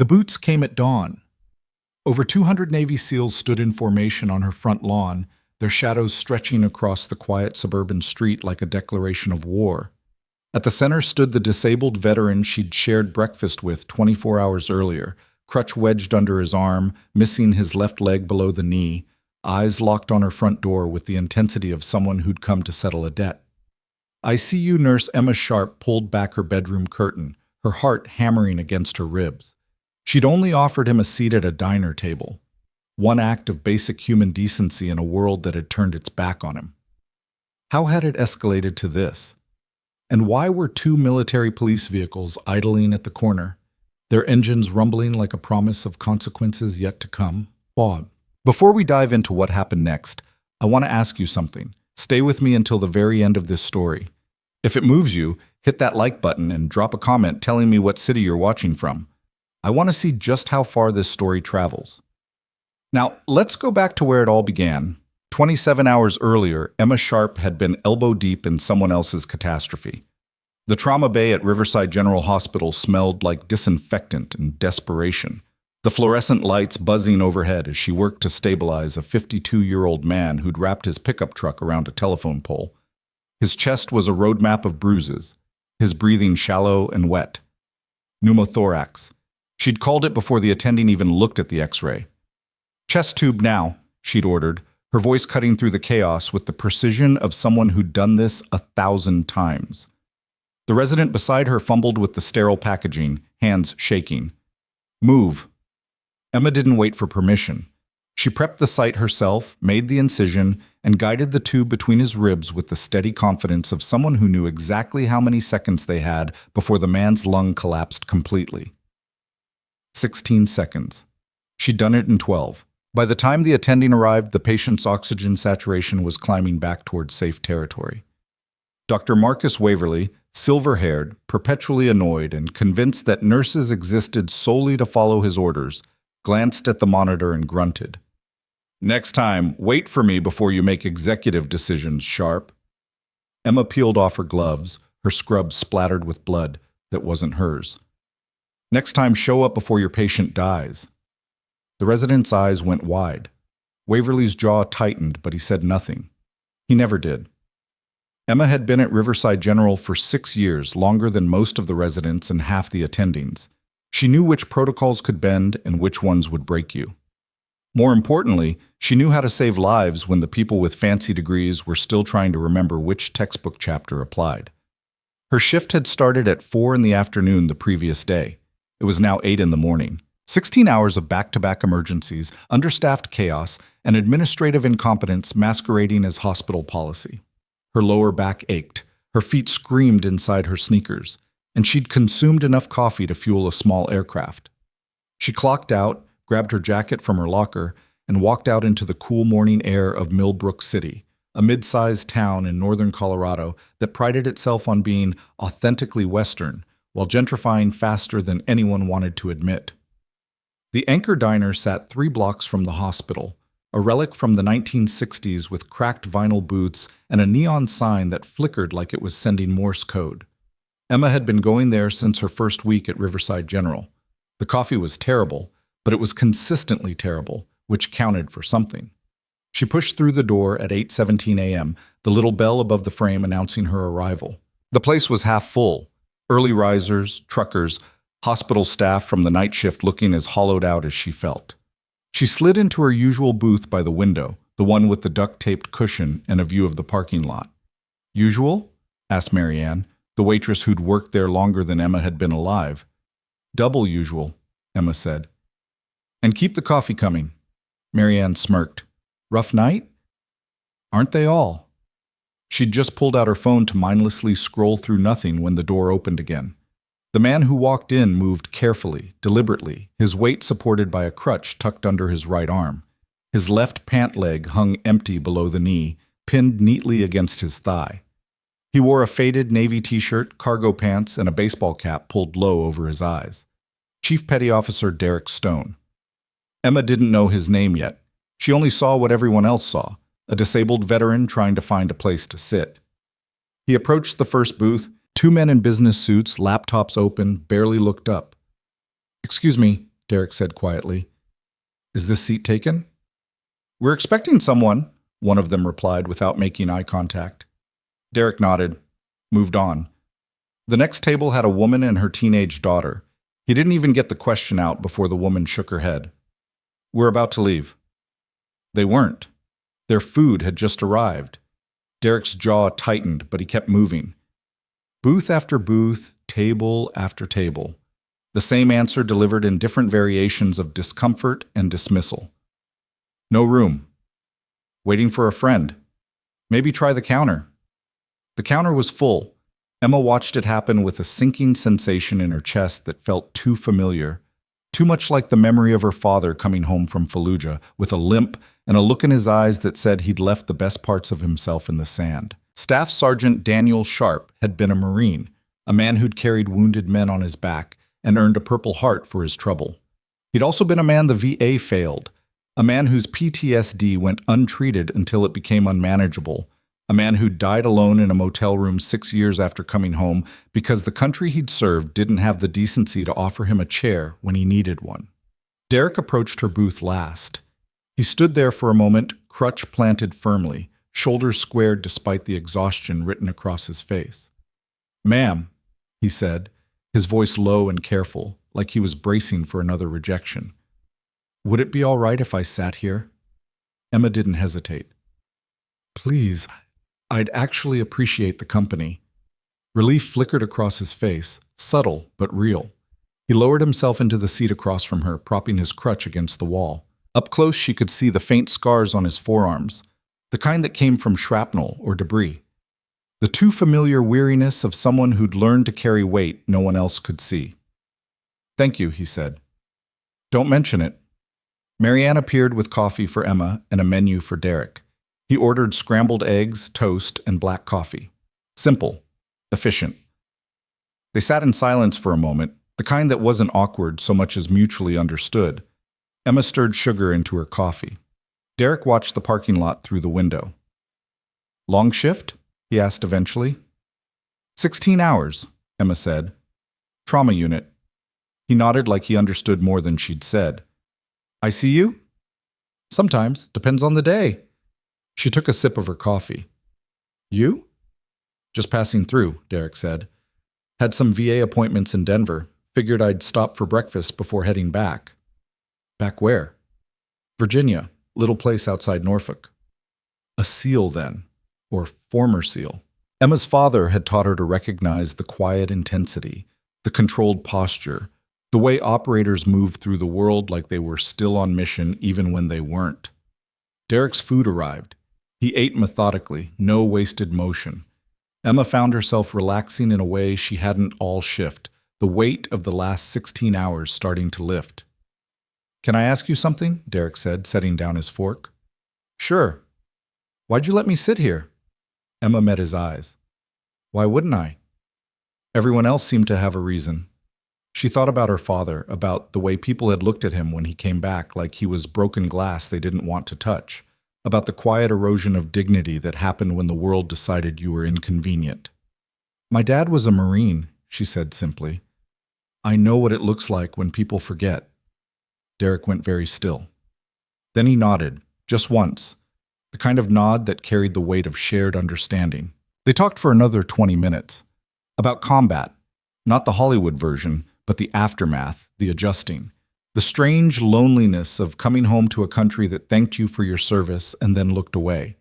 The boots came at dawn. Over 200 Navy SEALs stood in formation on her front lawn, their shadows stretching across the quiet suburban street like a declaration of war. At the center stood the disabled veteran she'd shared breakfast with 24 hours earlier, crutch wedged under his arm, missing his left leg below the knee, eyes locked on her front door with the intensity of someone who'd come to settle a debt. ICU nurse Emma Sharp pulled back her bedroom curtain, her heart hammering against her ribs. She'd only offered him a seat at a diner table, one act of basic human decency in a world that had turned its back on him. How had it escalated to this? And why were two military police vehicles idling at the corner, their engines rumbling like a promise of consequences yet to come? Bob. Before we dive into what happened next, I want to ask you something. Stay with me until the very end of this story. If it moves you, hit that like button and drop a comment telling me what city you're watching from. I want to see just how far this story travels. Now, let's go back to where it all began. 27 hours earlier, Emma Sharp had been elbow deep in someone else's catastrophe. The trauma bay at Riverside General Hospital smelled like disinfectant and desperation, the fluorescent lights buzzing overhead as she worked to stabilize a 52-year-old man who'd wrapped his pickup truck around a telephone pole. His chest was a roadmap of bruises, his breathing shallow and wet. Pneumothorax. She'd called it before the attending even looked at the x-ray. "Chest tube now," she'd ordered, her voice cutting through the chaos with the precision of someone who'd done this 1,000 times. The resident beside her fumbled with the sterile packaging, hands shaking. "Move." Emma didn't wait for permission. She prepped the site herself, made the incision, and guided the tube between his ribs with the steady confidence of someone who knew exactly how many seconds they had before the man's lung collapsed completely. 16 seconds. She'd done it in 12. By the time the attending arrived, the patient's oxygen saturation was climbing back towards safe territory. Dr. Marcus Waverly, silver-haired, perpetually annoyed, and convinced that nurses existed solely to follow his orders, glanced at the monitor and grunted. "Next time, wait for me before you make executive decisions, Sharp." Emma peeled off her gloves, her scrubs splattered with blood that wasn't hers. "Next time, show up before your patient dies." The resident's eyes went wide. Waverly's jaw tightened, but he said nothing. He never did. Emma had been at Riverside General for 6 years, longer than most of the residents and half the attendings. She knew which protocols could bend and which ones would break you. More importantly, she knew how to save lives when the people with fancy degrees were still trying to remember which textbook chapter applied. Her shift had started at 4 in the afternoon the previous day. It was now 8 in the morning. 16 hours of back-to-back emergencies, understaffed chaos, and administrative incompetence masquerading as hospital policy. Her lower back ached, her feet screamed inside her sneakers, and she'd consumed enough coffee to fuel a small aircraft. She clocked out, grabbed her jacket from her locker, and walked out into the cool morning air of Millbrook City, a mid-sized town in northern Colorado that prided itself on being authentically Western, while gentrifying faster than anyone wanted to admit. The Anchor Diner sat 3 blocks from the hospital, a relic from the 1960s with cracked vinyl booths and a neon sign that flickered like it was sending Morse code. Emma had been going there since her first week at Riverside General. The coffee was terrible, but it was consistently terrible, which counted for something. She pushed through the door at 8:17 a.m., the little bell above the frame announcing her arrival. The place was half full. Early risers, truckers, hospital staff from the night shift looking as hollowed out as she felt. She slid into her usual booth by the window, the one with the duct-taped cushion and a view of the parking lot. "Usual?" asked Marianne, the waitress who'd worked there longer than Emma had been alive. "Double usual," Emma said. "And keep the coffee coming." Marianne smirked. "Rough night?" "Aren't they all?" She'd just pulled out her phone to mindlessly scroll through nothing when the door opened again. The man who walked in moved carefully, deliberately, his weight supported by a crutch tucked under his right arm. His left pant leg hung empty below the knee, pinned neatly against his thigh. He wore a faded navy t-shirt, cargo pants, and a baseball cap pulled low over his eyes. Chief Petty Officer Derek Stone. Emma didn't know his name yet. She only saw what everyone else saw, a disabled veteran trying to find a place to sit. He approached the first booth. 2 men in business suits, laptops open, barely looked up. "Excuse me," Derek said quietly. Is this seat taken? We're expecting someone, one of them replied without making eye contact. Derek nodded, moved on. The next table had a woman and her teenage daughter. He didn't even get the question out before the woman shook her head. We're about to leave. They weren't. Their food had just arrived. Derek's jaw tightened, but he kept moving. Booth after booth, table after table. The same answer delivered in different variations of discomfort and dismissal. No room. Waiting for a friend. Maybe try the counter. The counter was full. Emma watched it happen with a sinking sensation in her chest that felt too familiar, too much like the memory of her father coming home from Fallujah with a limp and a look in his eyes that said he'd left the best parts of himself in the sand. Staff Sergeant Daniel Sharp had been a Marine, a man who'd carried wounded men on his back and earned a Purple Heart for his trouble. He'd also been a man the VA failed, a man whose PTSD went untreated until it became unmanageable, a man who died alone in a motel room 6 years after coming home because the country he'd served didn't have the decency to offer him a chair when he needed one. Derek approached her booth last. He stood there for a moment, crutch planted firmly, shoulders squared despite the exhaustion written across his face. Ma'am, he said, his voice low and careful, like he was bracing for another rejection. Would it be all right if I sat here? Emma didn't hesitate. Please, I'd actually appreciate the company. Relief flickered across his face, subtle but real. He lowered himself into the seat across from her, propping his crutch against the wall. Up close, she could see the faint scars on his forearms, the kind that came from shrapnel or debris. The too familiar weariness of someone who'd learned to carry weight no one else could see. Thank you, he said. Don't mention it. Marianne appeared with coffee for Emma and a menu for Derek. He ordered scrambled eggs, toast, and black coffee. Simple, efficient. They sat in silence for a moment, the kind that wasn't awkward so much as mutually understood. Emma stirred sugar into her coffee. Derek watched the parking lot through the window. Long shift? He asked eventually. 16 hours, Emma said. Trauma unit. He nodded like he understood more than she'd said. I see you? Sometimes, depends on the day. She took a sip of her coffee. You? Just passing through, Derek said. Had some VA appointments in Denver. Figured I'd stop for breakfast before heading back. Back where? Virginia, little place outside Norfolk. A SEAL then, or former SEAL. Emma's father had taught her to recognize the quiet intensity, the controlled posture, the way operators moved through the world like they were still on mission even when they weren't. Derek's food arrived. He ate methodically, no wasted motion. Emma found herself relaxing in a way she hadn't all shift, the weight of the last 16 hours starting to lift. Can I ask you something? Derek said, setting down his fork. Sure. Why'd you let me sit here? Emma met his eyes. Why wouldn't I? Everyone else seemed to have a reason. She thought about her father, about the way people had looked at him when he came back like he was broken glass they didn't want to touch, about the quiet erosion of dignity that happened when the world decided you were inconvenient. My dad was a Marine, she said simply. I know what it looks like when people forget. Derek went very still. Then he nodded, just once, the kind of nod that carried the weight of shared understanding. They talked for another 20 minutes. About combat, not the Hollywood version, but the aftermath, the adjusting. The strange loneliness of coming home to a country that thanked you for your service and then looked away.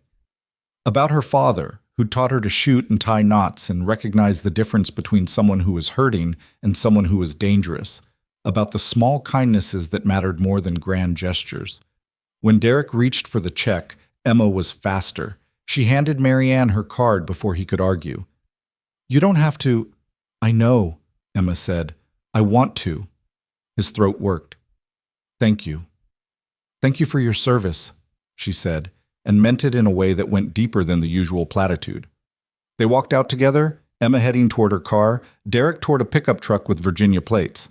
About her father, who taught her to shoot and tie knots and recognize the difference between someone who was hurting and someone who was dangerous. About the small kindnesses that mattered more than grand gestures. When Derek reached for the check, Emma was faster. She handed Marianne her card before he could argue. You don't have to. I know, Emma said. I want to. His throat worked. Thank you. Thank you for your service, she said, and meant it in a way that went deeper than the usual platitude. They walked out together, Emma heading toward her car, Derek toward a pickup truck with Virginia plates.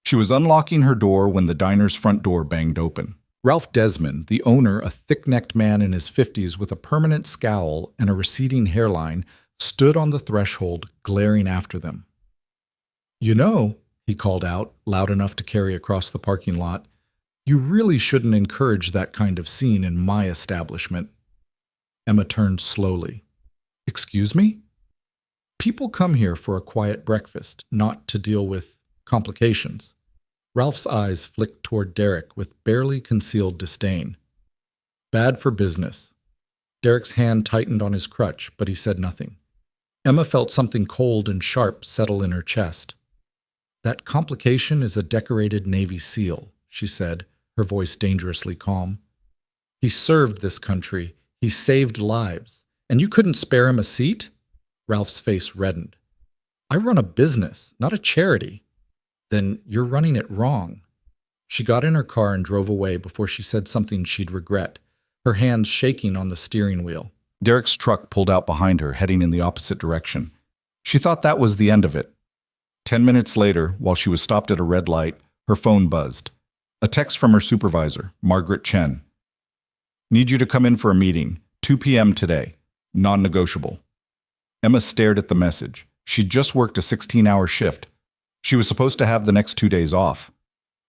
She was unlocking her door when the diner's front door banged open. Ralph Desmond, the owner, a thick-necked man in his 50s with a permanent scowl and a receding hairline, stood on the threshold, glaring after them. You know, he called out, loud enough to carry across the parking lot. "You really shouldn't encourage that kind of scene in my establishment." Emma turned slowly. "Excuse me?" "People come here for a quiet breakfast, not to deal with complications." Ralph's eyes flicked toward Derek with barely concealed disdain. "Bad for business." Derek's hand tightened on his crutch, but he said nothing. Emma felt something cold and sharp settle in her chest. "That complication is a decorated Navy SEAL," she said, her voice dangerously calm. "He served this country. He saved lives. And you couldn't spare him a seat?" Ralph's face reddened. "I run a business, not a charity." "Then you're running it wrong." She got in her car and drove away before she said something she'd regret, her hands shaking on the steering wheel. Derek's truck pulled out behind her, heading in the opposite direction. She thought that was the end of it. 10 minutes later, while she was stopped at a red light, her phone buzzed. A text from her supervisor, Margaret Chen. "Need you to come in for a meeting, 2 p.m. today. Non-negotiable." Emma stared at the message. She'd just worked a 16-hour shift. She was supposed to have the next 2 days off.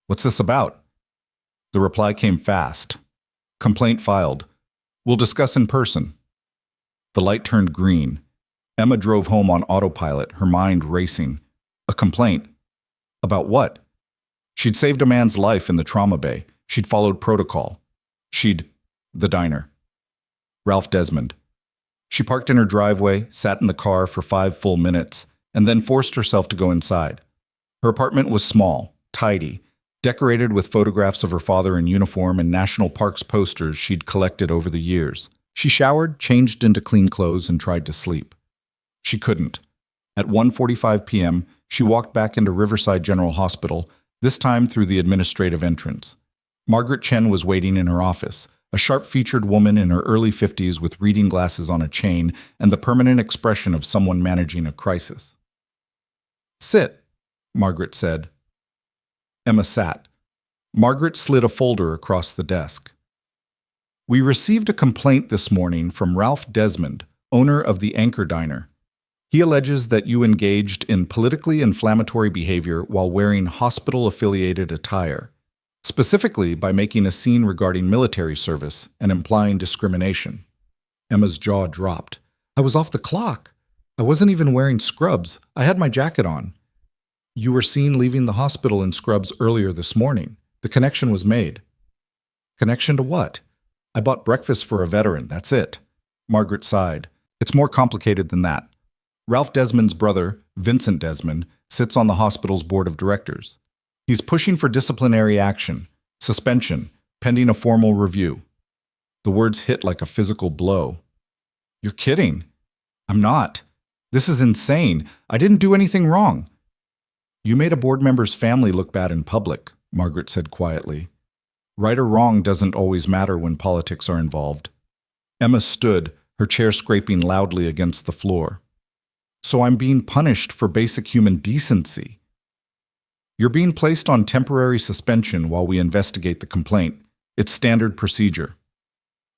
"What's this about?" The reply came fast. "Complaint filed. We'll discuss in person." The light turned green. Emma drove home on autopilot, her mind racing. A complaint? About what? She'd saved a man's life in the trauma bay. She'd followed protocol. The diner. Ralph Desmond. She parked in her driveway, sat in the car for 5 full minutes, and then forced herself to go inside. Her apartment was small, tidy, decorated with photographs of her father in uniform and national parks posters she'd collected over the years. She showered, changed into clean clothes, and tried to sleep. She couldn't. At 1:45 p.m., she walked back into Riverside General Hospital, this time through the administrative entrance. Margaret Chen was waiting in her office, a sharp-featured woman in her early 50s with reading glasses on a chain and the permanent expression of someone managing a crisis. "Sit," Margaret said. Emma sat. Margaret slid a folder across the desk. "We received a complaint this morning from Ralph Desmond, owner of the Anchor Diner. He alleges that you engaged in politically inflammatory behavior while wearing hospital-affiliated attire, specifically by making a scene regarding military service and implying discrimination." Emma's jaw dropped. "I was off the clock. I wasn't even wearing scrubs. I had my jacket on." "You were seen leaving the hospital in scrubs earlier this morning. The connection was made." "Connection to what?" "I bought breakfast for a veteran, that's it." Margaret sighed. "It's more complicated than that. Ralph Desmond's brother, Vincent Desmond, sits on the hospital's board of directors. He's pushing for disciplinary action, suspension, pending a formal review." The words hit like a physical blow. "You're kidding." "I'm not. This is insane. I didn't do anything wrong." "You made a board member's family look bad in public," Margaret said quietly. "Right or wrong doesn't always matter when politics are involved." Emma stood, her chair scraping loudly against the floor. "So I'm being punished for basic human decency?" "You're being placed on temporary suspension while we investigate the complaint. It's standard procedure."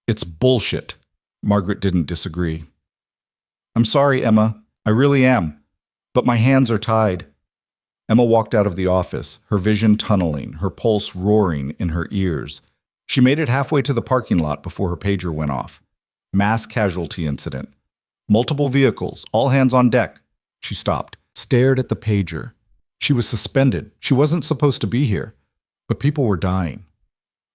"It's bullshit." Margaret didn't disagree. "I'm sorry, Emma. I really am. But my hands are tied." Emma walked out of the office, her vision tunneling, her pulse roaring in her ears. She made it halfway to the parking lot before her pager went off. Mass casualty incident. Multiple vehicles, all hands on deck. She stopped, stared at the pager. She was suspended. She wasn't supposed to be here. But people were dying.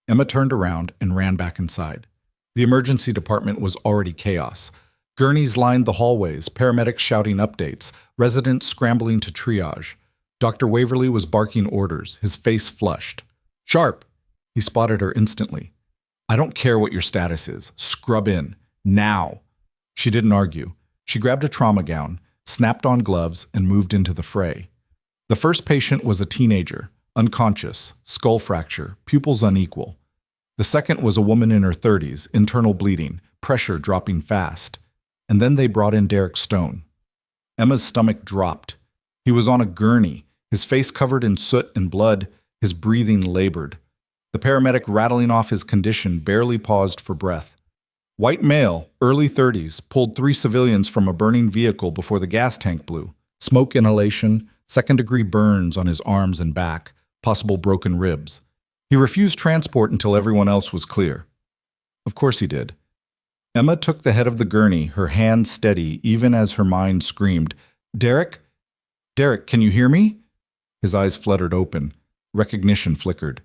Emma turned around and ran back inside. The emergency department was already chaos. Gurneys lined the hallways, paramedics shouting updates, residents scrambling to triage. Dr. Waverly was barking orders, his face flushed. "Sharp!" He spotted her instantly. "I don't care what your status is. Scrub in. Now!" She didn't argue. She grabbed a trauma gown, snapped on gloves, and moved into the fray. The first patient was a teenager, unconscious, skull fracture, pupils unequal. The second was a woman in her 30s, internal bleeding, pressure dropping fast. And then they brought in Derek Stone. Emma's stomach dropped. He was on a gurney, his face covered in soot and blood, his breathing labored. The paramedic rattling off his condition barely paused for breath. White male, early 30s, pulled 3 civilians from a burning vehicle before the gas tank blew. Smoke inhalation, second-degree burns on his arms and back, possible broken ribs. He refused transport until everyone else was clear. Of course he did. Emma took the head of the gurney, her hand steady even as her mind screamed, "Derek? Derek, can you hear me?" His eyes fluttered open. Recognition flickered.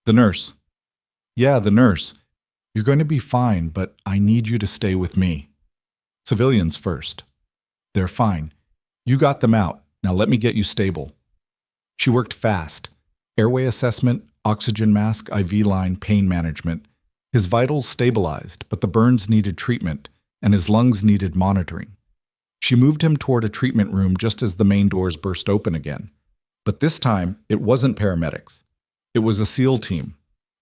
"The nurse." "Yeah, the nurse. You're going to be fine, but I need you to stay with me." "Civilians first." "They're fine. You got them out. Now let me get you stable." She worked fast. Airway assessment, oxygen mask, IV line, pain management. His vitals stabilized, but the burns needed treatment, and his lungs needed monitoring. She moved him toward a treatment room just as the main doors burst open again. But this time, it wasn't paramedics. It was a SEAL team.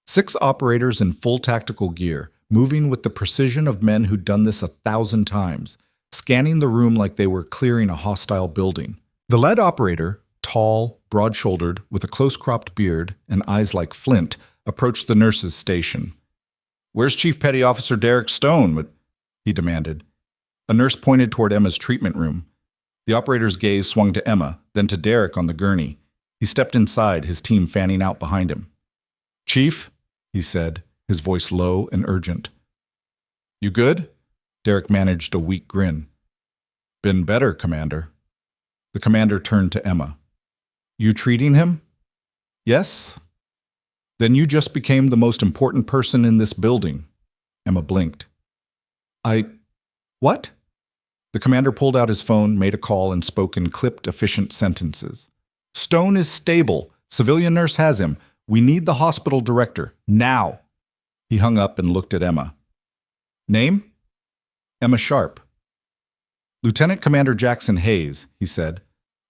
6 operators in full tactical gear, moving with the precision of men who'd done this 1,000 times, scanning the room like they were clearing a hostile building. The lead operator, tall, broad-shouldered, with a close-cropped beard and eyes like flint, approached the nurse's station. "Where's Chief Petty Officer Derek Stone?" he demanded. A nurse pointed toward Emma's treatment room. The operator's gaze swung to Emma, then to Derek on the gurney. He stepped inside, his team fanning out behind him. "Chief," he said, his voice low and urgent. "You good?" Derek managed a weak grin. "Been better, Commander." The commander turned to Emma. "You treating him?" "Yes." "Then you just became the most important person in this building." Emma blinked. What?" The commander pulled out his phone, made a call, and spoke in clipped, efficient sentences. "Stone is stable. Civilian nurse has him. We need the hospital director. Now." He hung up and looked at Emma. "Name?" "Emma Sharp." "Lieutenant Commander Jackson Hayes," he said.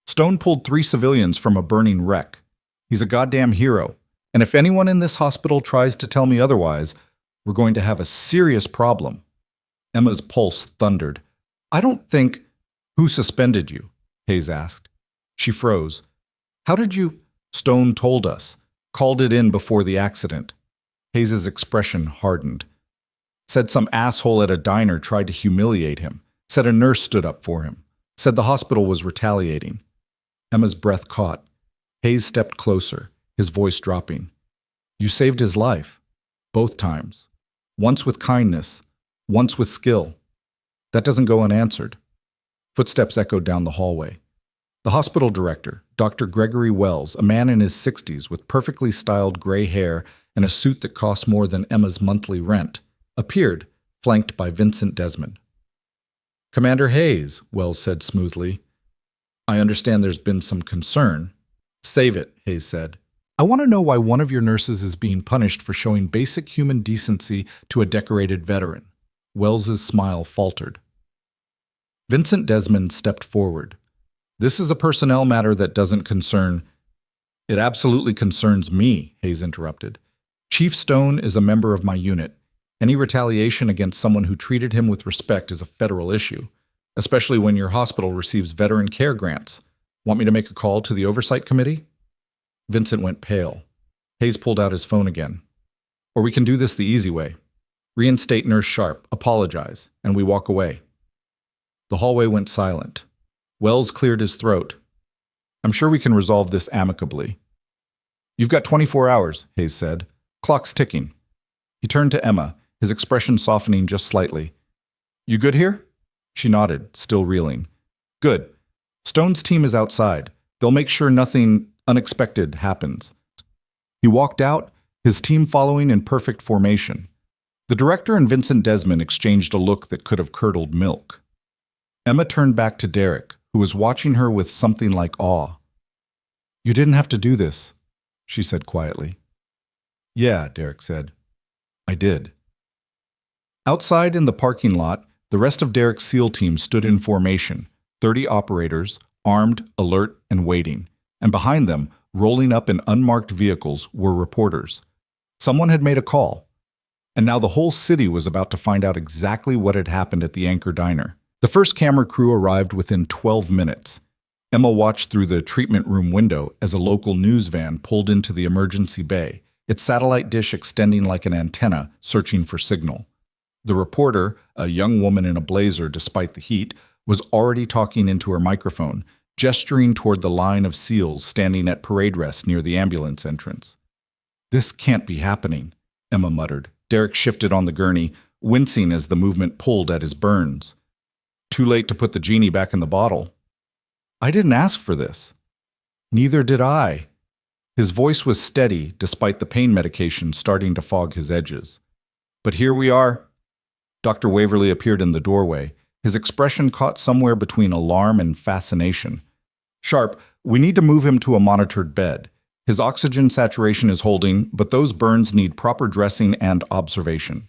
"Stone pulled 3 civilians from a burning wreck. He's a goddamn hero. And if anyone in this hospital tries to tell me otherwise, we're going to have a serious problem." Emma's pulse thundered. "I don't think—" "Who suspended you?" Hayes asked. She froze. "How did you—" "Stone told us. Called it in before the accident." Hayes's expression hardened. "Said some asshole at a diner tried to humiliate him. Said a nurse stood up for him. Said the hospital was retaliating." Emma's breath caught. Hayes stepped closer, his voice dropping. "You saved his life. Both times. Once with kindness. Once with skill. That doesn't go unanswered." Footsteps echoed down the hallway. The hospital director, Dr. Gregory Wells, a man in his 60s with perfectly styled gray hair and a suit that cost more than Emma's monthly rent, appeared, flanked by Vincent Desmond. "Commander Hayes," Wells said smoothly. "I understand there's been some concern." "Save it," Hayes said. "I want to know why one of your nurses is being punished for showing basic human decency to a decorated veteran." Wells's smile faltered. Vincent Desmond stepped forward. "This is a personnel matter that doesn't concern—" "It absolutely concerns me," Hayes interrupted. "Chief Stone is a member of my unit. Any retaliation against someone who treated him with respect is a federal issue, especially when your hospital receives veteran care grants. Want me to make a call to the Oversight Committee?" Vincent went pale. Hayes pulled out his phone again. "Or we can do this the easy way. Reinstate Nurse Sharp, apologize, and we walk away." The hallway went silent. Wells cleared his throat. "I'm sure we can resolve this amicably." "You've got 24 hours, Hayes said. "Clock's ticking." He turned to Emma, his expression softening just slightly. "You good here?" She nodded, still reeling. "Good. Stone's team is outside. They'll make sure nothing unexpected happens." He walked out, his team following in perfect formation. The director and Vincent Desmond exchanged a look that could have curdled milk. Emma turned back to Derek, who was watching her with something like awe. "You didn't have to do this," she said quietly. "Yeah," Derek said. "I did." Outside in the parking lot, the rest of Derek's SEAL team stood in formation, 30 operators, armed, alert, and waiting. And behind them, rolling up in unmarked vehicles, were reporters. Someone had made a call. And now the whole city was about to find out exactly what had happened at the Anchor Diner. The first camera crew arrived within 12 minutes. Emma watched through the treatment room window as a local news van pulled into the emergency bay, its satellite dish extending like an antenna, searching for signal. The reporter, a young woman in a blazer despite the heat, was already talking into her microphone, gesturing toward the line of SEALs standing at parade rest near the ambulance entrance. "This can't be happening," Emma muttered. Derek shifted on the gurney, wincing as the movement pulled at his burns. "Too late to put the genie back in the bottle." "I didn't ask for this." "Neither did I." His voice was steady despite the pain medication starting to fog his edges. "But here we are." Dr. Waverly appeared in the doorway, his expression caught somewhere between alarm and fascination. "Sharp, we need to move him to a monitored bed. His oxygen saturation is holding, but those burns need proper dressing and observation."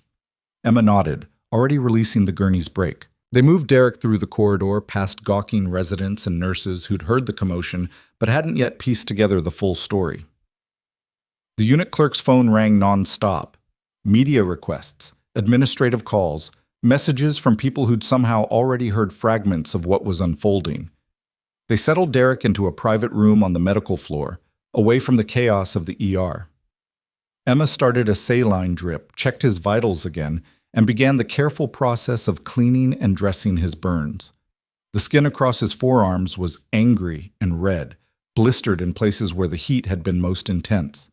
Emma nodded, already releasing the gurney's brake. They moved Derek through the corridor, past gawking residents and nurses who'd heard the commotion but hadn't yet pieced together the full story. The unit clerk's phone rang non-stop. Media requests, administrative calls, messages from people who'd somehow already heard fragments of what was unfolding. They settled Derek into a private room on the medical floor, away from the chaos of the ER. Emma started a saline drip, checked his vitals again, and began the careful process of cleaning and dressing his burns. The skin across his forearms was angry and red, blistered in places where the heat had been most intense.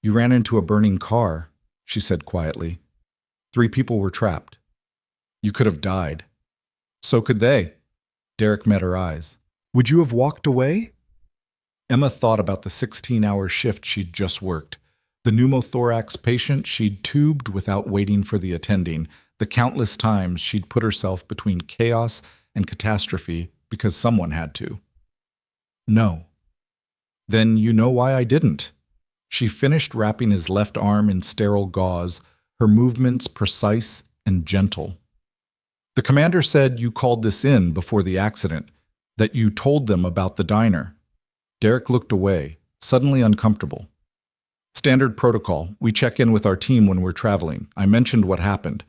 "You ran into a burning car," she said quietly. 3 people were trapped. "You could have died." "So could they." Derek met her eyes. "Would you have walked away?" Emma thought about the 16-hour shift she'd just worked, the pneumothorax patient she'd tubed without waiting for the attending, the countless times she'd put herself between chaos and catastrophe because someone had to. "No." "Then you know why I didn't." She finished wrapping his left arm in sterile gauze, her movements precise and gentle. "The commander said you called this in before the accident, that you told them about the diner." Derek looked away, suddenly uncomfortable. "Standard protocol. We check in with our team when we're traveling. I mentioned what happened.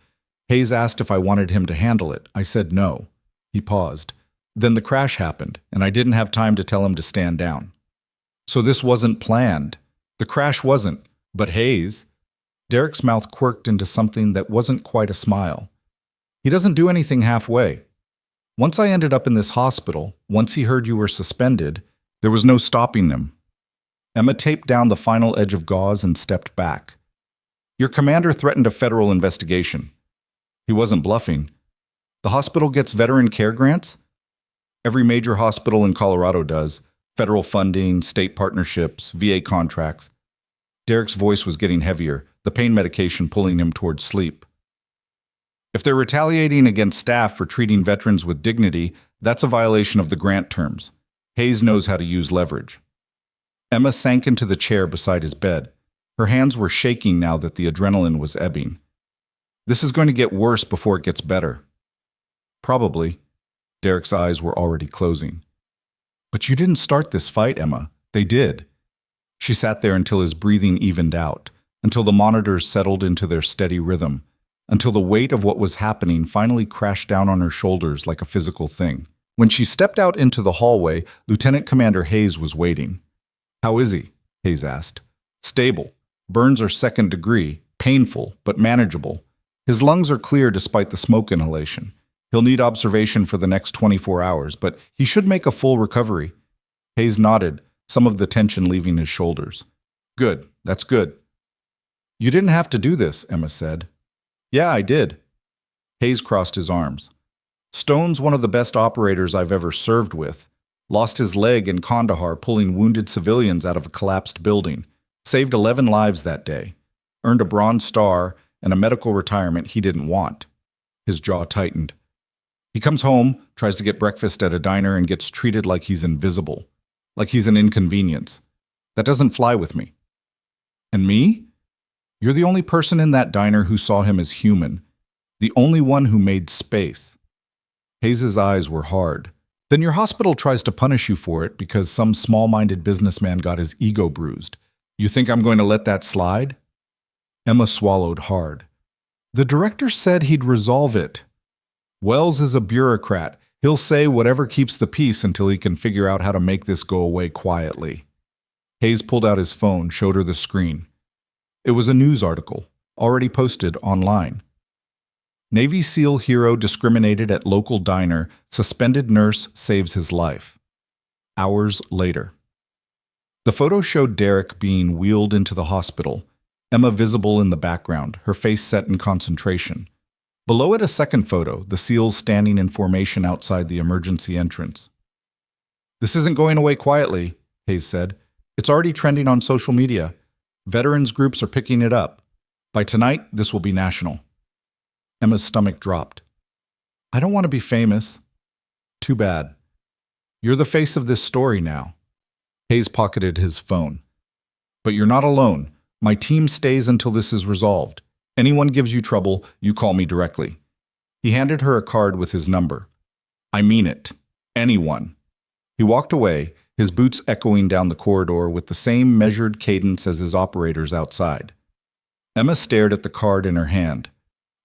Hayes asked if I wanted him to handle it. I said no." He paused. "Then the crash happened, and I didn't have time to tell him to stand down." "So this wasn't planned." "The crash wasn't, but Hayes." Derek's mouth quirked into something that wasn't quite a smile. "He doesn't do anything halfway. Once I ended up in this hospital, once he heard you were suspended, there was no stopping him." Emma taped down the final edge of gauze and stepped back. "Your commander threatened a federal investigation." He wasn't bluffing. "The hospital gets veteran care grants?" "Every major hospital in Colorado does. Federal funding, state partnerships, VA contracts." Derek's voice was getting heavier, the pain medication pulling him towards sleep. "If they're retaliating against staff for treating veterans with dignity, that's a violation of the grant terms. Hayes knows how to use leverage." Emma sank into the chair beside his bed. Her hands were shaking now that the adrenaline was ebbing. "This is going to get worse before it gets better." "Probably." Derek's eyes were already closing. "But you didn't start this fight, Emma. They did." She sat there until his breathing evened out, until the monitors settled into their steady rhythm, until the weight of what was happening finally crashed down on her shoulders like a physical thing. When she stepped out into the hallway, Lieutenant Commander Hayes was waiting. "How is he?" Hayes asked. "Stable. Burns are second degree, painful, but manageable. His lungs are clear despite the smoke inhalation. He'll need observation for the next 24 hours, but he should make a full recovery." Hayes nodded, some of the tension leaving his shoulders. "Good. That's good." "You didn't have to do this," Emma said. "Yeah, I did." Hayes crossed his arms. "Stone's one of the best operators I've ever served with. Lost his leg in Kandahar pulling wounded civilians out of a collapsed building. Saved 11 lives that day. Earned a Bronze Star and a medical retirement he didn't want." His jaw tightened. "He comes home, tries to get breakfast at a diner, and gets treated like he's invisible. Like he's an inconvenience. That doesn't fly with me." "And me?" "You're the only person in that diner who saw him as human. The only one who made space." Hayes' eyes were hard. "Then your hospital tries to punish you for it because some small-minded businessman got his ego bruised. You think I'm going to let that slide?" Emma swallowed hard. "The director said he'd resolve it." "Wells is a bureaucrat. He'll say whatever keeps the peace until he can figure out how to make this go away quietly." Hayes pulled out his phone, showed her the screen. It was a news article, already posted online. "Navy SEAL hero discriminated at local diner, suspended nurse saves his life." hours later. The photo showed Derek being wheeled into the hospital, Emma visible in the background, her face set in concentration. Below it, a second photo, the SEALs standing in formation outside the emergency entrance. "This isn't going away quietly," Hayes said. "It's already trending on social media. Veterans groups are picking it up. By tonight, this will be national." Emma's stomach dropped. "I don't want to be famous." "Too bad. You're the face of this story now." Hayes pocketed his phone. "But you're not alone. My team stays until this is resolved. Anyone gives you trouble, you call me directly." He handed her a card with his number. "I mean it. Anyone." He walked away, his boots echoing down the corridor with the same measured cadence as his operators outside. Emma stared at the card in her hand.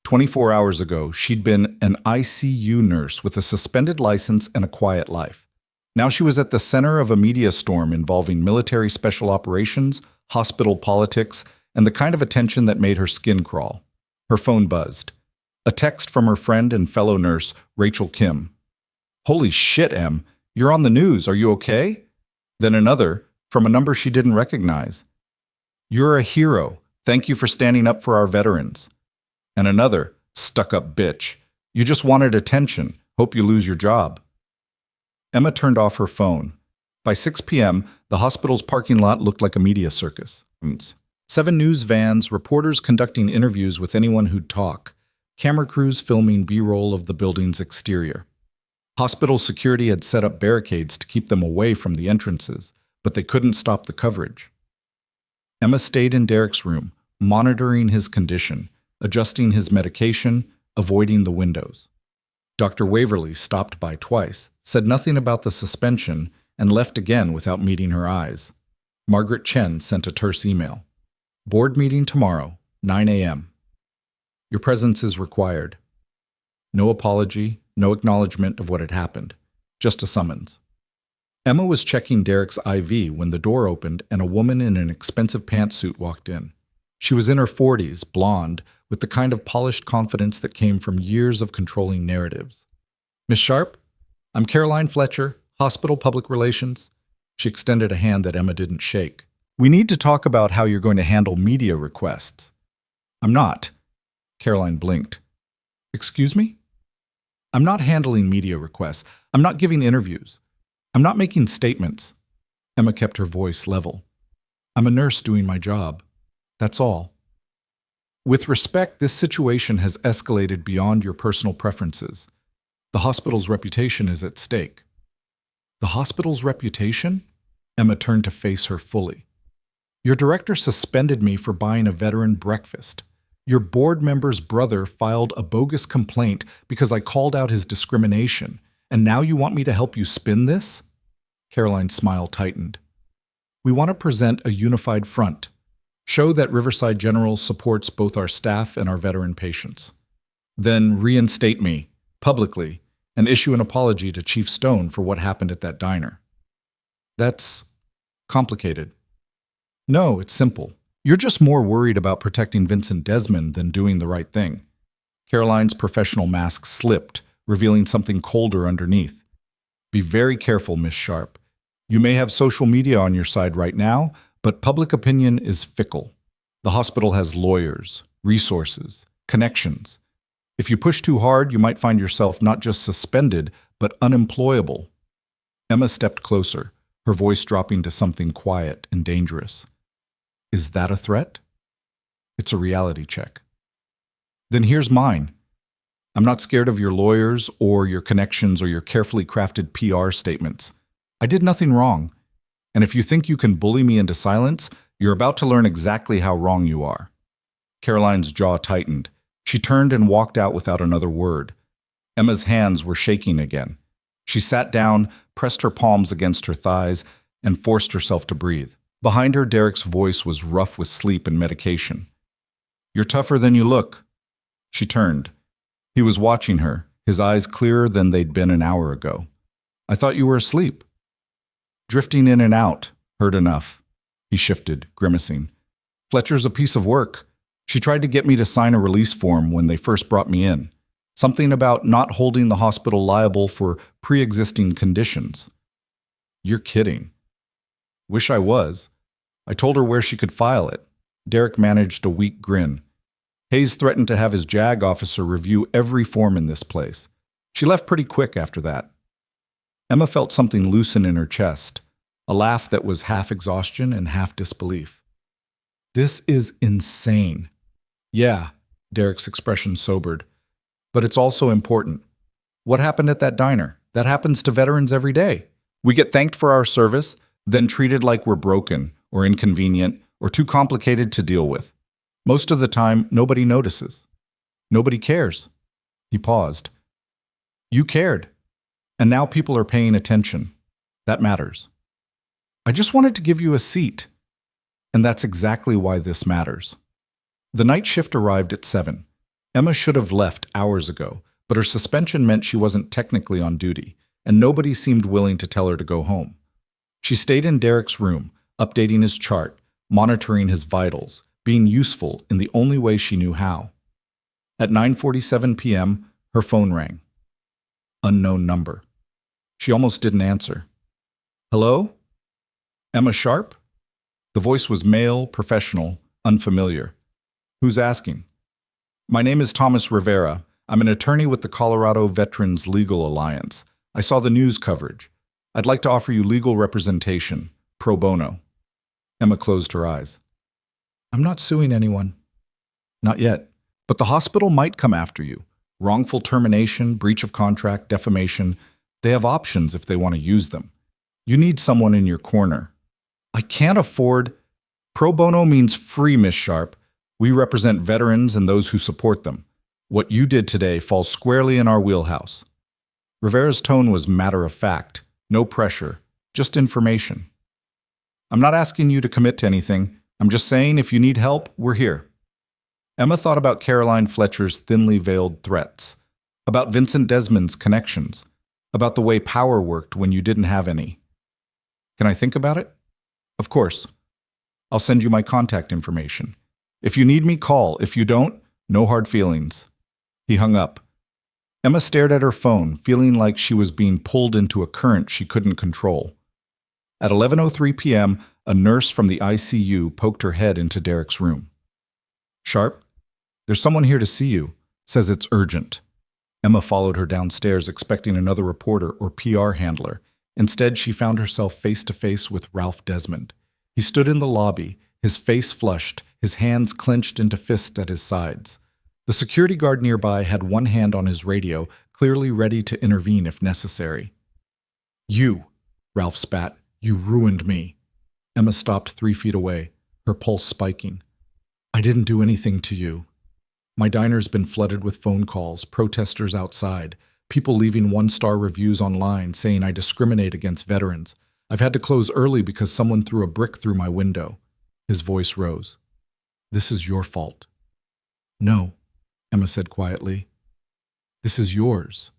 24 hours ago, she'd been an ICU nurse with a suspended license and a quiet life. Now she was at the center of a media storm involving military special operations, hospital politics, and the kind of attention that made her skin crawl. Her phone buzzed. A text from her friend and fellow nurse, Rachel Kim. "Holy shit, Em. You're on the news. Are you okay?" Then another, from a number she didn't recognize. "You're a hero. Thank you for standing up for our veterans." And another, "Stuck-up bitch. You just wanted attention. Hope you lose your job." Emma turned off her phone. By 6 p.m., the hospital's parking lot looked like a media circus. 7 news vans, reporters conducting interviews with anyone who'd talk, camera crews filming B-roll of the building's exterior. Hospital security had set up barricades to keep them away from the entrances, but they couldn't stop the coverage. Emma stayed in Derek's room, monitoring his condition, adjusting his medication, avoiding the windows. Dr. Waverly stopped by twice, said nothing about the suspension, and left again without meeting her eyes. Margaret Chen sent a terse email. "Board meeting tomorrow, 9 a.m. Your presence is required." No apology, no acknowledgement of what had happened, just a summons. Emma was checking Derek's IV when the door opened and a woman in an expensive pantsuit walked in. She was in her 40s, blonde, with the kind of polished confidence that came from years of controlling narratives. "Miss Sharp, I'm Caroline Fletcher, Hospital Public Relations." She extended a hand that Emma didn't shake. "We need to talk about how you're going to handle media requests." "I'm not." Caroline blinked. "Excuse me?" "I'm not handling media requests. I'm not giving interviews. I'm not making statements." Emma kept her voice level. "I'm a nurse doing my job. That's all. With respect, this situation has escalated beyond your personal preferences. The hospital's reputation is at stake." "The hospital's reputation?" Emma turned to face her fully. "Your director suspended me for buying a veteran breakfast. Your board member's brother filed a bogus complaint because I called out his discrimination, and now you want me to help you spin this?" Caroline's smile tightened. "We want to present a unified front. Show that Riverside General supports both our staff and our veteran patients. Then reinstate me, publicly, and issue an apology to Chief Stone for what happened at that diner." "That's complicated." "No, it's simple. You're just more worried about protecting Vincent Desmond than doing the right thing." Caroline's professional mask slipped, revealing something colder underneath. "Be very careful, Miss Sharp. You may have social media on your side right now, but public opinion is fickle. The hospital has lawyers, resources, connections. If you push too hard, you might find yourself not just suspended, but unemployable." Emma stepped closer, her voice dropping to something quiet and dangerous. "Is that a threat?" "It's a reality check." "Then here's mine. I'm not scared of your lawyers or your connections or your carefully crafted PR statements. I did nothing wrong. And if you think you can bully me into silence, you're about to learn exactly how wrong you are." Caroline's jaw tightened. She turned and walked out without another word. Emma's hands were shaking again. She sat down, pressed her palms against her thighs, and forced herself to breathe. Behind her, Derek's voice was rough with sleep and medication. "You're tougher than you look." She turned. He was watching her, his eyes clearer than they'd been an hour ago. "I thought you were asleep." "Drifting in and out. Heard enough." He shifted, grimacing. "Fletcher's a piece of work. She tried to get me to sign a release form when they first brought me in. Something about not holding the hospital liable for pre-existing conditions." You're kidding. Wish I was. I told her where she could file it. Derek managed a weak grin. Hayes threatened to have his JAG officer review every form in this place. She left pretty quick after that. Emma felt something loosen in her chest, a laugh that was half exhaustion and half disbelief. This is insane. Yeah, Derek's expression sobered. But it's also important. What happened at that diner? That happens to veterans every day. We get thanked for our service, then treated like we're broken or inconvenient or too complicated to deal with. Most of the time, nobody notices. Nobody cares. He paused. You cared. And now people are paying attention. That matters. I just wanted to give you a seat. And that's exactly why this matters. The night shift arrived at 7. Emma should have left hours ago, but her suspension meant she wasn't technically on duty, and nobody seemed willing to tell her to go home. She stayed in Derek's room, updating his chart, monitoring his vitals, being useful in the only way she knew how. At 9:47 p.m., her phone rang. Unknown number. She almost didn't answer. Hello? Emma Sharp? The voice was male, professional, unfamiliar. Who's asking? My name is Thomas Rivera. I'm an attorney with the Colorado Veterans Legal Alliance. I saw the news coverage. I'd like to offer you legal representation, pro bono. Emma closed her eyes. I'm not suing anyone. Not yet. But the hospital might come after you. Wrongful termination, breach of contract, defamation. They have options if they want to use them. You need someone in your corner. I can't afford... Pro bono means free, Miss Sharp. We represent veterans and those who support them. What you did today falls squarely in our wheelhouse. Rivera's tone was matter of fact. No pressure. Just information. I'm not asking you to commit to anything. I'm just saying if you need help, we're here. Emma thought about Caroline Fletcher's thinly veiled threats, about Vincent Desmond's connections, about the way power worked when you didn't have any. Can I think about it? Of course. I'll send you my contact information. If you need me, call. If you don't, no hard feelings. He hung up. Emma stared at her phone, feeling like she was being pulled into a current she couldn't control. At 11:03 p.m., a nurse from the ICU poked her head into Derek's room. Sharp, there's someone here to see you. Says it's urgent. Emma followed her downstairs, expecting another reporter or PR handler. Instead, she found herself face-to-face with Ralph Desmond. He stood in the lobby, his face flushed, his hands clenched into fists at his sides. The security guard nearby had one hand on his radio, clearly ready to intervene if necessary. You, Ralph spat, you ruined me. Emma stopped 3 feet away, her pulse spiking. I didn't do anything to you. My diner's been flooded with phone calls, protesters outside, people leaving one-star reviews online saying I discriminate against veterans. I've had to close early because someone threw a brick through my window. His voice rose. This is your fault. No, Emma said quietly. This is yours.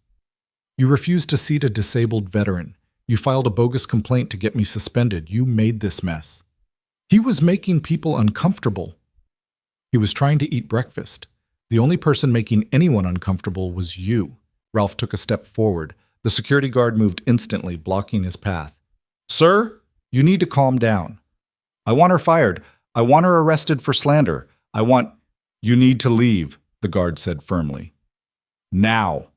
You refused to seat a disabled veteran. You filed a bogus complaint to get me suspended. You made this mess. He was making people uncomfortable. He was trying to eat breakfast. The only person making anyone uncomfortable was you. Ralph took a step forward. The security guard moved instantly, blocking his path. Sir, you need to calm down. I want her fired. I want her arrested for slander. You need to leave, the guard said firmly. Now.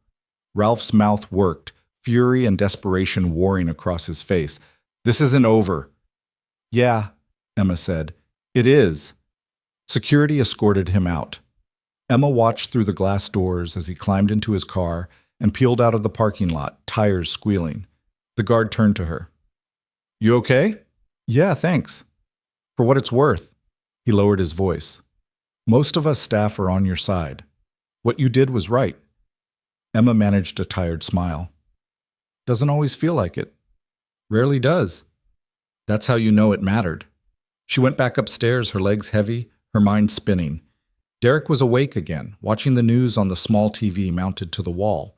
Ralph's mouth worked, fury and desperation warring across his face. This isn't over. Yeah, Emma said. It is. Security escorted him out. Emma watched through the glass doors as he climbed into his car and peeled out of the parking lot, tires squealing. The guard turned to her. You okay? Yeah, thanks. For what it's worth. He lowered his voice. Most of us staff are on your side. What you did was right. Emma managed a tired smile. Doesn't always feel like it. Rarely does. That's how you know it mattered. She went back upstairs, her legs heavy, her mind spinning. Derek was awake again, watching the news on the small TV mounted to the wall.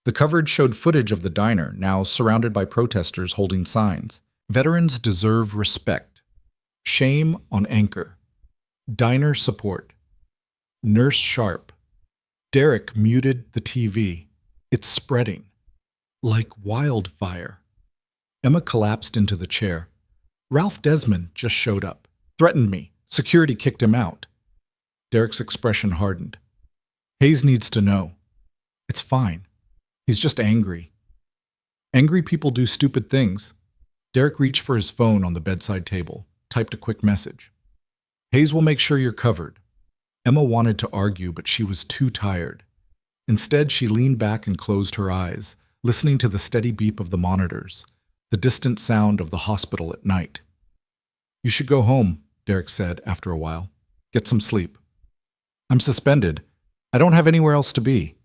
The coverage showed footage of the diner, now surrounded by protesters holding signs. Veterans deserve respect. Shame on anchor. Diner support. Nurse Sharp. Derek muted the TV. It's spreading. Like wildfire. Emma collapsed into the chair. Ralph Desmond just showed up. Threatened me. Security kicked him out. Derek's expression hardened. Hayes needs to know. It's fine. He's just angry. Angry people do stupid things. Derek reached for his phone on the bedside table, typed a quick message. Hayes will make sure you're covered. Emma wanted to argue, but she was too tired. Instead, she leaned back and closed her eyes, listening to the steady beep of the monitors, the distant sound of the hospital at night. You should go home, Derek said after a while. Get some sleep. I'm suspended. I don't have anywhere else to be.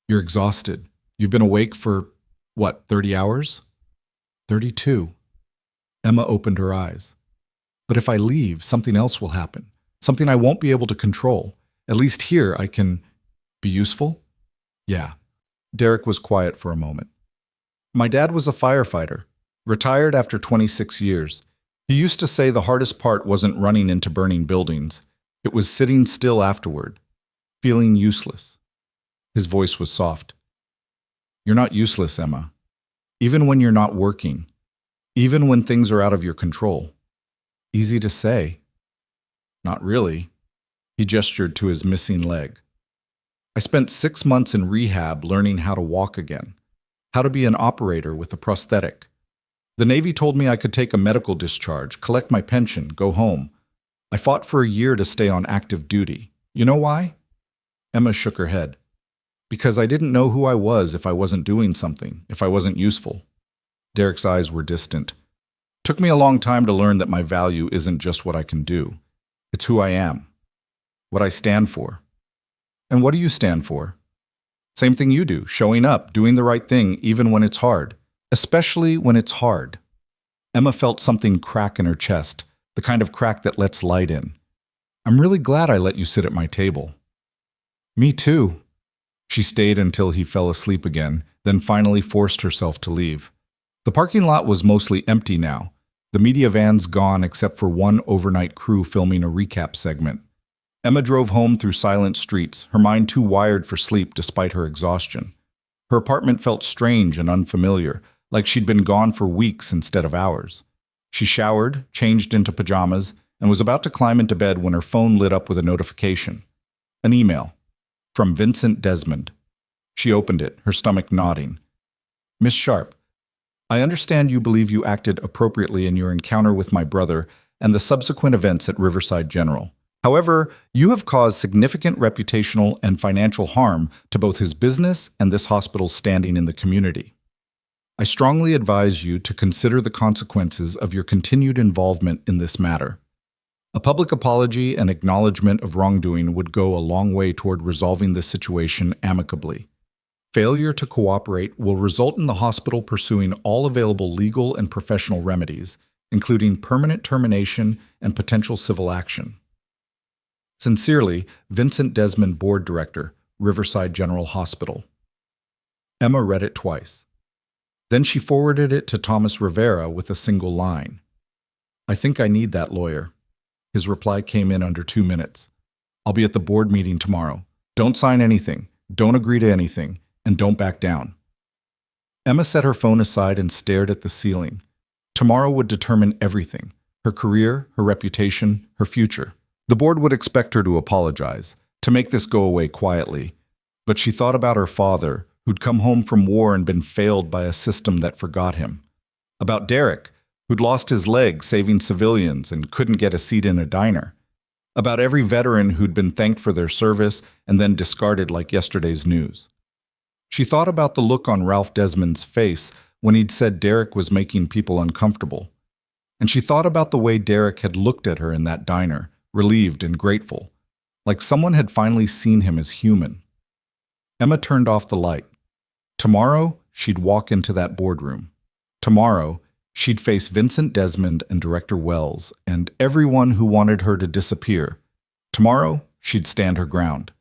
You're exhausted. You've been awake for, 30 hours? 32. Emma opened her eyes. But if I leave, something else will happen. Something I won't be able to control. At least here I can be useful? Yeah. Derek was quiet for a moment. My dad was a firefighter, retired after 26 years. He used to say the hardest part wasn't running into burning buildings. It was sitting still afterward, feeling useless. His voice was soft. You're not useless, Emma. Even when you're not working. Even when things are out of your control. Easy to say. Not really. He gestured to his missing leg. I spent 6 months in rehab learning how to walk again, how to be an operator with a prosthetic. The Navy told me I could take a medical discharge, collect my pension, go home. I fought for a year to stay on active duty. You know why? Emma shook her head. Because I didn't know who I was if I wasn't doing something, if I wasn't useful. Derek's eyes were distant. Took me a long time to learn that my value isn't just what I can do. It's who I am. What I stand for. And what do you stand for? Same thing you do, showing up, doing the right thing even when it's hard. Especially when it's hard. Emma felt something crack in her chest, the kind of crack that lets light in. I'm really glad I let you sit at my table. Me too. She stayed until he fell asleep again, then finally forced herself to leave. The parking lot was mostly empty now, the media vans gone except for one overnight crew filming a recap segment. Emma drove home through silent streets, her mind too wired for sleep despite her exhaustion. Her apartment felt strange and unfamiliar, like she'd been gone for weeks instead of hours. She showered, changed into pajamas, and was about to climb into bed when her phone lit up with a notification. An email. From Vincent Desmond. She opened it, her stomach nodding. Miss Sharp, I understand you believe you acted appropriately in your encounter with my brother and the subsequent events at Riverside General. However, you have caused significant reputational and financial harm to both his business and this hospital's standing in the community. I strongly advise you to consider the consequences of your continued involvement in this matter. A public apology and acknowledgement of wrongdoing would go a long way toward resolving this situation amicably. Failure to cooperate will result in the hospital pursuing all available legal and professional remedies, including permanent termination and potential civil action. Sincerely, Vincent Desmond, Board Director, Riverside General Hospital. Emma read it twice. Then she forwarded it to Thomas Rivera with a single line. I think I need that lawyer. His reply came in under 2 minutes. I'll be at the board meeting tomorrow. Don't sign anything, don't agree to anything, and don't back down. Emma set her phone aside and stared at the ceiling. Tomorrow would determine everything, her career, her reputation, her future. The board would expect her to apologize, to make this go away quietly. But she thought about her father, who'd come home from war and been failed by a system that forgot him. About Derek, who'd lost his leg saving civilians and couldn't get a seat in a diner. About every veteran who'd been thanked for their service and then discarded like yesterday's news. She thought about the look on Ralph Desmond's face when he'd said Derek was making people uncomfortable. And she thought about the way Derek had looked at her in that diner, relieved and grateful, like someone had finally seen him as human. Emma turned off the light. Tomorrow, she'd walk into that boardroom. Tomorrow, she'd face Vincent Desmond and Director Wells and everyone who wanted her to disappear. Tomorrow, she'd stand her ground.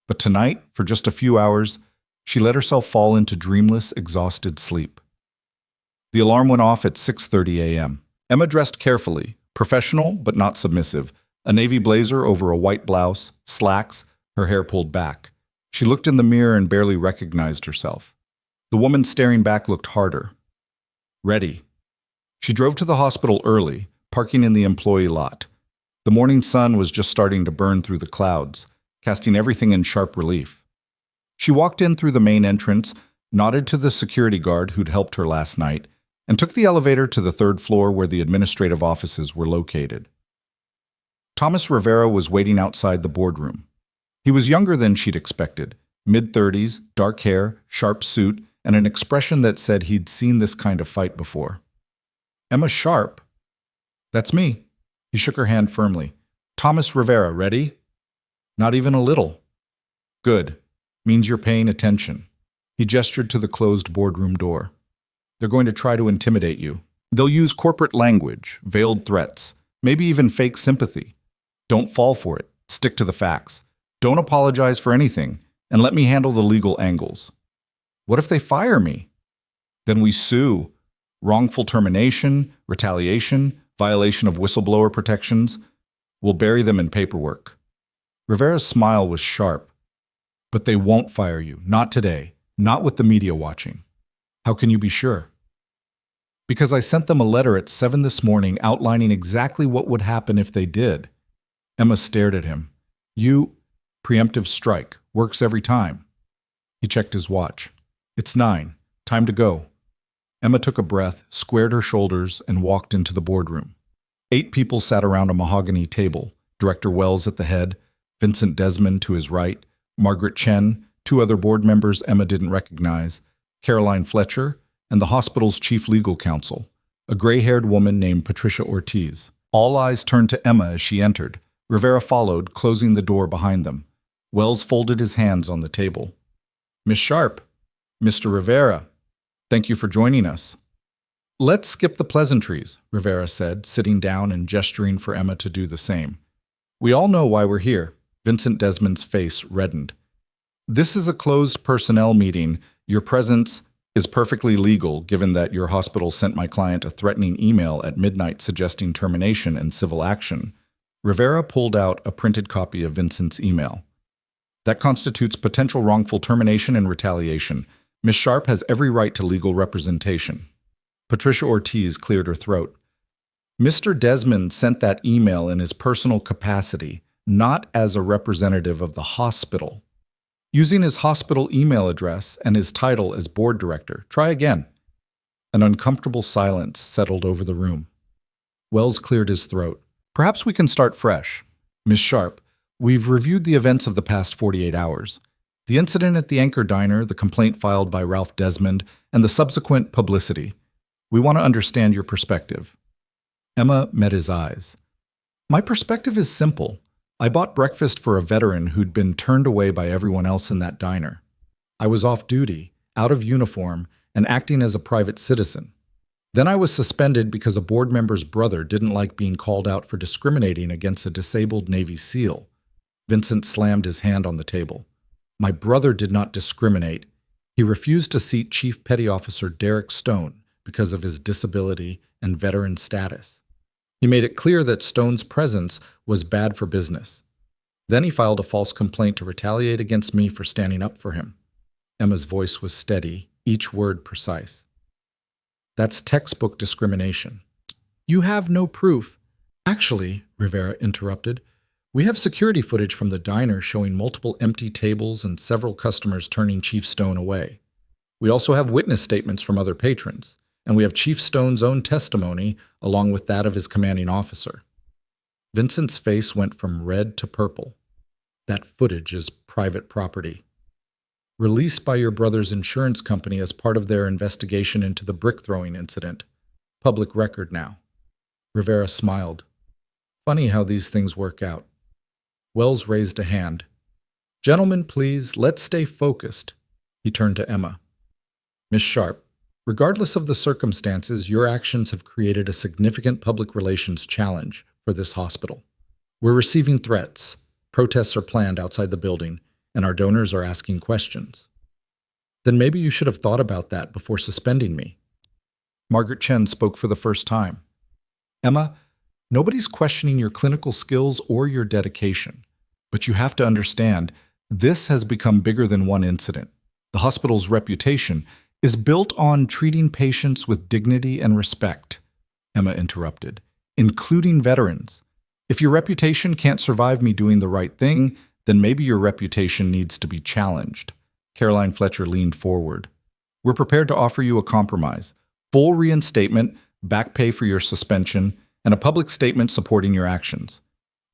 But tonight, for just a few hours, she let herself fall into dreamless, exhausted sleep. The alarm went off at 6:30 a.m. Emma dressed carefully, professional but not submissive, a navy blazer over a white blouse, slacks, her hair pulled back. She looked in the mirror and barely recognized herself. The woman staring back looked harder. Ready, She drove to the hospital early, parking in the employee lot. The morning sun was just starting to burn through the clouds, casting everything in sharp relief. She walked in through the main entrance, nodded to the security guard who'd helped her last night, and took the elevator to the third floor where the administrative offices were located. Thomas Rivera was waiting outside the boardroom. He was younger than she'd expected, mid-30s, dark hair, sharp suit, and an expression that said he'd seen this kind of fight before. Emma Sharp? That's me. He shook her hand firmly. Thomas Rivera, ready? Not even a little. Good. Means you're paying attention. He gestured to the closed boardroom door. They're going to try to intimidate you. They'll use corporate language, veiled threats, maybe even fake sympathy. Don't fall for it. Stick to the facts. Don't apologize for anything, and let me handle the legal angles. What if they fire me? Then we sue. Wrongful termination, retaliation, violation of whistleblower protections. We'll bury them in paperwork. Rivera's smile was sharp. But they won't fire you. Not today. Not with the media watching. How can you be sure? Because I sent them a letter at 7 this morning outlining exactly what would happen if they did. Emma stared at him. Preemptive strike. Works every time. He checked his watch. It's 9. Time to go. Emma took a breath, squared her shoulders, and walked into the boardroom. 8 people sat around a mahogany table, Director Wells at the head, Vincent Desmond to his right, Margaret Chen, 2 other board members Emma didn't recognize, Caroline Fletcher, and the hospital's chief legal counsel, a gray-haired woman named Patricia Ortiz. All eyes turned to Emma as she entered. Rivera followed, closing the door behind them. Wells folded his hands on the table. Miss Sharp, Mr. Rivera, thank you for joining us. Let's skip the pleasantries, Rivera said, sitting down and gesturing for Emma to do the same. We all know why we're here. Vincent Desmond's face reddened. This is a closed personnel meeting. Your presence is perfectly legal, given that your hospital sent my client a threatening email at midnight suggesting termination and civil action. Rivera pulled out a printed copy of Vincent's email. That constitutes potential wrongful termination and retaliation. Ms. Sharp has every right to legal representation. Patricia Ortiz cleared her throat. Mr. Desmond sent that email in his personal capacity, not as a representative of the hospital. Using his hospital email address and his title as board director. Try again. An uncomfortable silence settled over the room. Wells cleared his throat. Perhaps we can start fresh. Ms. Sharp, we've reviewed the events of the past 48 hours. The incident at the Anchor Diner, the complaint filed by Ralph Desmond, and the subsequent publicity. We want to understand your perspective. Emma met his eyes. My perspective is simple. I bought breakfast for a veteran who'd been turned away by everyone else in that diner. I was off duty, out of uniform, and acting as a private citizen. Then I was suspended because a board member's brother didn't like being called out for discriminating against a disabled Navy SEAL. Vincent slammed his hand on the table. My brother did not discriminate. He refused to seat Chief Petty Officer Derek Stone because of his disability and veteran status. He made it clear that Stone's presence was bad for business. Then he filed a false complaint to retaliate against me for standing up for him. Emma's voice was steady, each word precise. That's textbook discrimination. You have no proof. Actually, Rivera interrupted, we have security footage from the diner showing multiple empty tables and several customers turning Chief Stone away. We also have witness statements from other patrons, and we have Chief Stone's own testimony along with that of his commanding officer. Vincent's face went from red to purple. That footage is private property. Released by your brother's insurance company as part of their investigation into the brick-throwing incident. Public record now. Rivera smiled. Funny how these things work out. Wells raised a hand. Gentlemen, please, let's stay focused. He turned to Emma. Miss Sharp, regardless of the circumstances, your actions have created a significant public relations challenge for this hospital. We're receiving threats. Protests are planned outside the building, and our donors are asking questions. Then maybe you should have thought about that before suspending me. Margaret Chen spoke for the first time. Emma, nobody's questioning your clinical skills or your dedication, but you have to understand, this has become bigger than one incident. The hospital's reputation is built on treating patients with dignity and respect. Emma interrupted. Including veterans. If your reputation can't survive me doing the right thing, then maybe your reputation needs to be challenged. Caroline Fletcher leaned forward. We're prepared to offer you a compromise. Full reinstatement, back pay for your suspension, and a public statement supporting your actions.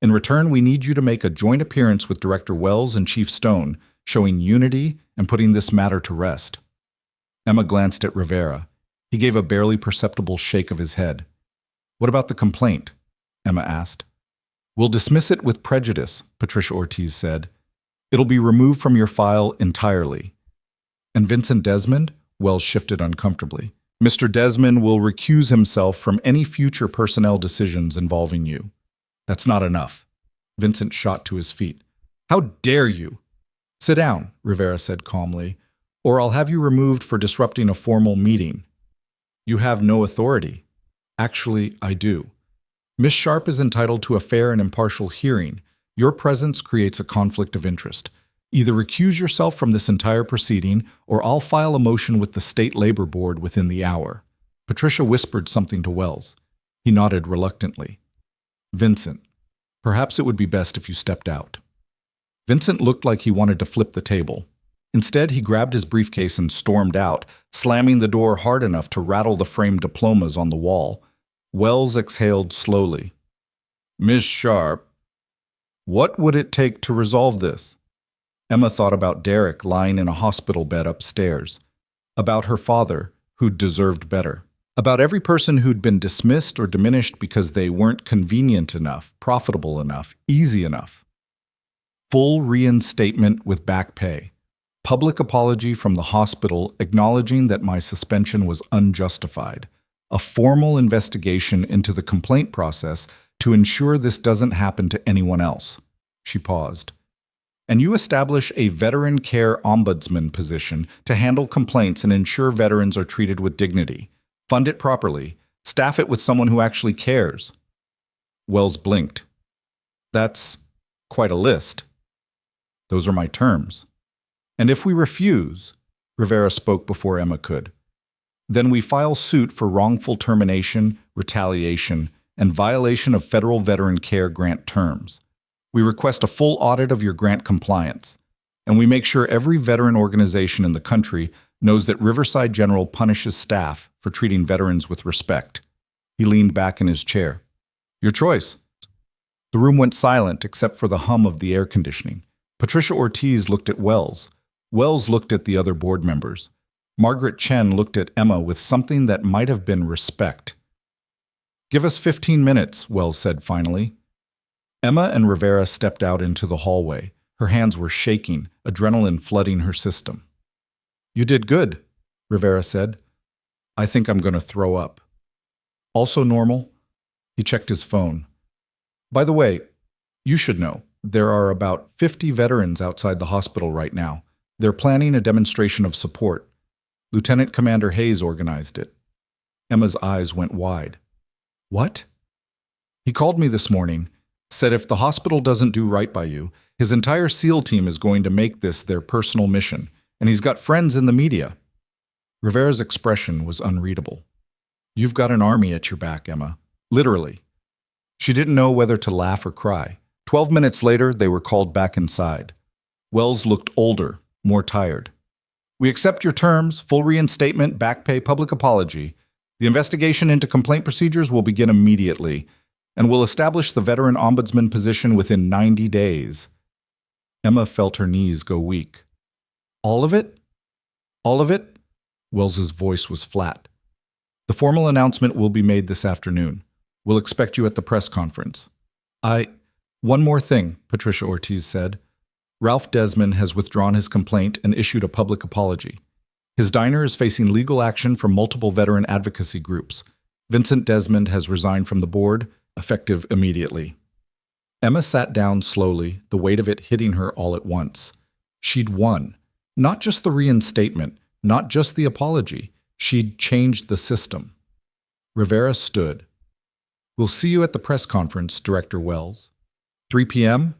In return, we need you to make a joint appearance with Director Wells and Chief Stone, showing unity and putting this matter to rest. Emma glanced at Rivera. He gave a barely perceptible shake of his head. What about the complaint? Emma asked. We'll dismiss it with prejudice, Patricia Ortiz said. It'll be removed from your file entirely. And Vincent Desmond? Wells shifted uncomfortably. Mr. Desmond will recuse himself from any future personnel decisions involving you. That's not enough. Vincent shot to his feet. How dare you? Sit down, Rivera said calmly, or I'll have you removed for disrupting a formal meeting. You have no authority. Actually, I do. Miss Sharp is entitled to a fair and impartial hearing. Your presence creates a conflict of interest. Either recuse yourself from this entire proceeding, or I'll file a motion with the State Labor Board within the hour. Patricia whispered something to Wells. He nodded reluctantly. Vincent, perhaps it would be best if you stepped out. Vincent looked like he wanted to flip the table. Instead, he grabbed his briefcase and stormed out, slamming the door hard enough to rattle the framed diplomas on the wall. Wells exhaled slowly. Miss Sharp, what would it take to resolve this? Emma thought about Derek lying in a hospital bed upstairs, about her father, who'd deserved better, about every person who'd been dismissed or diminished because they weren't convenient enough, profitable enough, easy enough. Full reinstatement with back pay. Public apology from the hospital acknowledging that my suspension was unjustified. A formal investigation into the complaint process to ensure this doesn't happen to anyone else. She paused. And you establish a veteran care ombudsman position to handle complaints and ensure veterans are treated with dignity. Fund it properly. Staff it with someone who actually cares. Wells blinked. That's quite a list. Those are my terms. And if we refuse, Rivera spoke before Emma could, then we file suit for wrongful termination, retaliation, and violation of federal veteran care grant terms. We request a full audit of your grant compliance, and we make sure every veteran organization in the country knows that Riverside General punishes staff for treating veterans with respect. He leaned back in his chair. Your choice. The room went silent except for the hum of the air conditioning. Patricia Ortiz looked at Wells. Wells looked at the other board members. Margaret Chen looked at Emma with something that might have been respect. Give us 15 minutes, Wells said finally. Emma and Rivera stepped out into the hallway. Her hands were shaking, adrenaline flooding her system. You did good, Rivera said. I think I'm going to throw up. Also normal? He checked his phone. By the way, you should know, there are about 50 veterans outside the hospital right now. They're planning a demonstration of support. Lieutenant Commander Hayes organized it. Emma's eyes went wide. What? He called me this morning, said if the hospital doesn't do right by you, his entire SEAL team is going to make this their personal mission, and he's got friends in the media. Rivera's expression was unreadable. You've got an army at your back, Emma. Literally. She didn't know whether to laugh or cry. 12 minutes later, they were called back inside. Wells looked older, more tired. We accept your terms, full reinstatement, back pay, public apology. The investigation into complaint procedures will begin immediately, and we'll establish the veteran ombudsman position within 90 days. Emma felt her knees go weak. All of it? All of it? Wells's voice was flat. The formal announcement will be made this afternoon. We'll expect you at the press conference. One more thing, Patricia Ortiz said. Ralph Desmond has withdrawn his complaint and issued a public apology. His diner is facing legal action from multiple veteran advocacy groups. Vincent Desmond has resigned from the board, effective immediately. Emma sat down slowly, the weight of it hitting her all at once. She'd won. Not just the reinstatement, not just the apology. She'd changed the system. Rivera stood. We'll see you at the press conference, Director Wells. 3 p.m.?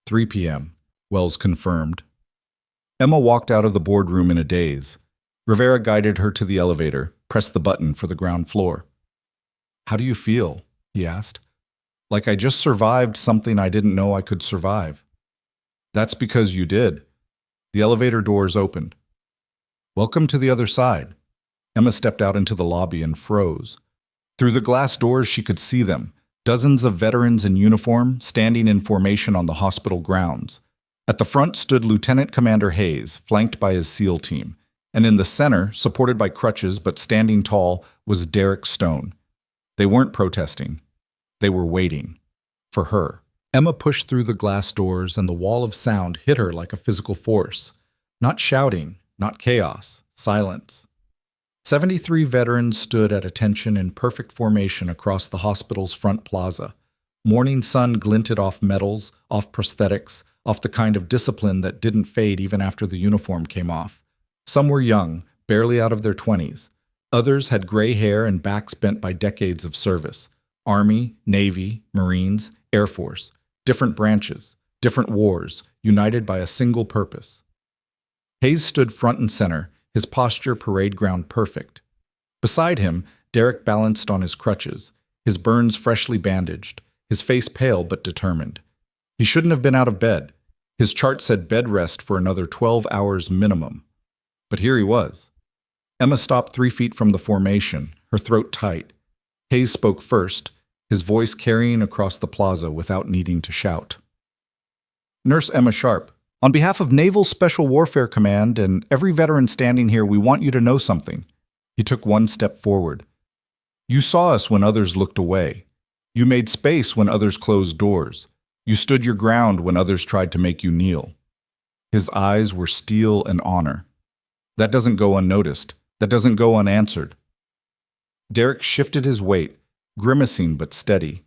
3 p.m., Wells confirmed. Emma walked out of the boardroom in a daze. Rivera guided her to the elevator, pressed the button for the ground floor. How do you feel? He asked. Like I just survived something I didn't know I could survive. That's because you did. The elevator doors opened. Welcome to the other side. Emma stepped out into the lobby and froze. Through the glass doors she could see them, dozens of veterans in uniform standing in formation on the hospital grounds. At the front stood Lieutenant Commander Hayes, flanked by his SEAL team, and in the center, supported by crutches but standing tall, was Derek Stone. They weren't protesting. They were waiting. For her. Emma pushed through the glass doors and the wall of sound hit her like a physical force. Not shouting, not chaos, silence. 73 veterans stood at attention in perfect formation across the hospital's front plaza. Morning sun glinted off medals, off prosthetics, off the kind of discipline that didn't fade even after the uniform came off. Some were young, barely out of their 20s. Others had gray hair and backs bent by decades of service. Army, Navy, Marines, Air Force. Different branches, different wars, united by a single purpose. Hayes stood front and center, his posture parade ground perfect. Beside him, Derek balanced on his crutches, his burns freshly bandaged, his face pale but determined. He shouldn't have been out of bed. His chart said bed rest for another 12 hours minimum. But here he was. Emma stopped 3 feet from the formation, her throat tight. Hayes spoke first, his voice carrying across the plaza without needing to shout. Nurse Emma Sharp, on behalf of Naval Special Warfare Command and every veteran standing here, we want you to know something. He took one step forward. You saw us when others looked away. You made space when others closed doors. You stood your ground when others tried to make you kneel. His eyes were steel and honor. That doesn't go unnoticed. That doesn't go unanswered. Derek shifted his weight, grimacing but steady.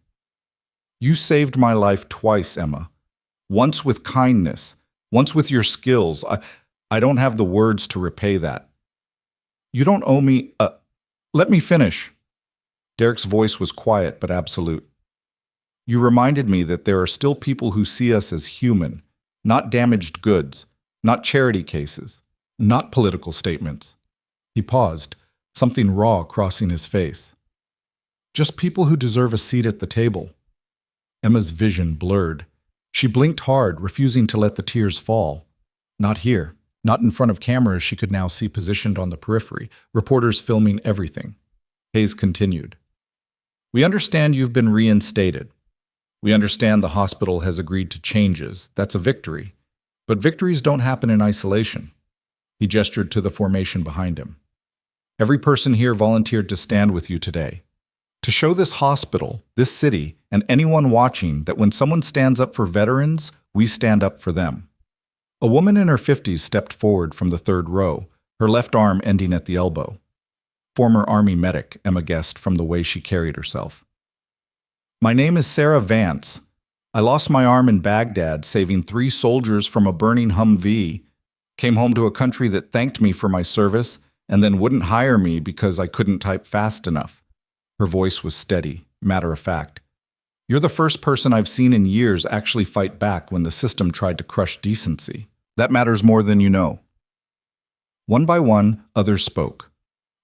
You saved my life twice, Emma. Once with kindness, once with your skills. I don't have the words to repay that. You don't owe me let me finish. Derek's voice was quiet but absolute. You reminded me that there are still people who see us as human, not damaged goods, not charity cases, not political statements. He paused, something raw crossing his face. Just people who deserve a seat at the table. Emma's vision blurred. She blinked hard, refusing to let the tears fall. Not here. Not in front of cameras she could now see positioned on the periphery, reporters filming everything. Hayes continued. We understand you've been reinstated. We understand the hospital has agreed to changes. That's a victory. But victories don't happen in isolation. He gestured to the formation behind him. Every person here volunteered to stand with you today. To show this hospital, this city, and anyone watching that when someone stands up for veterans, we stand up for them. A woman in her 50s stepped forward from the third row, her left arm ending at the elbow. Former Army medic, Emma guessed from the way she carried herself. My name is Sarah Vance. I lost my arm in Baghdad, saving 3 soldiers from a burning Humvee. Came home to a country that thanked me for my service and then wouldn't hire me because I couldn't type fast enough. Her voice was steady, matter of fact. You're the first person I've seen in years actually fight back when the system tried to crush decency. That matters more than you know. One by one, others spoke.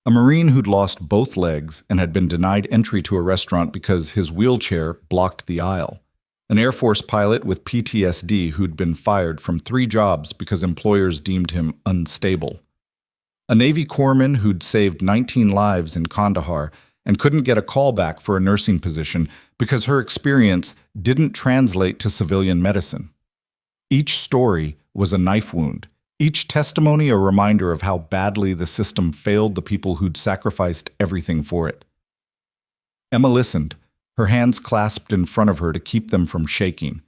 A Marine who'd lost both legs and had been denied entry to a restaurant because his wheelchair blocked the aisle. An Air Force pilot with PTSD who'd been fired from 3 jobs because employers deemed him unstable. A Navy corpsman who'd saved 19 lives in Kandahar and couldn't get a call back for a nursing position because her experience didn't translate to civilian medicine. Each story was a knife wound, each testimony a reminder of how badly the system failed the people who'd sacrificed everything for it. Emma listened, her hands clasped in front of her to keep them from shaking.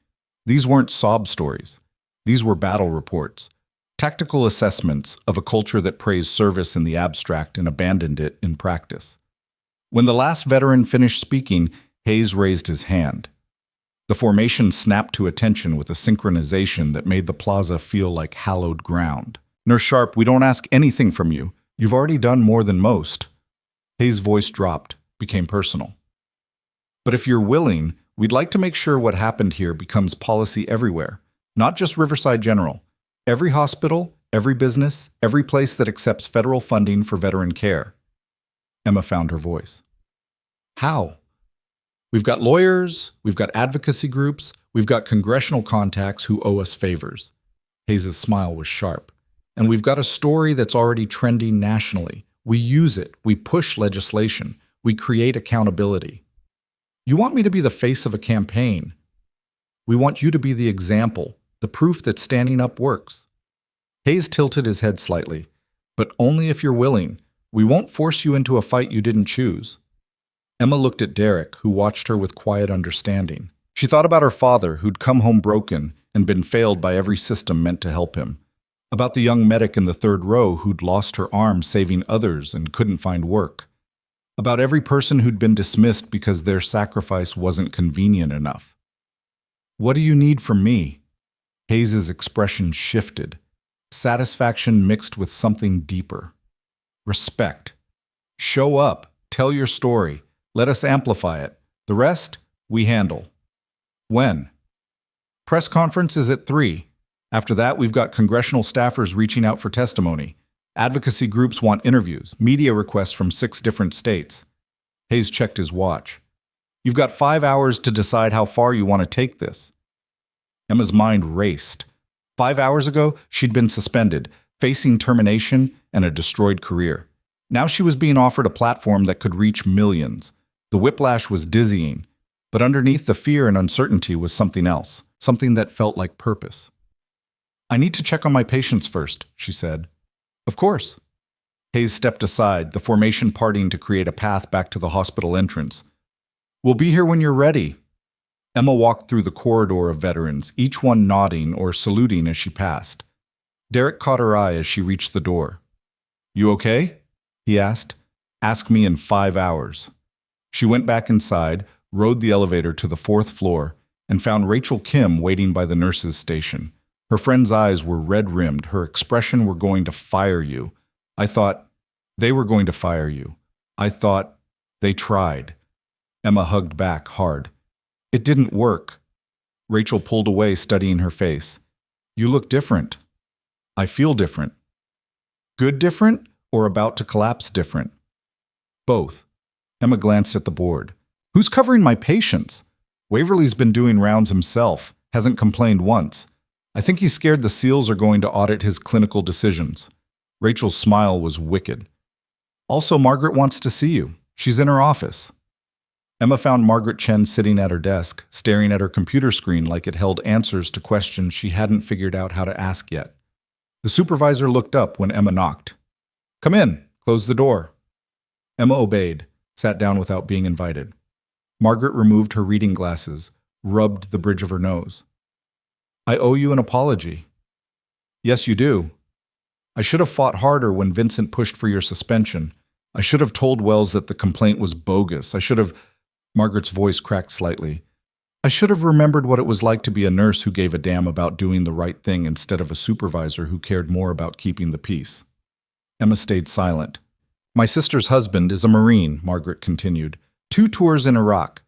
These weren't sob stories. These were battle reports, tactical assessments of a culture that praised service in the abstract and abandoned it in practice. When the last veteran finished speaking, Hayes raised his hand. The formation snapped to attention with a synchronization that made the plaza feel like hallowed ground. Nurse Sharp, we don't ask anything from you. You've already done more than most. Hayes' voice dropped, became personal. But if you're willing, we'd like to make sure what happened here becomes policy everywhere, not just Riverside General. Every hospital, every business, every place that accepts federal funding for veteran care. Emma found her voice. How? We've got lawyers, we've got advocacy groups, we've got congressional contacts who owe us favors. Hayes' smile was sharp. And we've got a story that's already trending nationally. We use it, we push legislation, we create accountability. You want me to be the face of a campaign. We want you to be the example, the proof that standing up works. Hayes tilted his head slightly. But only if you're willing. We won't force you into a fight you didn't choose. Emma looked at Derek, who watched her with quiet understanding. She thought about her father, who'd come home broken and been failed by every system meant to help him. About the young medic in the third row who'd lost her arm saving others and couldn't find work. About every person who'd been dismissed because their sacrifice wasn't convenient enough. What do you need from me? Hayes' expression shifted. Satisfaction mixed with something deeper. Respect. Show up. Tell your story. Let us amplify it. The rest, we handle. When? Press conference is at 3. After that, we've got congressional staffers reaching out for testimony. Advocacy groups want interviews, media requests from 6 different states. Hayes checked his watch. You've got 5 hours to decide how far you want to take this. Emma's mind raced. 5 hours ago, she'd been suspended, facing termination and a destroyed career. Now she was being offered a platform that could reach millions. The whiplash was dizzying, but underneath the fear and uncertainty was something else, something that felt like purpose. I need to check on my patients first, she said. Of course. Hayes stepped aside, the formation parting to create a path back to the hospital entrance. We'll be here when you're ready. Emma walked through the corridor of veterans, each one nodding or saluting as she passed. Derek caught her eye as she reached the door. You okay? He asked. Ask me in 5 hours. She went back inside, rode the elevator to the 4th floor, and found Rachel Kim waiting by the nurse's station. Her friend's eyes were red-rimmed, her expression were going to fire you. I thought, they were going to fire you. I thought, they tried. Emma hugged back hard. It didn't work. Rachel pulled away, studying her face. You look different. I feel different. Good different or about to collapse different? Both. Emma glanced at the board. Who's covering my patients? Waverly's been doing rounds himself, hasn't complained once. I think he's scared the SEALs are going to audit his clinical decisions. Rachel's smile was wicked. Also, Margaret wants to see you. She's in her office. Emma found Margaret Chen sitting at her desk, staring at her computer screen like it held answers to questions she hadn't figured out how to ask yet. The supervisor looked up when Emma knocked. Come in. Close the door. Emma obeyed, sat down without being invited. Margaret removed her reading glasses, rubbed the bridge of her nose. I owe you an apology. Yes, you do. I should have fought harder when Vincent pushed for your suspension. I should have told Wells that the complaint was bogus. I should have... Margaret's voice cracked slightly. I should have remembered what it was like to be a nurse who gave a damn about doing the right thing instead of a supervisor who cared more about keeping the peace. Emma stayed silent. My sister's husband is a Marine, Margaret continued. 2 tours in Iraq.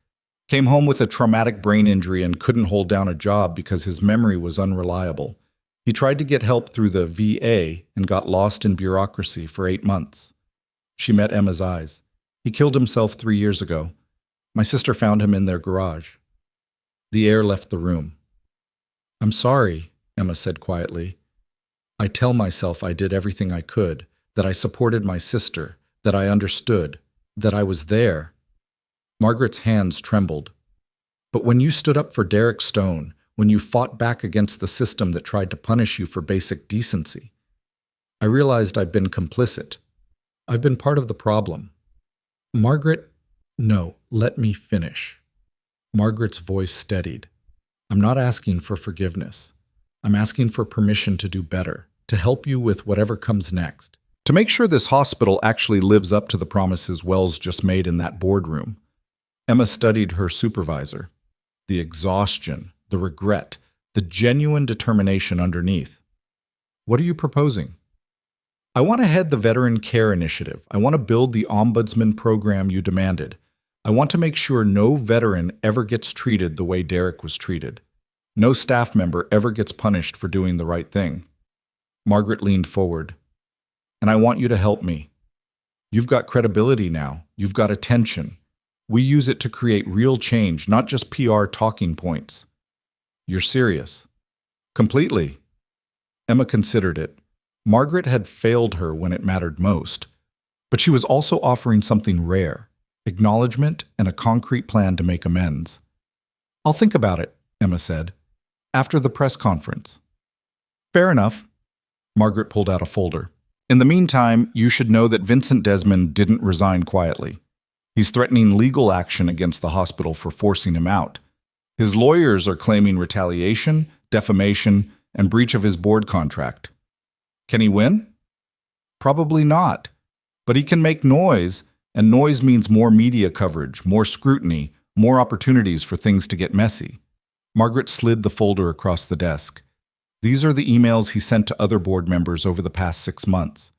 Came home with a traumatic brain injury and couldn't hold down a job because his memory was unreliable. He tried to get help through the VA and got lost in bureaucracy for 8 months. She met Emma's eyes. He killed himself 3 years ago. My sister found him in their garage. The air left the room. I'm sorry, Emma said quietly. I tell myself I did everything I could, that I supported my sister, that I understood, that I was there. Margaret's hands trembled. But when you stood up for Derek Stone, when you fought back against the system that tried to punish you for basic decency, I realized I've been complicit. I've been part of the problem. Margaret, no, let me finish. Margaret's voice steadied. I'm not asking for forgiveness. I'm asking for permission to do better, to help you with whatever comes next. To make sure this hospital actually lives up to the promises Wells just made in that boardroom. Emma studied her supervisor. The exhaustion, the regret, the genuine determination underneath. What are you proposing? I want to head the Veteran Care Initiative. I want to build the Ombudsman program you demanded. I want to make sure no veteran ever gets treated the way Derek was treated. No staff member ever gets punished for doing the right thing. Margaret leaned forward. And I want you to help me. You've got credibility now. You've got attention. We use it to create real change, not just PR talking points. You're serious? Completely. Emma considered it. Margaret had failed her when it mattered most, but she was also offering something rare, acknowledgement and a concrete plan to make amends. I'll think about it, Emma said, after the press conference. Fair enough. Margaret pulled out a folder. In the meantime, you should know that Vincent Desmond didn't resign quietly. He's threatening legal action against the hospital for forcing him out. His lawyers are claiming retaliation, defamation, and breach of his board contract. Can he win? Probably not. But he can make noise, and noise means more media coverage, more scrutiny, more opportunities for things to get messy. Margaret slid the folder across the desk. These are the emails he sent to other board members over the past 6 months.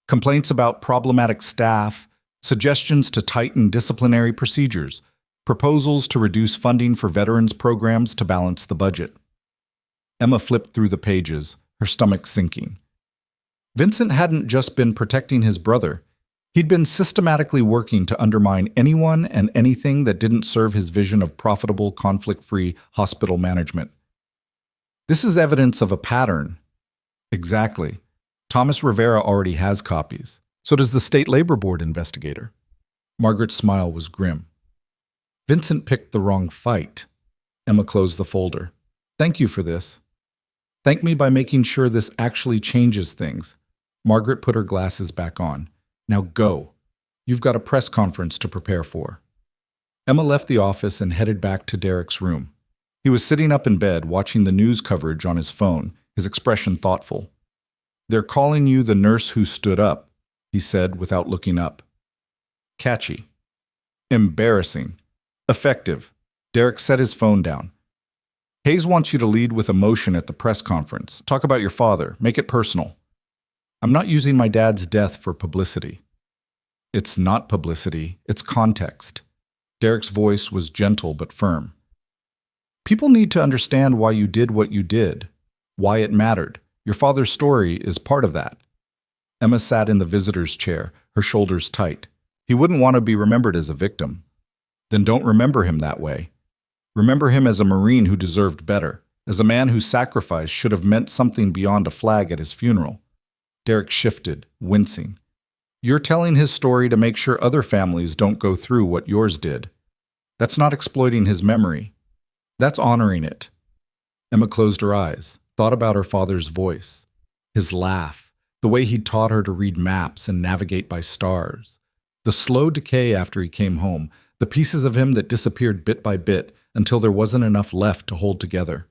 Complaints about problematic staff, suggestions to tighten disciplinary procedures, proposals to reduce funding for veterans programs to balance the budget. Emma flipped through the pages, her stomach sinking. Vincent hadn't just been protecting his brother. He'd been systematically working to undermine anyone and anything that didn't serve his vision of profitable, conflict-free hospital management. This is evidence of a pattern. Exactly. Thomas Rivera already has copies. So does the State Labor Board investigator. Margaret's smile was grim. Vincent picked the wrong fight. Emma closed the folder. Thank you for this. Thank me by making sure this actually changes things. Margaret put her glasses back on. Now go. You've got a press conference to prepare for. Emma left the office and headed back to Derek's room. He was sitting up in bed, watching the news coverage on his phone, his expression thoughtful. They're calling you the nurse who stood up, he said without looking up. Catchy. Embarrassing. Effective. Derek set his phone down. Hayes wants you to lead with emotion at the press conference. Talk about your father. Make it personal. I'm not using my dad's death for publicity. It's not publicity. It's context. Derek's voice was gentle but firm. People need to understand why you did what you did, why it mattered. Your father's story is part of that. Emma sat in the visitor's chair, her shoulders tight. He wouldn't want to be remembered as a victim. Then don't remember him that way. Remember him as a Marine who deserved better, as a man whose sacrifice should have meant something beyond a flag at his funeral. Derek shifted, wincing. You're telling his story to make sure other families don't go through what yours did. That's not exploiting his memory. That's honoring it. Emma closed her eyes, thought about her father's voice, his laugh, the way he'd taught her to read maps and navigate by stars, the slow decay after he came home, the pieces of him that disappeared bit by bit until there wasn't enough left to hold together.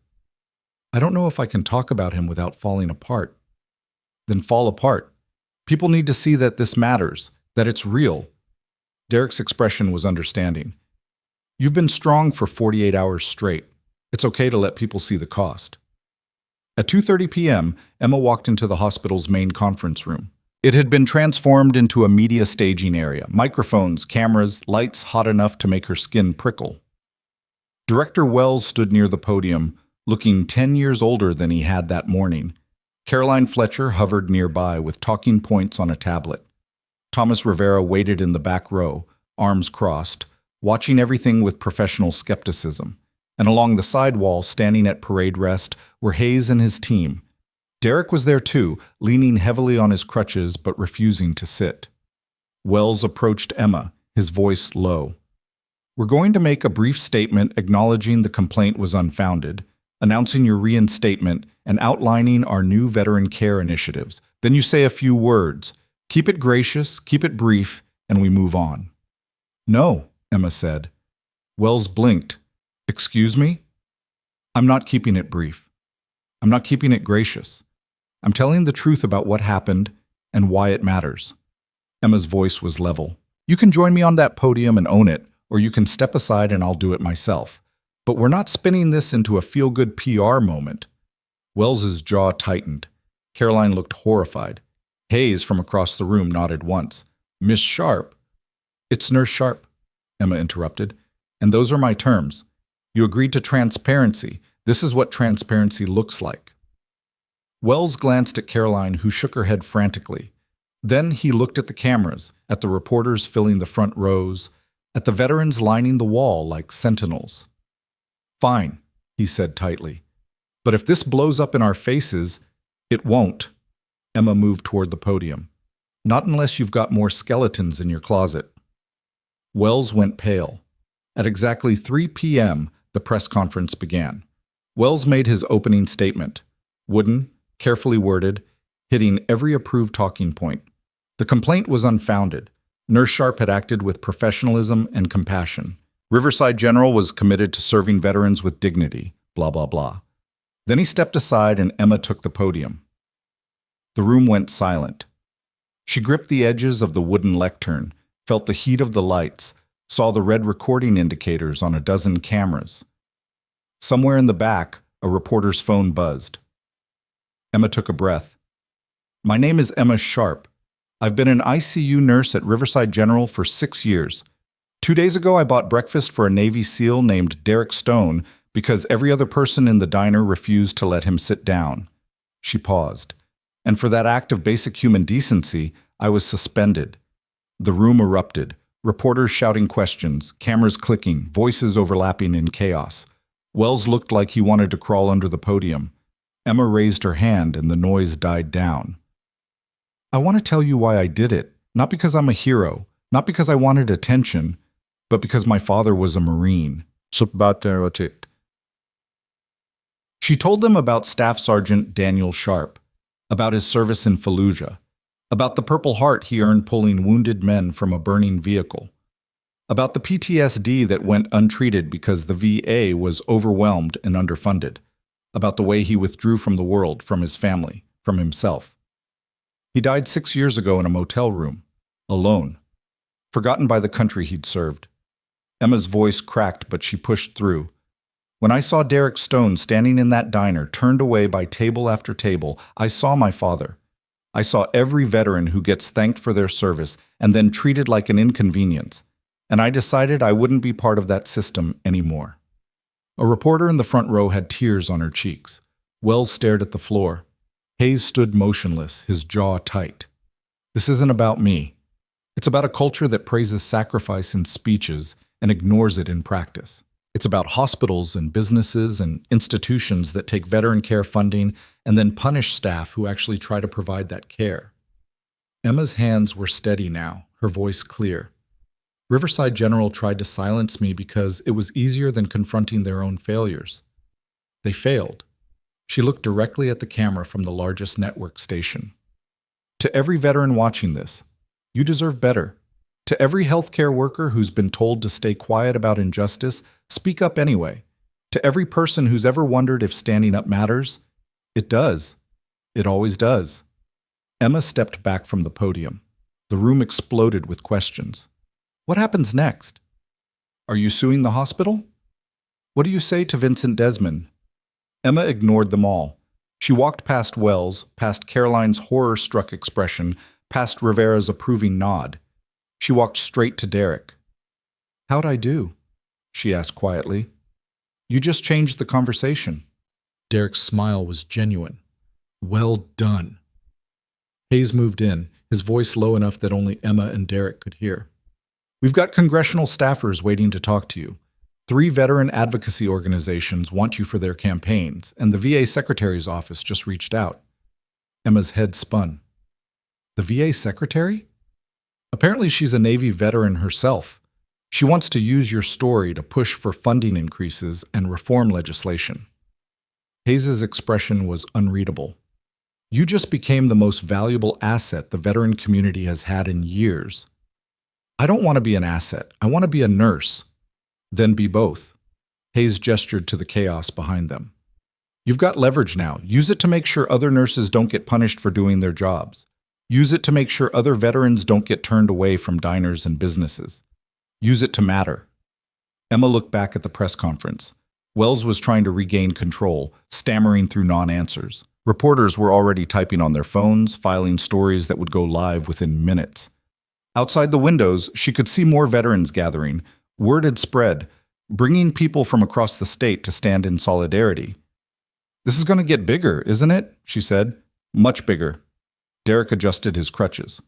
I don't know if I can talk about him without falling apart. Then fall apart. People need to see that this matters, that it's real. Derek's expression was understanding. You've been strong for 48 hours straight. It's okay to let people see the cost. At 2:30 p.m., Emma walked into the hospital's main conference room. It had been transformed into a media staging area, microphones, cameras, lights hot enough to make her skin prickle. Director Wells stood near the podium, looking 10 years older than he had that morning. Caroline Fletcher hovered nearby with talking points on a tablet. Thomas Rivera waited in the back row, arms crossed, watching everything with professional skepticism. And along the side wall, standing at parade rest, were Hayes and his team. Derek was there too, leaning heavily on his crutches but refusing to sit. Wells approached Emma, his voice low. We're going to make a brief statement acknowledging the complaint was unfounded, announcing your reinstatement, and outlining our new veteran care initiatives. Then you say a few words. Keep it gracious, keep it brief, and we move on. No, Emma said. Wells blinked. Excuse me? I'm not keeping it brief. I'm not keeping it gracious. I'm telling the truth about what happened and why it matters. Emma's voice was level. You can join me on that podium and own it, or you can step aside and I'll do it myself. But we're not spinning this into a feel-good PR moment. Wells's jaw tightened. Caroline looked horrified. Hayes from across the room nodded once. Miss Sharp? It's Nurse Sharp, Emma interrupted. And those are my terms. You agreed to transparency. This is what transparency looks like. Wells glanced at Caroline, who shook her head frantically. Then he looked at the cameras, at the reporters filling the front rows. at the veterans lining the wall like sentinels. "Fine," he said tightly. "But if this blows up in our faces, it won't." Emma moved toward the podium. "Not unless you've got more skeletons in your closet." Wells went pale. At exactly 3 p.m., the press conference began. Wells made his opening statement, wooden, carefully worded, hitting every approved talking point. The complaint was unfounded. Nurse Sharp had acted with professionalism and compassion. Riverside General was committed to serving veterans with dignity, blah, blah, blah. Then he stepped aside and Emma took the podium. The room went silent. She gripped the edges of the wooden lectern, felt the heat of the lights, saw the red recording indicators on a dozen cameras. Somewhere in the back, a reporter's phone buzzed. Emma took a breath. "My name is Emma Sharp. I've been an ICU nurse at Riverside General for 6 years. 2 days ago, I bought breakfast for a Navy SEAL named Derek Stone because every other person in the diner refused to let him sit down." She paused. "And for that act of basic human decency, I was suspended." The room erupted, reporters shouting questions, cameras clicking, voices overlapping in chaos. Wells looked like he wanted to crawl under the podium. Emma raised her hand and the noise died down. "I want to tell you why I did it, not because I'm a hero, not because I wanted attention, but because my father was a Marine." She told them about Staff Sergeant Daniel Sharp, about his service in Fallujah, about the Purple Heart he earned pulling wounded men from a burning vehicle, about the PTSD that went untreated because the VA was overwhelmed and underfunded, about the way he withdrew from the world, from his family, from himself. He died 6 years ago in a motel room, alone, forgotten by the country he'd served. Emma's voice cracked, but she pushed through. "When I saw Derek Stone standing in that diner, turned away by table after table, I saw my father. I saw every veteran who gets thanked for their service and then treated like an inconvenience, and I decided I wouldn't be part of that system anymore." A reporter in the front row had tears on her cheeks. Wells stared at the floor. Hayes stood motionless, his jaw tight. "This isn't about me. It's about a culture that praises sacrifice in speeches and ignores it in practice. It's about hospitals and businesses and institutions that take veteran care funding and then punish staff who actually try to provide that care." Emma's hands were steady now, her voice clear. "Riverside General tried to silence me because it was easier than confronting their own failures. They failed." She looked directly at the camera from the largest network station. "To every veteran watching this, you deserve better. To every healthcare worker who's been told to stay quiet about injustice, speak up anyway. To every person who's ever wondered if standing up matters, it does. It always does." Emma stepped back from the podium. The room exploded with questions. What happens next? Are you suing the hospital? What do you say to Vincent Desmond? Emma ignored them all. She walked past Wells, past Caroline's horror-struck expression, past Rivera's approving nod. She walked straight to Derek. "How'd I do?" she asked quietly. "You just changed the conversation." Derek's smile was genuine. "Well done." Hayes moved in, his voice low enough that only Emma and Derek could hear. "We've got congressional staffers waiting to talk to you. 3 veteran advocacy organizations want you for their campaigns, and the VA Secretary's office just reached out." Emma's head spun. "The VA Secretary?" "Apparently she's a Navy veteran herself. She wants to use your story to push for funding increases and reform legislation." Hayes' expression was unreadable. "You just became the most valuable asset the veteran community has had in years." "I don't want to be an asset. I want to be a nurse." "Then be both." Hayes gestured to the chaos behind them. "You've got leverage now. Use it to make sure other nurses don't get punished for doing their jobs. Use it to make sure other veterans don't get turned away from diners and businesses. Use it to matter." Emma looked back at the press conference. Wells was trying to regain control, stammering through non-answers. Reporters were already typing on their phones, filing stories that would go live within minutes. Outside the windows, she could see more veterans gathering. Word had spread, bringing people from across the state to stand in solidarity. "This is going to get bigger, isn't it?" she said. "Much bigger." Derek adjusted his crutches.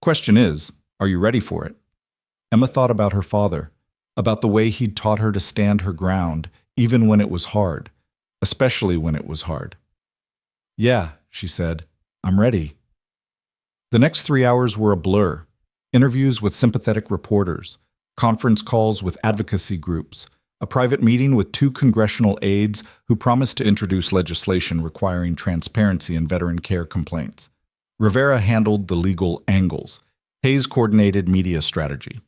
"Question is, are you ready for it?" Emma thought about her father, about the way he'd taught her to stand her ground, even when it was hard, especially when it was hard. "Yeah," she said, "I'm ready." The next 3 hours were a blur. Interviews with sympathetic reporters, conference calls with advocacy groups, a private meeting with 2 congressional aides who promised to introduce legislation requiring transparency in veteran care complaints. Rivera handled the legal angles. Hayes coordinated media strategy.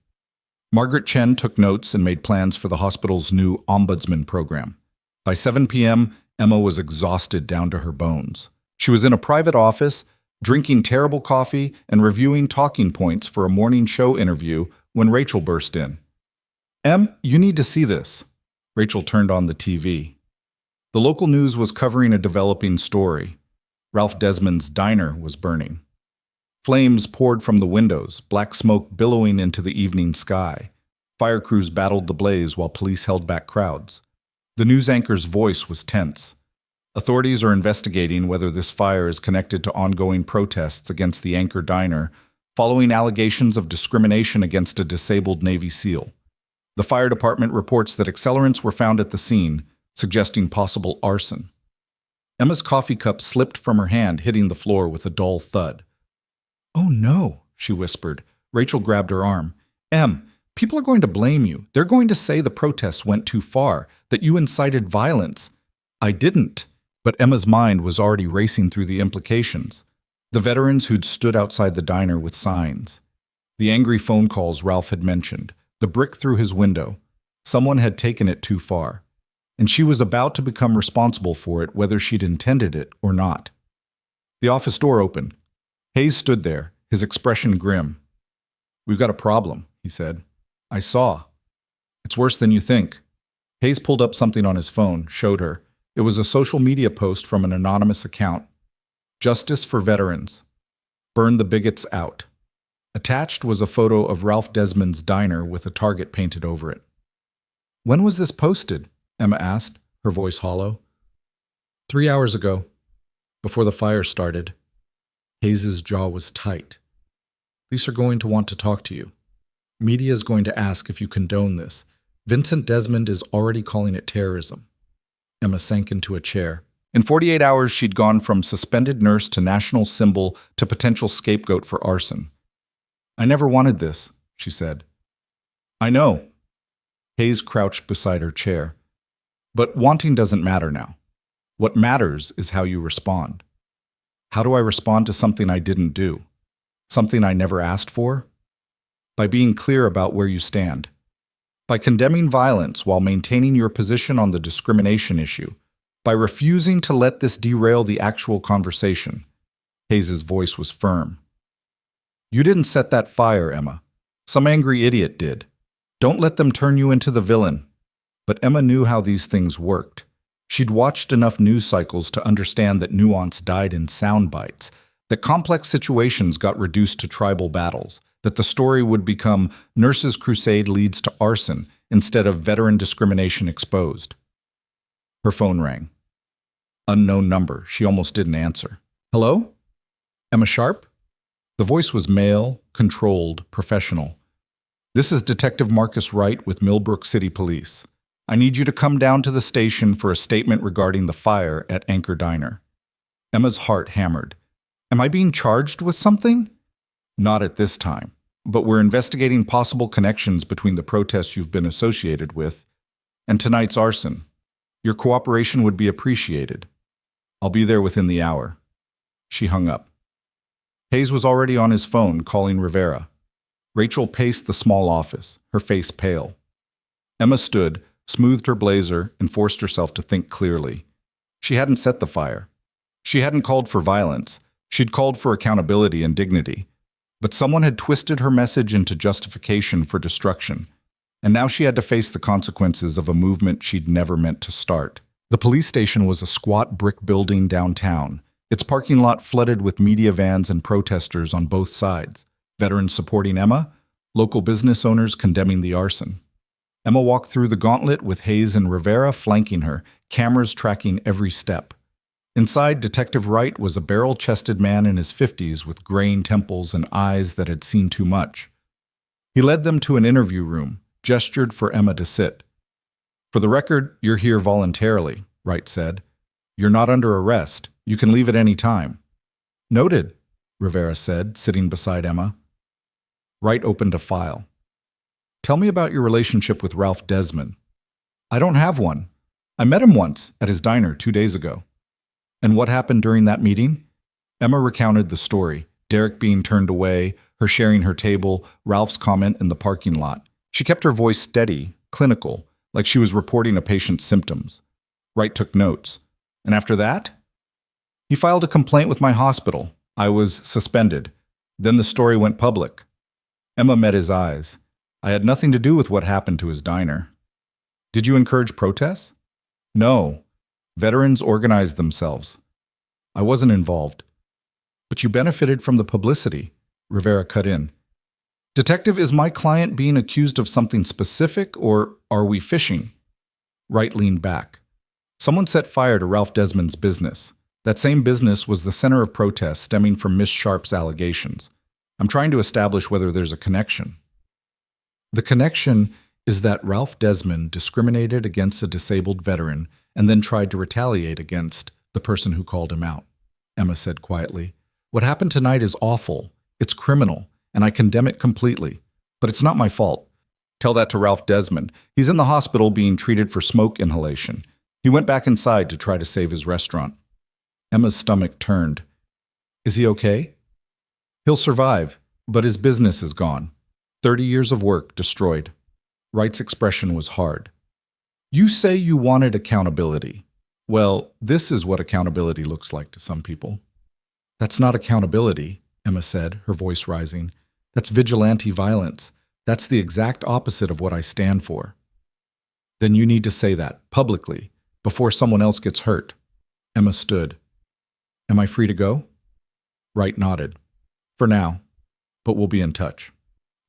Margaret Chen took notes and made plans for the hospital's new ombudsman program. By 7 p.m., Emma was exhausted down to her bones. She was in a private office, drinking terrible coffee and reviewing talking points for a morning show interview when Rachel burst in. "Em, you need to see this." Rachel turned on the TV. The local news was covering a developing story. Ralph Desmond's diner was burning. Flames poured from the windows, black smoke billowing into the evening sky. Fire crews battled the blaze while police held back crowds. The news anchor's voice was tense. Authorities are investigating whether this fire is connected to ongoing protests against the Anchor Diner, following allegations of discrimination against a disabled Navy SEAL. The fire department reports that accelerants were found at the scene, suggesting possible arson. Emma's coffee cup slipped from her hand, hitting the floor with a dull thud. "Oh no," she whispered. Rachel grabbed her arm. "Em, people are going to blame you. They're going to say the protests went too far, that you incited violence." "I didn't." But Emma's mind was already racing through the implications. The veterans who'd stood outside the diner with signs. The angry phone calls Ralph had mentioned. The brick through his window. Someone had taken it too far. And she was about to become responsible for it, whether she'd intended it or not. The office door opened. Hayes stood there, his expression grim. "We've got a problem," he said. "I saw. It's worse than you think." Hayes pulled up something on his phone, showed her. It was a social media post from an anonymous account. "Justice for veterans. Burn the bigots out." Attached was a photo of Ralph Desmond's diner with a target painted over it. "When was this posted?" Emma asked, her voice hollow. 3 hours ago, before the fire started." Hayes's jaw was tight. "Police are going to want to talk to you. Media is going to ask if you condone this. Vincent Desmond is already calling it terrorism." Emma sank into a chair. In 48 hours, she'd gone from suspended nurse to national symbol to potential scapegoat for arson. "I never wanted this," she said. "I know." Hayes crouched beside her chair. "But wanting doesn't matter now. What matters is how you respond. How do I respond to something I didn't do? Something I never asked for? By being clear about where you stand. By condemning violence while maintaining your position on the discrimination issue. By refusing to let this derail the actual conversation." Hayes's voice was firm. "You didn't set that fire, Emma. Some angry idiot did. Don't let them turn you into the villain." But Emma knew how these things worked. She'd watched enough news cycles to understand that nuance died in sound bites, that complex situations got reduced to tribal battles, that the story would become "Nurses' Crusade leads to arson" instead of "Veteran discrimination exposed." Her phone rang. Unknown number. She almost didn't answer. "Hello? Emma Sharp?" The voice was male, controlled, professional. "This is Detective Marcus Wright with Millbrook City Police. I need you to come down to the station for a statement regarding the fire at Anchor Diner." Emma's heart hammered. "Am I being charged with something?" "Not at this time, but we're investigating possible connections between the protests you've been associated with and tonight's arson. Your cooperation would be appreciated. I'll be there within the hour." She hung up. Hayes was already on his phone, calling Rivera. Rachel paced the small office, her face pale. Emma stood, smoothed her blazer, and forced herself to think clearly. She hadn't set the fire. She hadn't called for violence. She'd called for accountability and dignity. But someone had twisted her message into justification for destruction, and now she had to face the consequences of a movement she'd never meant to start. The police station was a squat brick building downtown, its parking lot flooded with media vans and protesters on both sides, veterans supporting Emma, local business owners condemning the arson. Emma walked through the gauntlet with Hayes and Rivera flanking her, cameras tracking every step. Inside, Detective Wright was a barrel-chested man in his 50s with graying temples and eyes that had seen too much. He led them to an interview room, gestured for Emma to sit. "For the record, you're here voluntarily," Wright said. "You're not under arrest. You can leave at any time." "Noted," Rivera said, sitting beside Emma. Wright opened a file. "Tell me about your relationship with Ralph Desmond." "I don't have one. I met him once at his diner 2 days ago." "And what happened during that meeting?" Emma recounted the story, Derek being turned away, her sharing her table, Ralph's comment in the parking lot. She kept her voice steady, clinical, like she was reporting a patient's symptoms. Wright took notes. "And after that?" "He filed a complaint with my hospital. I was suspended. Then the story went public." Emma met his eyes. "I had nothing to do with what happened to his diner." "Did you encourage protests?" "No. Veterans organized themselves. I wasn't involved." "But you benefited from the publicity," Rivera cut in. "Detective, is my client being accused of something specific, or are we fishing?" Wright leaned back. "Someone set fire to Ralph Desmond's business. That same business was the center of protests stemming from Miss Sharp's allegations. I'm trying to establish whether there's a connection." "The connection is that Ralph Desmond discriminated against a disabled veteran and then tried to retaliate against the person who called him out," Emma said quietly. "What happened tonight is awful. It's criminal, and I condemn it completely. But it's not my fault. Tell that to Ralph Desmond. He's in the hospital being treated for smoke inhalation. He went back inside to try to save his restaurant." Emma's stomach turned. "Is he okay?" "He'll survive, but his business is gone. 30 years of work destroyed." Wright's expression was hard. "You say you wanted accountability. Well, this is what accountability looks like to some people." "That's not accountability," Emma said, her voice rising. "That's vigilante violence. That's the exact opposite of what I stand for." "Then you need to say that, publicly, before someone else gets hurt." Emma stood. "Am I free to go?" Wright nodded. "For now, but we'll be in touch."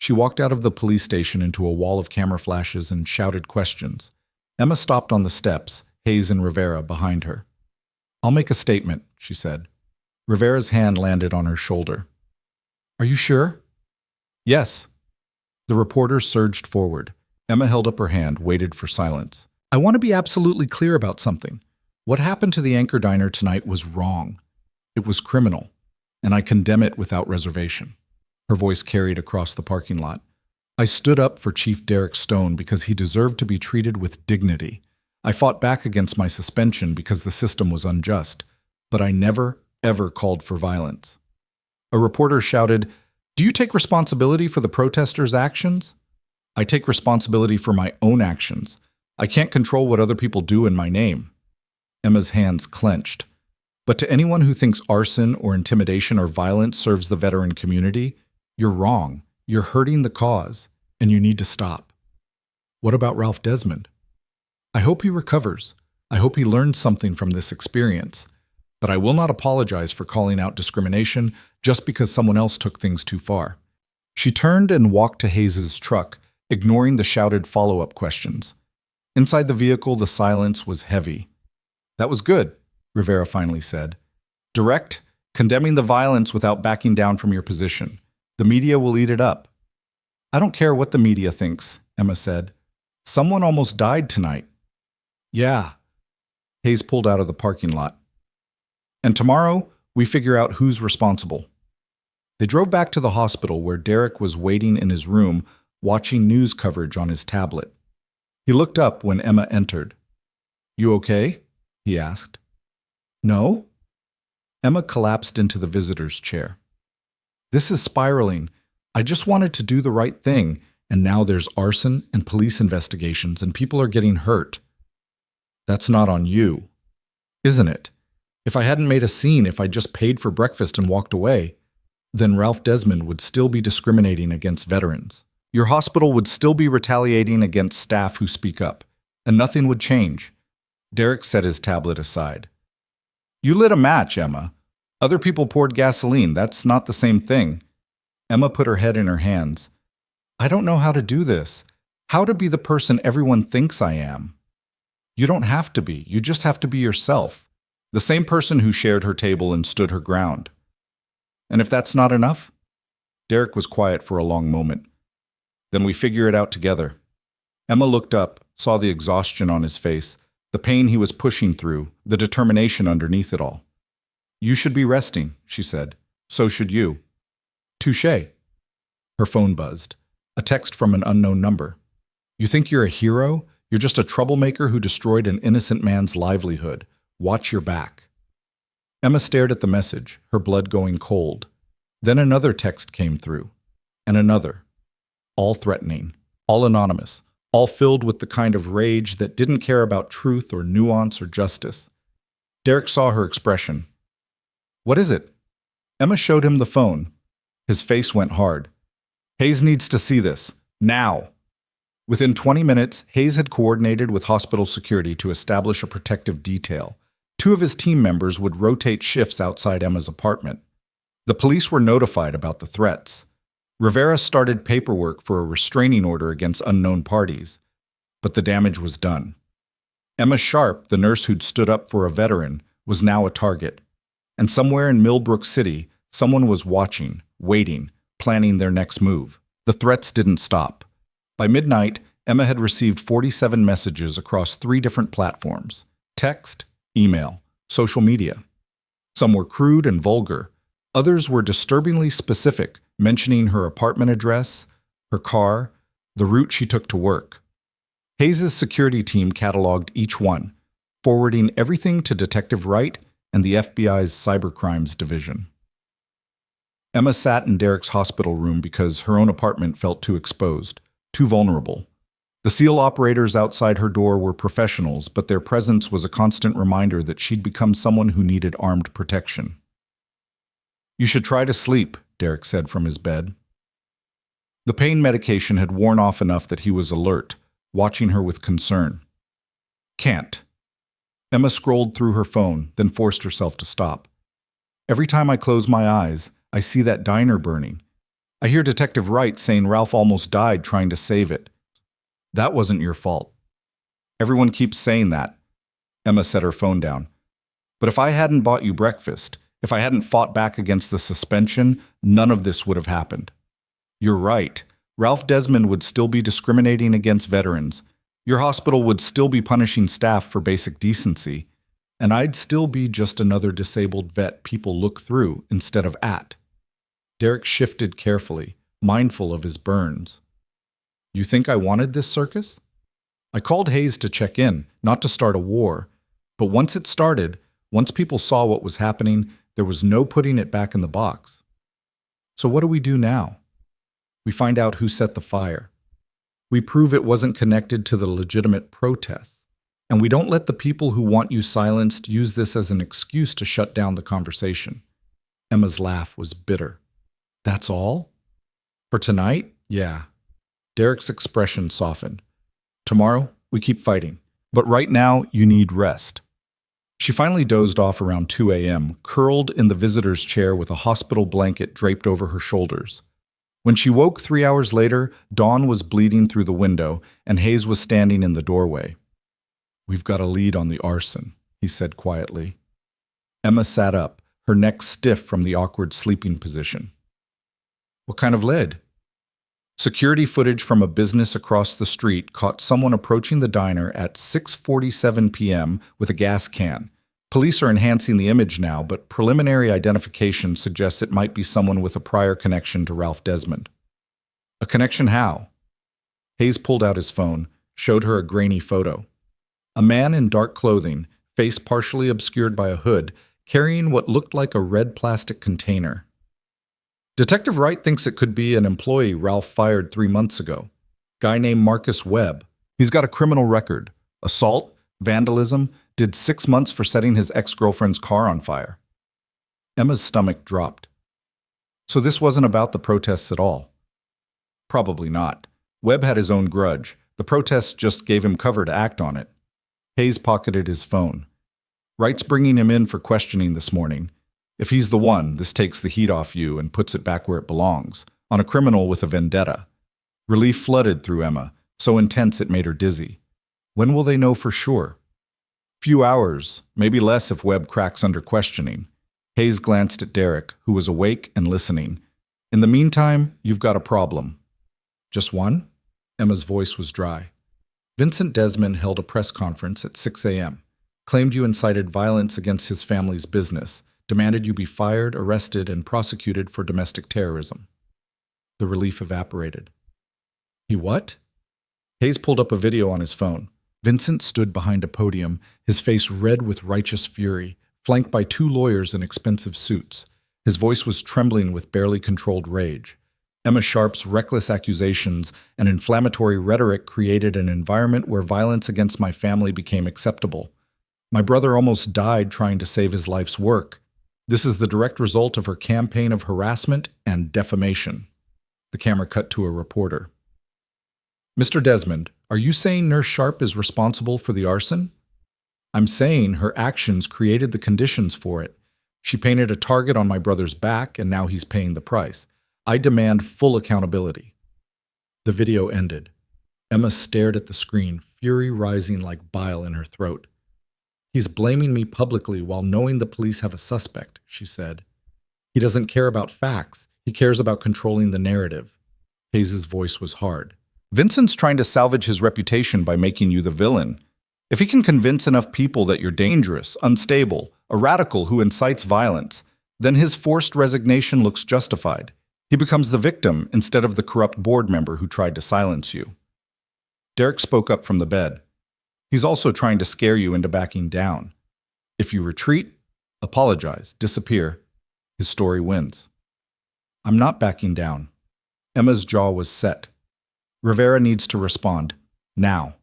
She walked out of the police station into a wall of camera flashes and shouted questions. Emma stopped on the steps, Hayes and Rivera behind her. "I'll make a statement," she said. Rivera's hand landed on her shoulder. "Are you sure?" "Yes." The reporter surged forward. Emma held up her hand, waited for silence. "I want to be absolutely clear about something. What happened to the Anchor Diner tonight was wrong. It was criminal, and I condemn it without reservation." Her voice carried across the parking lot. "I stood up for Chief Derek Stone because he deserved to be treated with dignity. I fought back against my suspension because the system was unjust, but I never, ever called for violence." A reporter shouted, "Do you take responsibility for the protesters' actions?" "I take responsibility for my own actions. I can't control what other people do in my name." Emma's hands clenched. "But to anyone who thinks arson or intimidation or violence serves the veteran community, you're wrong. You're hurting the cause, and you need to stop." "What about Ralph Desmond?" "I hope he recovers. I hope he learns something from this experience. But I will not apologize for calling out discrimination just because someone else took things too far." She turned and walked to Hayes's truck, ignoring the shouted follow-up questions. Inside the vehicle, the silence was heavy. "That was good," Rivera finally said. "Direct, condemning the violence without backing down from your position. The media will eat it up." "I don't care what the media thinks," Emma said. "Someone almost died tonight." "Yeah." Hayes pulled out of the parking lot. "And tomorrow, we figure out who's responsible." They drove back to the hospital where Derek was waiting in his room, watching news coverage on his tablet. He looked up when Emma entered. "You okay?" he asked. "No?" Emma collapsed into the visitor's chair. "This is spiraling. I just wanted to do the right thing, and now there's arson and police investigations, and people are getting hurt." "That's not on you, isn't it? If I hadn't made a scene, if I just paid for breakfast and walked away, then Ralph Desmond would still be discriminating against veterans. Your hospital would still be retaliating against staff who speak up, and nothing would change." Derek set his tablet aside. "You lit a match, Emma. Other people poured gasoline. That's not the same thing." Emma put her head in her hands. "I don't know how to do this. How to be the person everyone thinks I am." "You don't have to be. You just have to be yourself. The same person who shared her table and stood her ground." "And if that's not enough?" Derek was quiet for a long moment. Then we figure it out together. Emma looked up, saw the exhaustion on his face, the pain he was pushing through, the determination underneath it all. You should be resting, she said. So should you. Touché. Her phone buzzed. A text from an unknown number. You think you're a hero? You're just a troublemaker who destroyed an innocent man's livelihood. Watch your back. Emma stared at the message, her blood going cold. Then another text came through. And another. All threatening. All anonymous. All filled with the kind of rage that didn't care about truth or nuance or justice. Derek saw her expression. What is it? Emma showed him the phone. His face went hard. Hayes needs to see this. Now. Within 20 minutes, Hayes had coordinated with hospital security to establish a protective detail. 2 of his team members would rotate shifts outside Emma's apartment. The police were notified about the threats. Rivera started paperwork for a restraining order against unknown parties, but the damage was done. Emma Sharp, the nurse who'd stood up for a veteran, was now a target. And somewhere in Millbrook City, someone was watching, waiting, planning their next move. The threats didn't stop. By midnight, Emma had received 47 messages across 3 different platforms: text, email, social media. Some were crude and vulgar. Others were disturbingly specific, mentioning her apartment address, her car, the route she took to work. Hayes' security team cataloged each one, forwarding everything to Detective Wright and the FBI's Cybercrimes Division. Emma sat in Derek's hospital room because her own apartment felt too exposed, too vulnerable. The SEAL operators outside her door were professionals, but their presence was a constant reminder that she'd become someone who needed armed protection. You should try to sleep, Derek said from his bed. The pain medication had worn off enough that he was alert, watching her with concern. Can't. Emma scrolled through her phone, then forced herself to stop. Every time I close my eyes, I see that diner burning. I hear Detective Wright saying Ralph almost died trying to save it. That wasn't your fault. Everyone keeps saying that. Emma set her phone down. But if I hadn't bought you breakfast, if I hadn't fought back against the suspension, none of this would have happened. You're right. Ralph Desmond would still be discriminating against veterans. Your hospital would still be punishing staff for basic decency. And I'd still be just another disabled vet people look through instead of at. Derek shifted carefully, mindful of his burns. You think I wanted this circus? I called Hayes to check in, not to start a war. But once it started, once people saw what was happening, there was no putting it back in the box. So what do we do now? We find out who set the fire. We prove it wasn't connected to the legitimate protests. And we don't let the people who want you silenced use this as an excuse to shut down the conversation. Emma's laugh was bitter. That's all? For tonight? Yeah. Derek's expression softened. Tomorrow, we keep fighting. But right now, you need rest. She finally dozed off around 2 a.m., curled in the visitor's chair with a hospital blanket draped over her shoulders. When she woke 3 hours later, dawn was bleeding through the window, and Hayes was standing in the doorway. We've got a lead on the arson, he said quietly. Emma sat up, her neck stiff from the awkward sleeping position. What kind of lead? Security footage from a business across the street caught someone approaching the diner at 6:47 p.m. with a gas can. Police are enhancing the image now, but preliminary identification suggests it might be someone with a prior connection to Ralph Desmond. A connection how? Hayes pulled out his phone, showed her a grainy photo. A man in dark clothing, face partially obscured by a hood, carrying what looked like a red plastic container. Detective Wright thinks it could be an employee Ralph fired 3 months ago. Guy named Marcus Webb. He's got a criminal record. Assault, vandalism, did 6 months for setting his ex-girlfriend's car on fire. Emma's stomach dropped. So this wasn't about the protests at all? Probably not. Webb had his own grudge. The protests just gave him cover to act on it. Hayes pocketed his phone. Wright's bringing him in for questioning this morning. If he's the one, this takes the heat off you and puts it back where it belongs, on a criminal with a vendetta. Relief flooded through Emma, so intense it made her dizzy. When will they know for sure? Few hours, maybe less if Webb cracks under questioning. Hayes glanced at Derek, who was awake and listening. In the meantime, you've got a problem. Just one? Emma's voice was dry. Vincent Desmond held a press conference at 6 a.m., claimed you incited violence against his family's business, demanded you be fired, arrested, and prosecuted for domestic terrorism. The relief evaporated. He what? Hayes pulled up a video on his phone. Vincent stood behind a podium, his face red with righteous fury, flanked by two lawyers in expensive suits. His voice was trembling with barely controlled rage. Emma Sharp's reckless accusations and inflammatory rhetoric created an environment where violence against my family became acceptable. My brother almost died trying to save his life's work. This is the direct result of her campaign of harassment and defamation. The camera cut to a reporter. Mr. Desmond, are you saying Nurse Sharp is responsible for the arson? I'm saying her actions created the conditions for it. She painted a target on my brother's back, and now he's paying the price. I demand full accountability. The video ended. Emma stared at the screen, fury rising like bile in her throat. He's blaming me publicly while knowing the police have a suspect, she said. He doesn't care about facts. He cares about controlling the narrative. Hayes' voice was hard. Vincent's trying to salvage his reputation by making you the villain. If he can convince enough people that you're dangerous, unstable, a radical who incites violence, then his forced resignation looks justified. He becomes the victim instead of the corrupt board member who tried to silence you. Derek spoke up from the bed. He's also trying to scare you into backing down. If you retreat, apologize, disappear, his story wins. I'm not backing down. Emma's jaw was set. Rivera needs to respond. Now.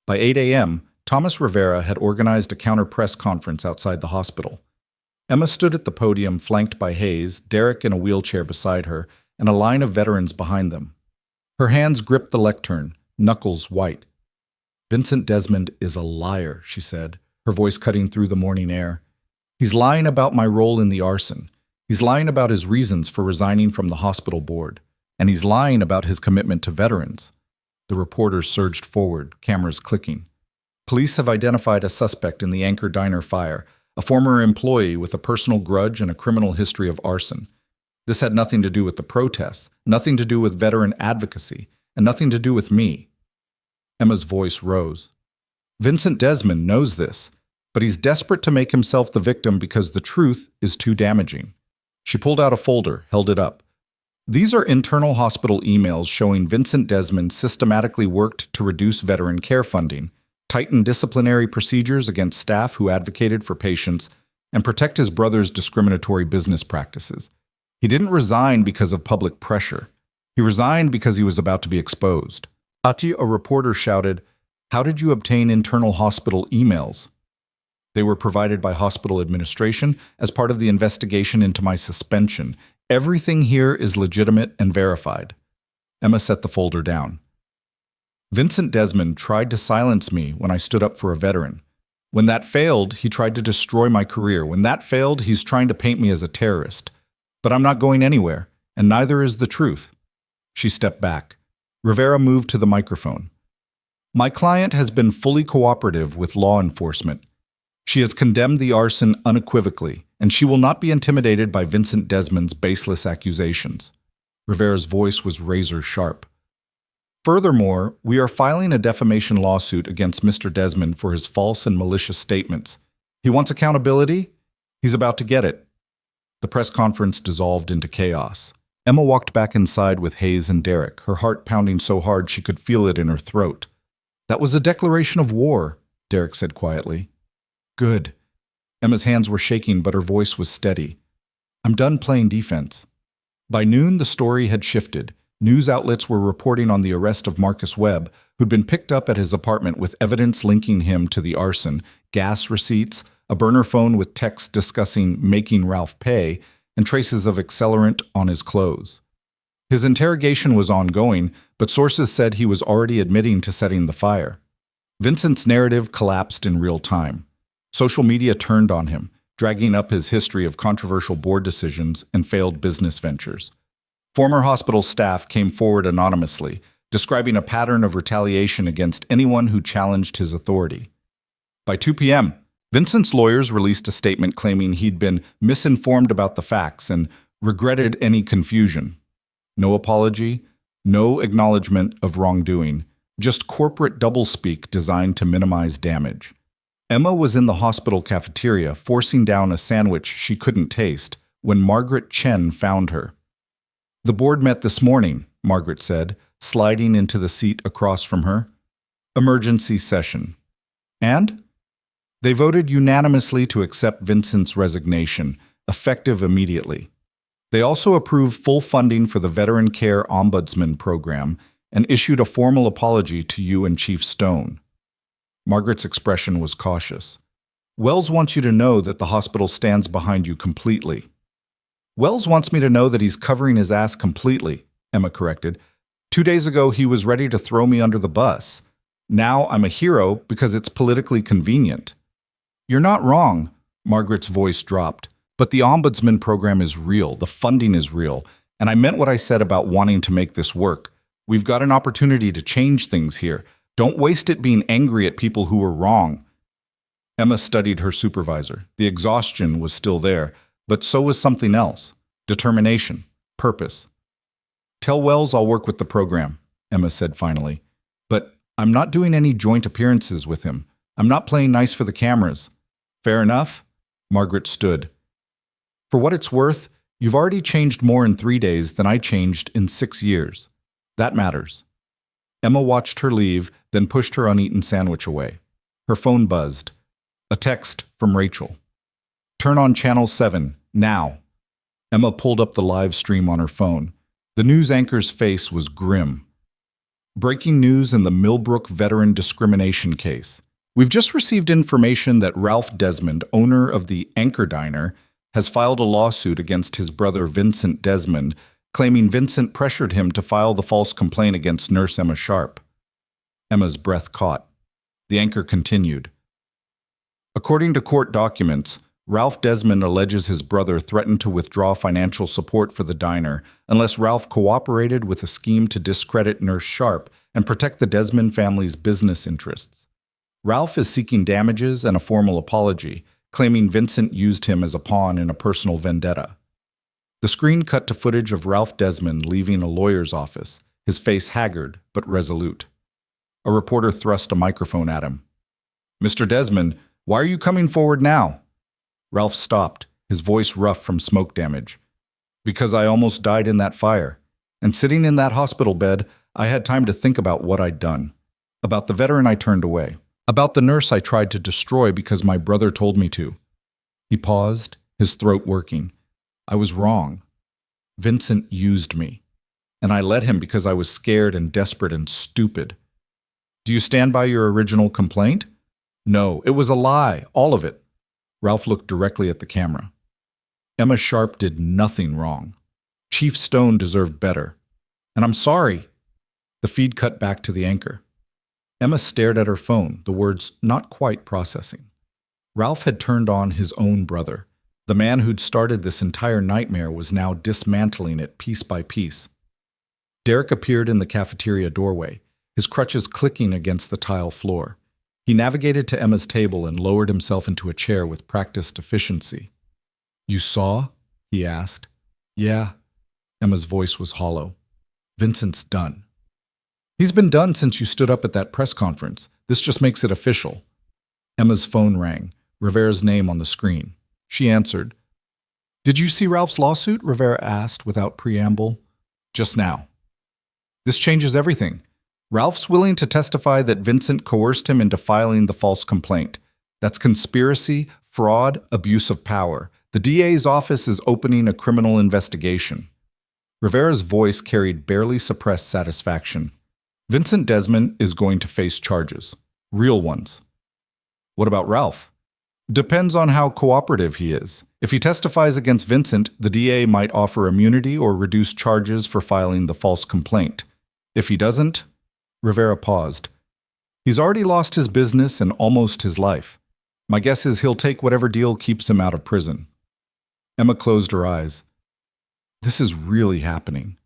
By 8 a.m., Thomas Rivera had organized a counter-press conference outside the hospital. Emma stood at the podium flanked by Hayes, Derek in a wheelchair beside her, and a line of veterans behind them. Her hands gripped the lectern, knuckles white. Vincent Desmond is a liar, she said, her voice cutting through the morning air. He's lying about my role in the arson. He's lying about his reasons for resigning from the hospital board. And he's lying about his commitment to veterans. The reporters surged forward, cameras clicking. Police have identified a suspect in the Anchor Diner fire, a former employee with a personal grudge and a criminal history of arson. This had nothing to do with the protests, nothing to do with veteran advocacy, and nothing to do with me. Emma's voice rose. Vincent Desmond knows this, but he's desperate to make himself the victim because the truth is too damaging. She pulled out a folder, held it up. These are internal hospital emails showing Vincent Desmond systematically worked to reduce veteran care funding, tighten disciplinary procedures against staff who advocated for patients, and protect his brother's discriminatory business practices. He didn't resign because of public pressure. He resigned because he was about to be exposed. Ati, a reporter, shouted, "How did you obtain internal hospital emails?" They were provided by hospital administration as part of the investigation into my suspension. Everything here is legitimate and verified. Emma set the folder down. Vincent Desmond tried to silence me when I stood up for a veteran. When that failed, he tried to destroy my career. When that failed, he's trying to paint me as a terrorist. But I'm not going anywhere, and neither is the truth. She stepped back. Rivera moved to the microphone. My client has been fully cooperative with law enforcement. She has condemned the arson unequivocally, and she will not be intimidated by Vincent Desmond's baseless accusations. Rivera's voice was razor sharp. Furthermore, we are filing a defamation lawsuit against Mr. Desmond for his false and malicious statements. He wants accountability? He's about to get it. The press conference dissolved into chaos. Emma walked back inside with Hayes and Derek, her heart pounding so hard she could feel it in her throat. That was a declaration of war, Derek said quietly. Good. Emma's hands were shaking, but her voice was steady. I'm done playing defense. By noon, the story had shifted. News outlets were reporting on the arrest of Marcus Webb, who'd been picked up at his apartment with evidence linking him to the arson, gas receipts, a burner phone with texts discussing making Ralph pay, and traces of accelerant on his clothes. His interrogation was ongoing, but sources said he was already admitting to setting the fire. Vincent's narrative collapsed in real time. Social media turned on him, dragging up his history of controversial board decisions and failed business ventures. Former hospital staff came forward anonymously, describing a pattern of retaliation against anyone who challenged his authority. By 2 p.m., Vincent's lawyers released a statement claiming he'd been misinformed about the facts and regretted any confusion. No apology, No acknowledgement of wrongdoing, just corporate doublespeak designed to minimize damage. Emma was in the hospital cafeteria, forcing down a sandwich she couldn't taste, when Margaret Chen found her. "The board met this morning," Margaret said, sliding into the seat across from her. "Emergency session." "And?" "They voted unanimously to accept Vincent's resignation, effective immediately. They also approved full funding for the Veteran Care Ombudsman program and issued a formal apology to you and Chief Stone." Margaret's expression was cautious. "Wells wants you to know that the hospital stands behind you completely." "Wells wants me to know that he's covering his ass completely," Emma corrected. 2 days ago, he was ready to throw me under the bus. Now I'm a hero because it's politically convenient." "You're not wrong," Margaret's voice dropped. "But the Ombudsman program is real, the funding is real, and I meant what I said about wanting to make this work. We've got an opportunity to change things here. Don't waste it being angry at people who were wrong." Emma studied her supervisor. The exhaustion was still there, but so was something else: determination, purpose. "Tell Wells I'll work with the program," Emma said finally. "But I'm not doing any joint appearances with him. I'm not playing nice for the cameras." "Fair enough." Margaret stood. "For what it's worth, you've already changed more in 3 days than I changed in 6 years. That matters." Emma watched her leave, then pushed her uneaten sandwich away. Her phone buzzed. A text from Rachel. "Turn on Channel 7, now." Emma pulled up the live stream on her phone. The news anchor's face was grim. "Breaking news in the Millbrook veteran discrimination case. We've just received information that Ralph Desmond, owner of the Anchor Diner, has filed a lawsuit against his brother Vincent Desmond, claiming Vincent pressured him to file the false complaint against nurse Emma Sharp." Emma's breath caught. The anchor continued. "According to court documents, Ralph Desmond alleges his brother threatened to withdraw financial support for the diner unless Ralph cooperated with a scheme to discredit Nurse Sharp and protect the Desmond family's business interests. Ralph is seeking damages and a formal apology, claiming Vincent used him as a pawn in a personal vendetta." The screen cut to footage of Ralph Desmond leaving a lawyer's office, his face haggard but resolute. A reporter thrust a microphone at him. "Mr. Desmond, why are you coming forward now?" Ralph stopped, his voice rough from smoke damage. "Because I almost died in that fire. And sitting in that hospital bed, I had time to think about what I'd done. About the veteran I turned away. About the nurse I tried to destroy because my brother told me to." He paused, his throat working. "I was wrong. Vincent used me. And I let him because I was scared and desperate and stupid. Do you stand by your original complaint?" "No, it was a lie, all of it." Ralph looked directly at the camera. "Emma Sharp did nothing wrong. Chief Stone deserved better. And I'm sorry." The feed cut back to the anchor. Emma stared at her phone, the words not quite processing. Ralph had turned on his own brother. The man who'd started this entire nightmare was now dismantling it piece by piece. Derek appeared in the cafeteria doorway, his crutches clicking against the tile floor. He navigated to Emma's table and lowered himself into a chair with practiced efficiency. "You saw?" he asked. "Yeah." Emma's voice was hollow. "Vincent's done." "He's been done since you stood up at that press conference. This just makes it official." Emma's phone rang, Rivera's name on the screen. She answered. "Did you see Ralph's lawsuit?" Rivera asked without preamble. "Just now." "This changes everything. Ralph's willing to testify that Vincent coerced him into filing the false complaint. That's conspiracy, fraud, abuse of power. The DA's office is opening a criminal investigation." Rivera's voice carried barely suppressed satisfaction. "Vincent Desmond is going to face charges. Real ones." "What about Ralph?" "Depends on how cooperative he is. If he testifies against Vincent, the DA might offer immunity or reduce charges for filing the false complaint. If he doesn't..." Rivera paused. "He's already lost his business and almost his life. My guess is he'll take whatever deal keeps him out of prison." Emma closed her eyes. "This is really happening.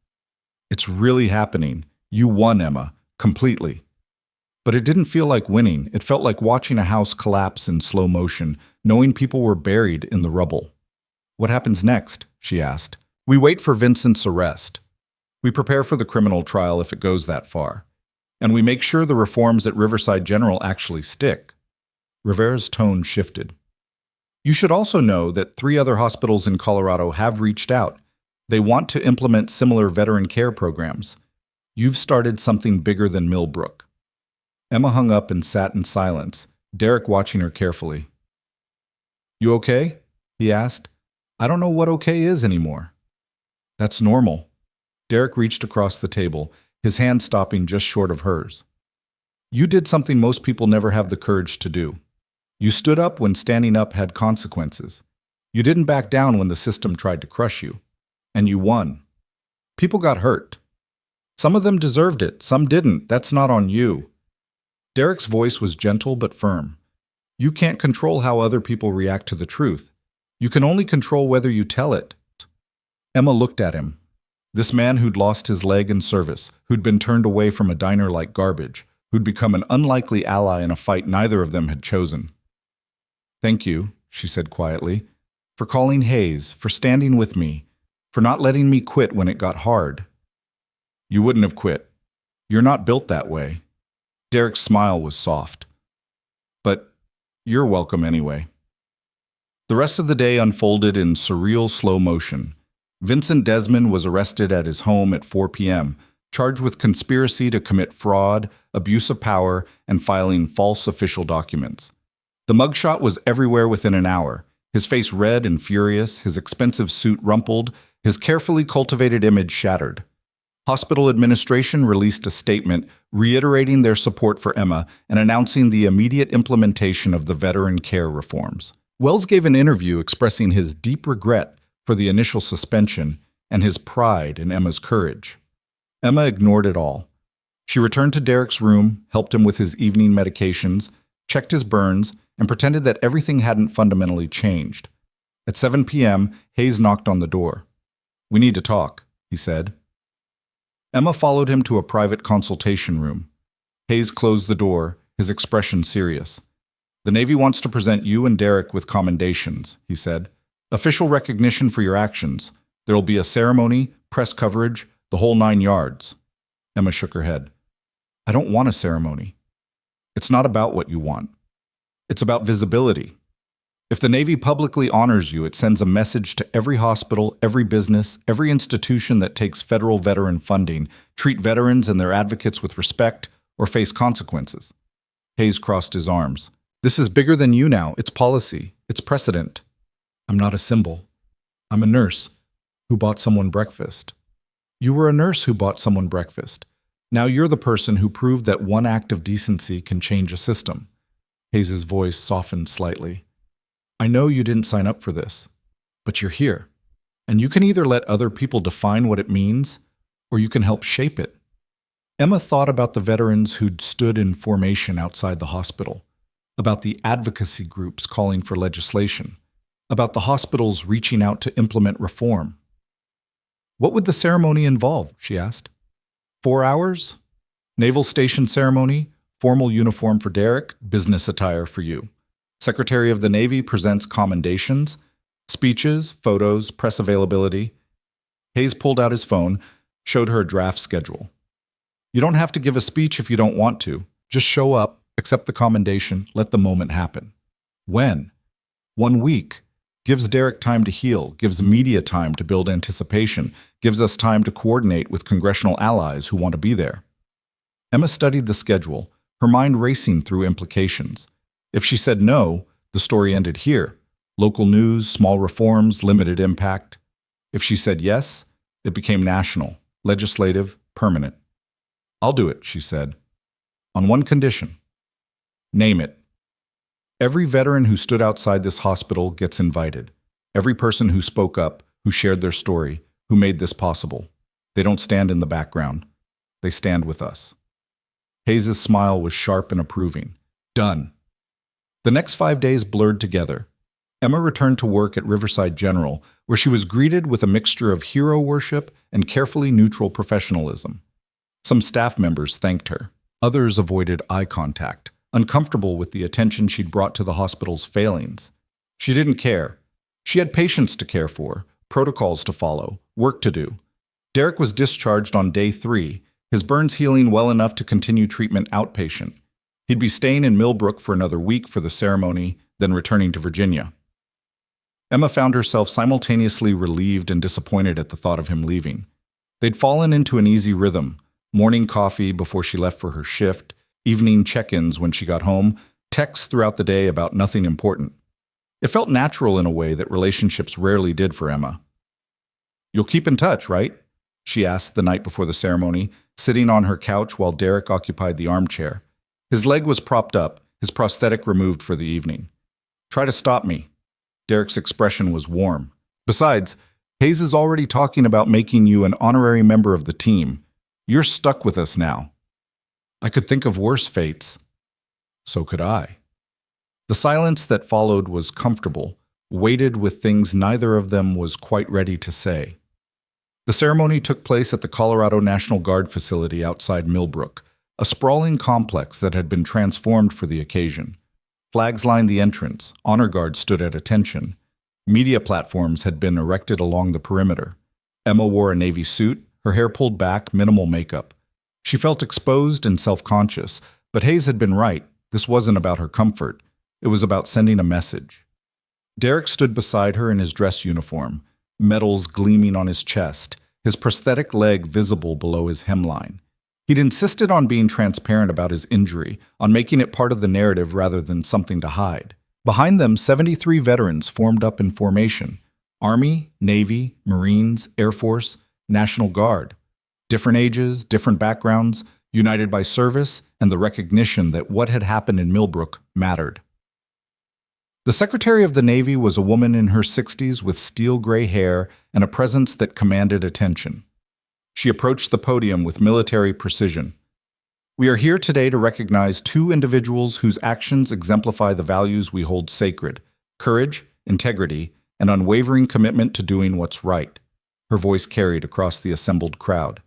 It's really happening. You won, Emma, completely." But it didn't feel like winning. It felt like watching a house collapse in slow motion, knowing people were buried in the rubble. "What happens next?" she asked. "We wait for Vincent's arrest." We prepare for the criminal trial if it goes that far. And we make sure the reforms at Riverside General actually stick. Rivera's tone shifted. You should also know that 3 other hospitals in Colorado have reached out. They want to implement similar veteran care programs. You've started something bigger than Millbrook. Emma hung up and sat in silence, Derek watching her carefully. You okay? He asked. I don't know what okay is anymore. That's normal. Derek reached across the table, his hand stopping just short of hers. You did something most people never have the courage to do. You stood up when standing up had consequences. You didn't back down when the system tried to crush you. And you won. People got hurt. Some of them deserved it, some didn't. That's not on you. Derek's voice was gentle but firm. You can't control how other people react to the truth. You can only control whether you tell it. Emma looked at him. This man who'd lost his leg in service, who'd been turned away from a diner like garbage, who'd become an unlikely ally in a fight neither of them had chosen. Thank you, she said quietly, for calling Hayes, for standing with me, for not letting me quit when it got hard. You wouldn't have quit. You're not built that way. Derek's smile was soft. But you're welcome anyway. The rest of the day unfolded in surreal slow motion. Vincent Desmond was arrested at his home at 4 p.m., charged with conspiracy to commit fraud, abuse of power, and filing false official documents. The mugshot was everywhere within an hour, his face red and furious, his expensive suit rumpled, his carefully cultivated image shattered. Hospital administration released a statement reiterating their support for Emma and announcing the immediate implementation of the veteran care reforms. Wells gave an interview expressing his deep regret for the initial suspension and his pride in Emma's courage. Emma ignored it all. She returned to Derek's room, helped him with his evening medications, checked his burns, and pretended that everything hadn't fundamentally changed. At 7 p.m., Hayes knocked on the door. We need to talk, he said. Emma followed him to a private consultation room. Hayes closed the door, his expression serious. The Navy wants to present you and Derek with commendations, he said. Official recognition for your actions. There will be a ceremony, press coverage, the whole 9 yards. Emma shook her head. I don't want a ceremony. It's not about what you want. It's about visibility. If the Navy publicly honors you, it sends a message to every hospital, every business, every institution that takes federal veteran funding, treat veterans and their advocates with respect, or face consequences. Hayes crossed his arms. This is bigger than you now. It's policy. It's precedent. I'm not a symbol. I'm a nurse who bought someone breakfast. You were a nurse who bought someone breakfast. Now you're the person who proved that one act of decency can change a system. Hayes' voice softened slightly. I know you didn't sign up for this, but you're here. And you can either let other people define what it means, or you can help shape it. Emma thought about the veterans who'd stood in formation outside the hospital, about the advocacy groups calling for legislation, about the hospitals reaching out to implement reform. What would the ceremony involve, she asked. 4 hours? Naval station ceremony, formal uniform for Derek, business attire for you. Secretary of the Navy presents commendations, speeches, photos, press availability. Hayes pulled out his phone, showed her a draft schedule. You don't have to give a speech if you don't want to. Just show up, accept the commendation, let the moment happen. When? 1 week. Gives Derek time to heal, gives media time to build anticipation, gives us time to coordinate with congressional allies who want to be there. Emma studied the schedule, her mind racing through implications. If she said no, the story ended here. Local news, small reforms, limited impact. If she said yes, it became national, legislative, permanent. I'll do it, she said. On one condition. Name it. Every veteran who stood outside this hospital gets invited. Every person who spoke up, who shared their story, who made this possible. They don't stand in the background. They stand with us. Hayes' smile was sharp and approving. Done. The next 5 days blurred together. Emma returned to work at Riverside General, where she was greeted with a mixture of hero worship and carefully neutral professionalism. Some staff members thanked her. Others avoided eye contact, uncomfortable with the attention she'd brought to the hospital's failings. She didn't care. She had patients to care for, protocols to follow, work to do. Derek was discharged on day 3, his burns healing well enough to continue treatment outpatient. He'd be staying in Millbrook for another week for the ceremony, then returning to Virginia. Emma found herself simultaneously relieved and disappointed at the thought of him leaving. They'd fallen into an easy rhythm: morning coffee before she left for her shift, evening check-ins when she got home, texts throughout the day about nothing important. It felt natural in a way that relationships rarely did for Emma. "You'll keep in touch, right?" she asked the night before the ceremony, sitting on her couch while Derek occupied the armchair. His leg was propped up, his prosthetic removed for the evening. "Try to stop me." Derek's expression was warm. "Besides, Hayes is already talking about making you an honorary member of the team. You're stuck with us now." "I could think of worse fates." "So could I." The silence that followed was comfortable, weighted with things neither of them was quite ready to say. The ceremony took place at the Colorado National Guard facility outside Millbrook, a sprawling complex that had been transformed for the occasion. Flags lined the entrance, honor guards stood at attention. Media platforms had been erected along the perimeter. Emma wore a navy suit, her hair pulled back, minimal makeup. She felt exposed and self-conscious, but Hayes had been right. This wasn't about her comfort. It was about sending a message. Derek stood beside her in his dress uniform, medals gleaming on his chest, his prosthetic leg visible below his hemline. He'd insisted on being transparent about his injury, on making it part of the narrative rather than something to hide. Behind them, 73 veterans formed up in formation: Army, Navy, Marines, Air Force, National Guard. Different ages, different backgrounds, united by service and the recognition that what had happened in Millbrook mattered. The Secretary of the Navy was a woman in her 60s with steel gray hair and a presence that commanded attention. She approached the podium with military precision. "We are here today to recognize 2 individuals whose actions exemplify the values we hold sacred: courage, integrity, and unwavering commitment to doing what's right." Her voice carried across the assembled crowd.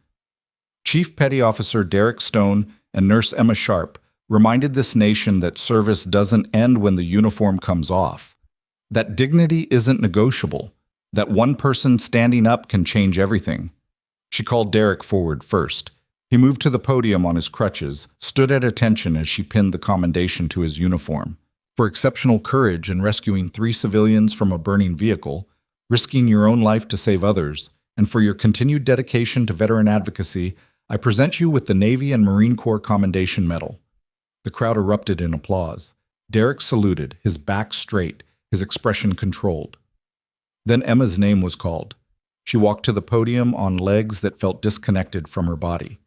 Chief Petty Officer Derek Stone and Nurse Emma Sharp reminded this nation that service doesn't end when the uniform comes off, that dignity isn't negotiable, that one person standing up can change everything. She called Derek forward first. He moved to the podium on his crutches, stood at attention as she pinned the commendation to his uniform. "For exceptional courage in rescuing 3 civilians from a burning vehicle, risking your own life to save others, and for your continued dedication to veteran advocacy, I present you with the Navy and Marine Corps Commendation Medal." The crowd erupted in applause. Derek saluted, his back straight, his expression controlled. Then Emma's name was called. She walked to the podium on legs that felt disconnected from her body.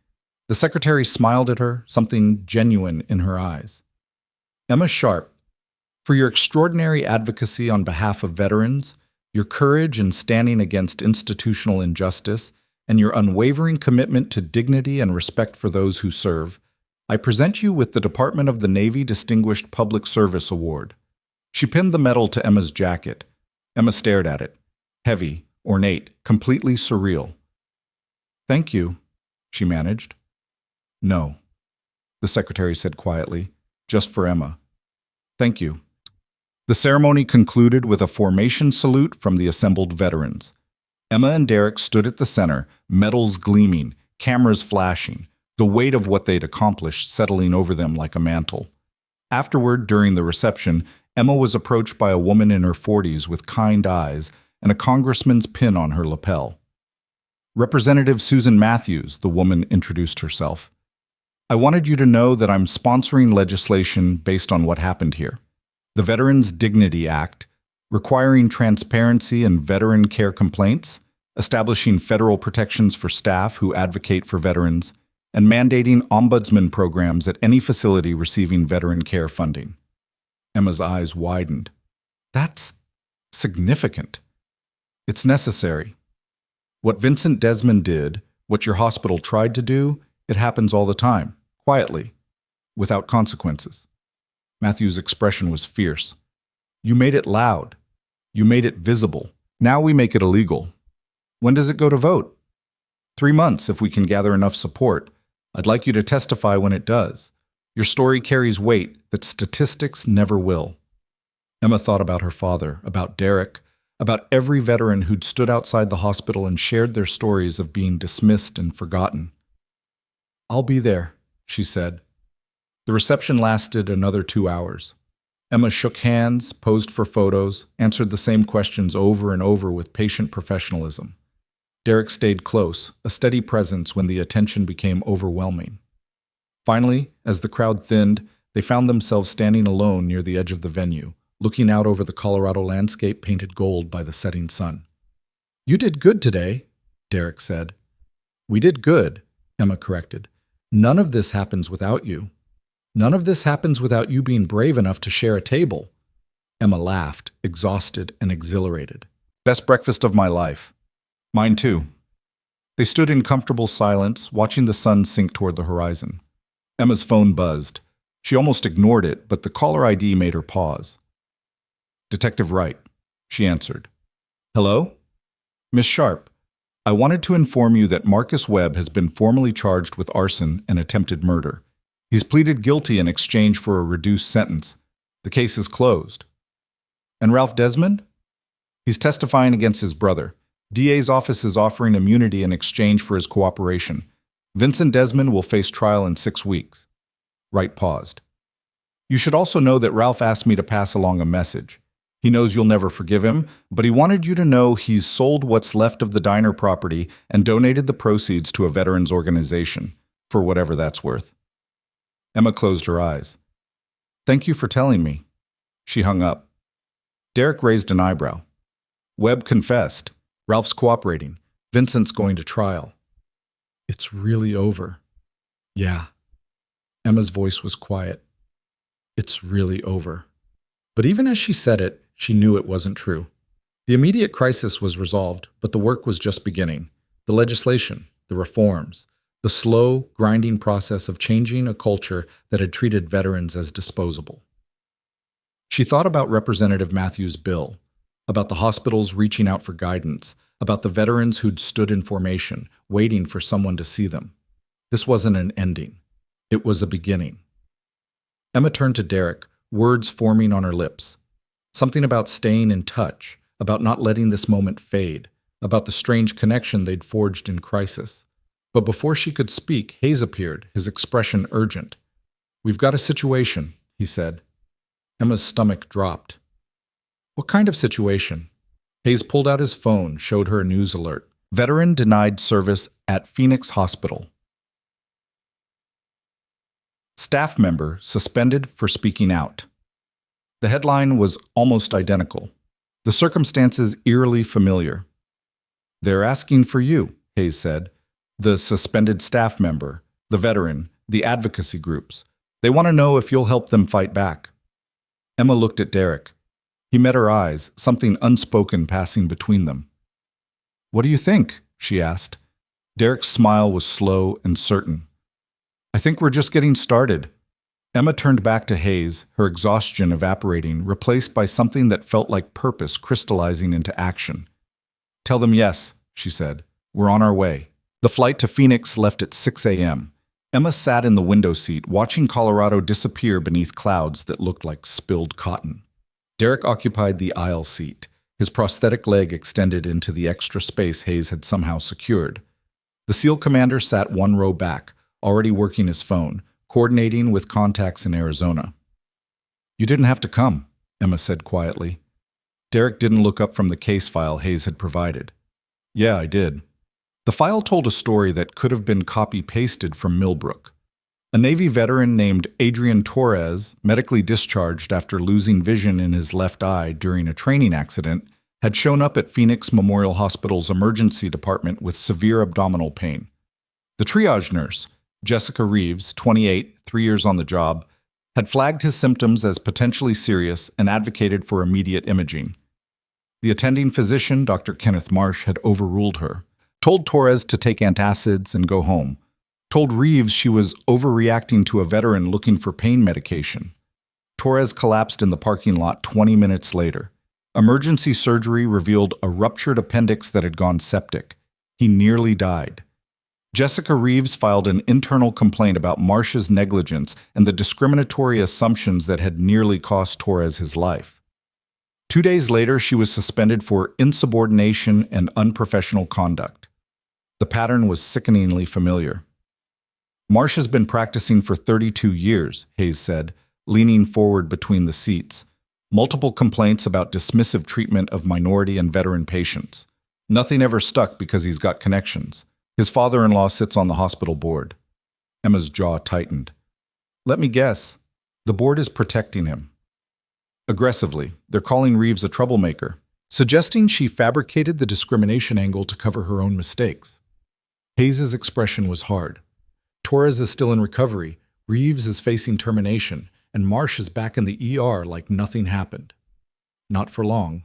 The secretary smiled at her, something genuine in her eyes. "Emma Sharp, for your extraordinary advocacy on behalf of veterans, your courage in standing against institutional injustice, and your unwavering commitment to dignity and respect for those who serve, I present you with the Department of the Navy Distinguished Public Service Award." She pinned the medal to Emma's jacket. Emma stared at it. Heavy, ornate, completely surreal. "Thank you," she managed. "No," the secretary said quietly, "just for Emma. Thank you." The ceremony concluded with a formation salute from the assembled veterans. Emma and Derek stood at the center, medals gleaming, cameras flashing, the weight of what they'd accomplished settling over them like a mantle. Afterward, during the reception, Emma was approached by a woman in her 40s with kind eyes and a congressman's pin on her lapel. "Representative Susan Matthews," the woman introduced herself. "I wanted you to know that I'm sponsoring legislation based on what happened here. The Veterans Dignity Act, requiring transparency in veteran care complaints, establishing federal protections for staff who advocate for veterans, and mandating ombudsman programs at any facility receiving veteran care funding." Emma's eyes widened. "That's significant. It's necessary. What Vincent Desmond did, what your hospital tried to do, it happens all the time, quietly, without consequences." Matthew's expression was fierce. "You made it loud. You made it visible. Now we make it illegal. When does it go to vote?" 3 months, if we can gather enough support. I'd like you to testify when it does. Your story carries weight that statistics never will." Emma thought about her father, about Derek, about every veteran who'd stood outside the hospital and shared their stories of being dismissed and forgotten. "I'll be there," she said. The reception lasted another 2 hours. Emma shook hands, posed for photos, answered the same questions over and over with patient professionalism. Derek stayed close, a steady presence when the attention became overwhelming. Finally, as the crowd thinned, they found themselves standing alone near the edge of the venue, looking out over the Colorado landscape painted gold by the setting sun. "You did good today," Derek said. "We did good," Emma corrected. "None of this happens without you. None of this happens without you being brave enough to share a table." Emma laughed, exhausted and exhilarated. "Best breakfast of my life." "Mine too." They stood in comfortable silence, watching the sun sink toward the horizon. Emma's phone buzzed. She almost ignored it, but the caller ID made her pause. "Detective Wright," she answered. "Hello? Miss Sharp, I wanted to inform you that Marcus Webb has been formally charged with arson and attempted murder. He's pleaded guilty in exchange for a reduced sentence. The case is closed." "And Ralph Desmond?" "He's testifying against his brother. DA's office is offering immunity in exchange for his cooperation. Vincent Desmond will face trial in 6 weeks. Wright paused. "You should also know that Ralph asked me to pass along a message. He knows you'll never forgive him, but he wanted you to know he's sold what's left of the diner property and donated the proceeds to a veterans organization, for whatever that's worth." Emma closed her eyes. "Thank you for telling me." She hung up. Derek raised an eyebrow. "Webb confessed. Ralph's cooperating. Vincent's going to trial." "It's really over." "Yeah." Emma's voice was quiet. "It's really over." But even as she said it, she knew it wasn't true. The immediate crisis was resolved, but the work was just beginning. The legislation, the reforms, the slow, grinding process of changing a culture that had treated veterans as disposable. She thought about Representative Matthews' bill, about the hospitals reaching out for guidance, about the veterans who'd stood in formation, waiting for someone to see them. This wasn't an ending. It was a beginning. Emma turned to Derek, words forming on her lips. Something about staying in touch, about not letting this moment fade, about the strange connection they'd forged in crisis. But before she could speak, Hayes appeared, his expression urgent. "We've got a situation," he said. Emma's stomach dropped. "What kind of situation?" Hayes pulled out his phone, showed her a news alert. "Veteran denied service at Phoenix Hospital. Staff member suspended for speaking out." The headline was almost identical. The circumstances eerily familiar. "They're asking for you," Hayes said. "The suspended staff member, the veteran, the advocacy groups. They want to know if you'll help them fight back." Emma looked at Derek. He met her eyes, something unspoken passing between them. "What do you think?" she asked. Derek's smile was slow and certain. "I think we're just getting started." Emma turned back to Hayes, her exhaustion evaporating, replaced by something that felt like purpose crystallizing into action. "Tell them yes," she said. "We're on our way." The flight to Phoenix left at 6 a.m. Emma sat in the window seat, watching Colorado disappear beneath clouds that looked like spilled cotton. Derek occupied the aisle seat, his prosthetic leg extended into the extra space Hayes had somehow secured. The SEAL commander sat one row back, already working his phone, coordinating with contacts in Arizona. "You didn't have to come," Emma said quietly. Derek didn't look up from the case file Hayes had provided. "Yeah, I did." The file told a story that could have been copy-pasted from Millbrook. A Navy veteran named Adrian Torres, medically discharged after losing vision in his left eye during a training accident, had shown up at Phoenix Memorial Hospital's emergency department with severe abdominal pain. The triage nurse, Jessica Reeves, 28, 3 years on the job, had flagged his symptoms as potentially serious and advocated for immediate imaging. The attending physician, Dr. Kenneth Marsh, had overruled her, told Torres to take antacids and go home, told Reeves she was overreacting to a veteran looking for pain medication. Torres collapsed in the parking lot 20 minutes later. Emergency surgery revealed a ruptured appendix that had gone septic. He nearly died. Jessica Reeves filed an internal complaint about Marsh's negligence and the discriminatory assumptions that had nearly cost Torres his life. 2 days later, she was suspended for insubordination and unprofessional conduct. The pattern was sickeningly familiar. Marsh has been practicing for 32 years, Hayes said, leaning forward between the seats. Multiple complaints about dismissive treatment of minority and veteran patients. Nothing ever stuck because he's got connections. His father-in-law sits on the hospital board. Emma's jaw tightened. Let me guess. The board is protecting him. Aggressively, they're calling Reeves a troublemaker, suggesting she fabricated the discrimination angle to cover her own mistakes. Hayes' expression was hard. Torres is still in recovery, Reeves is facing termination, and Marsh is back in the ER like nothing happened. Not for long,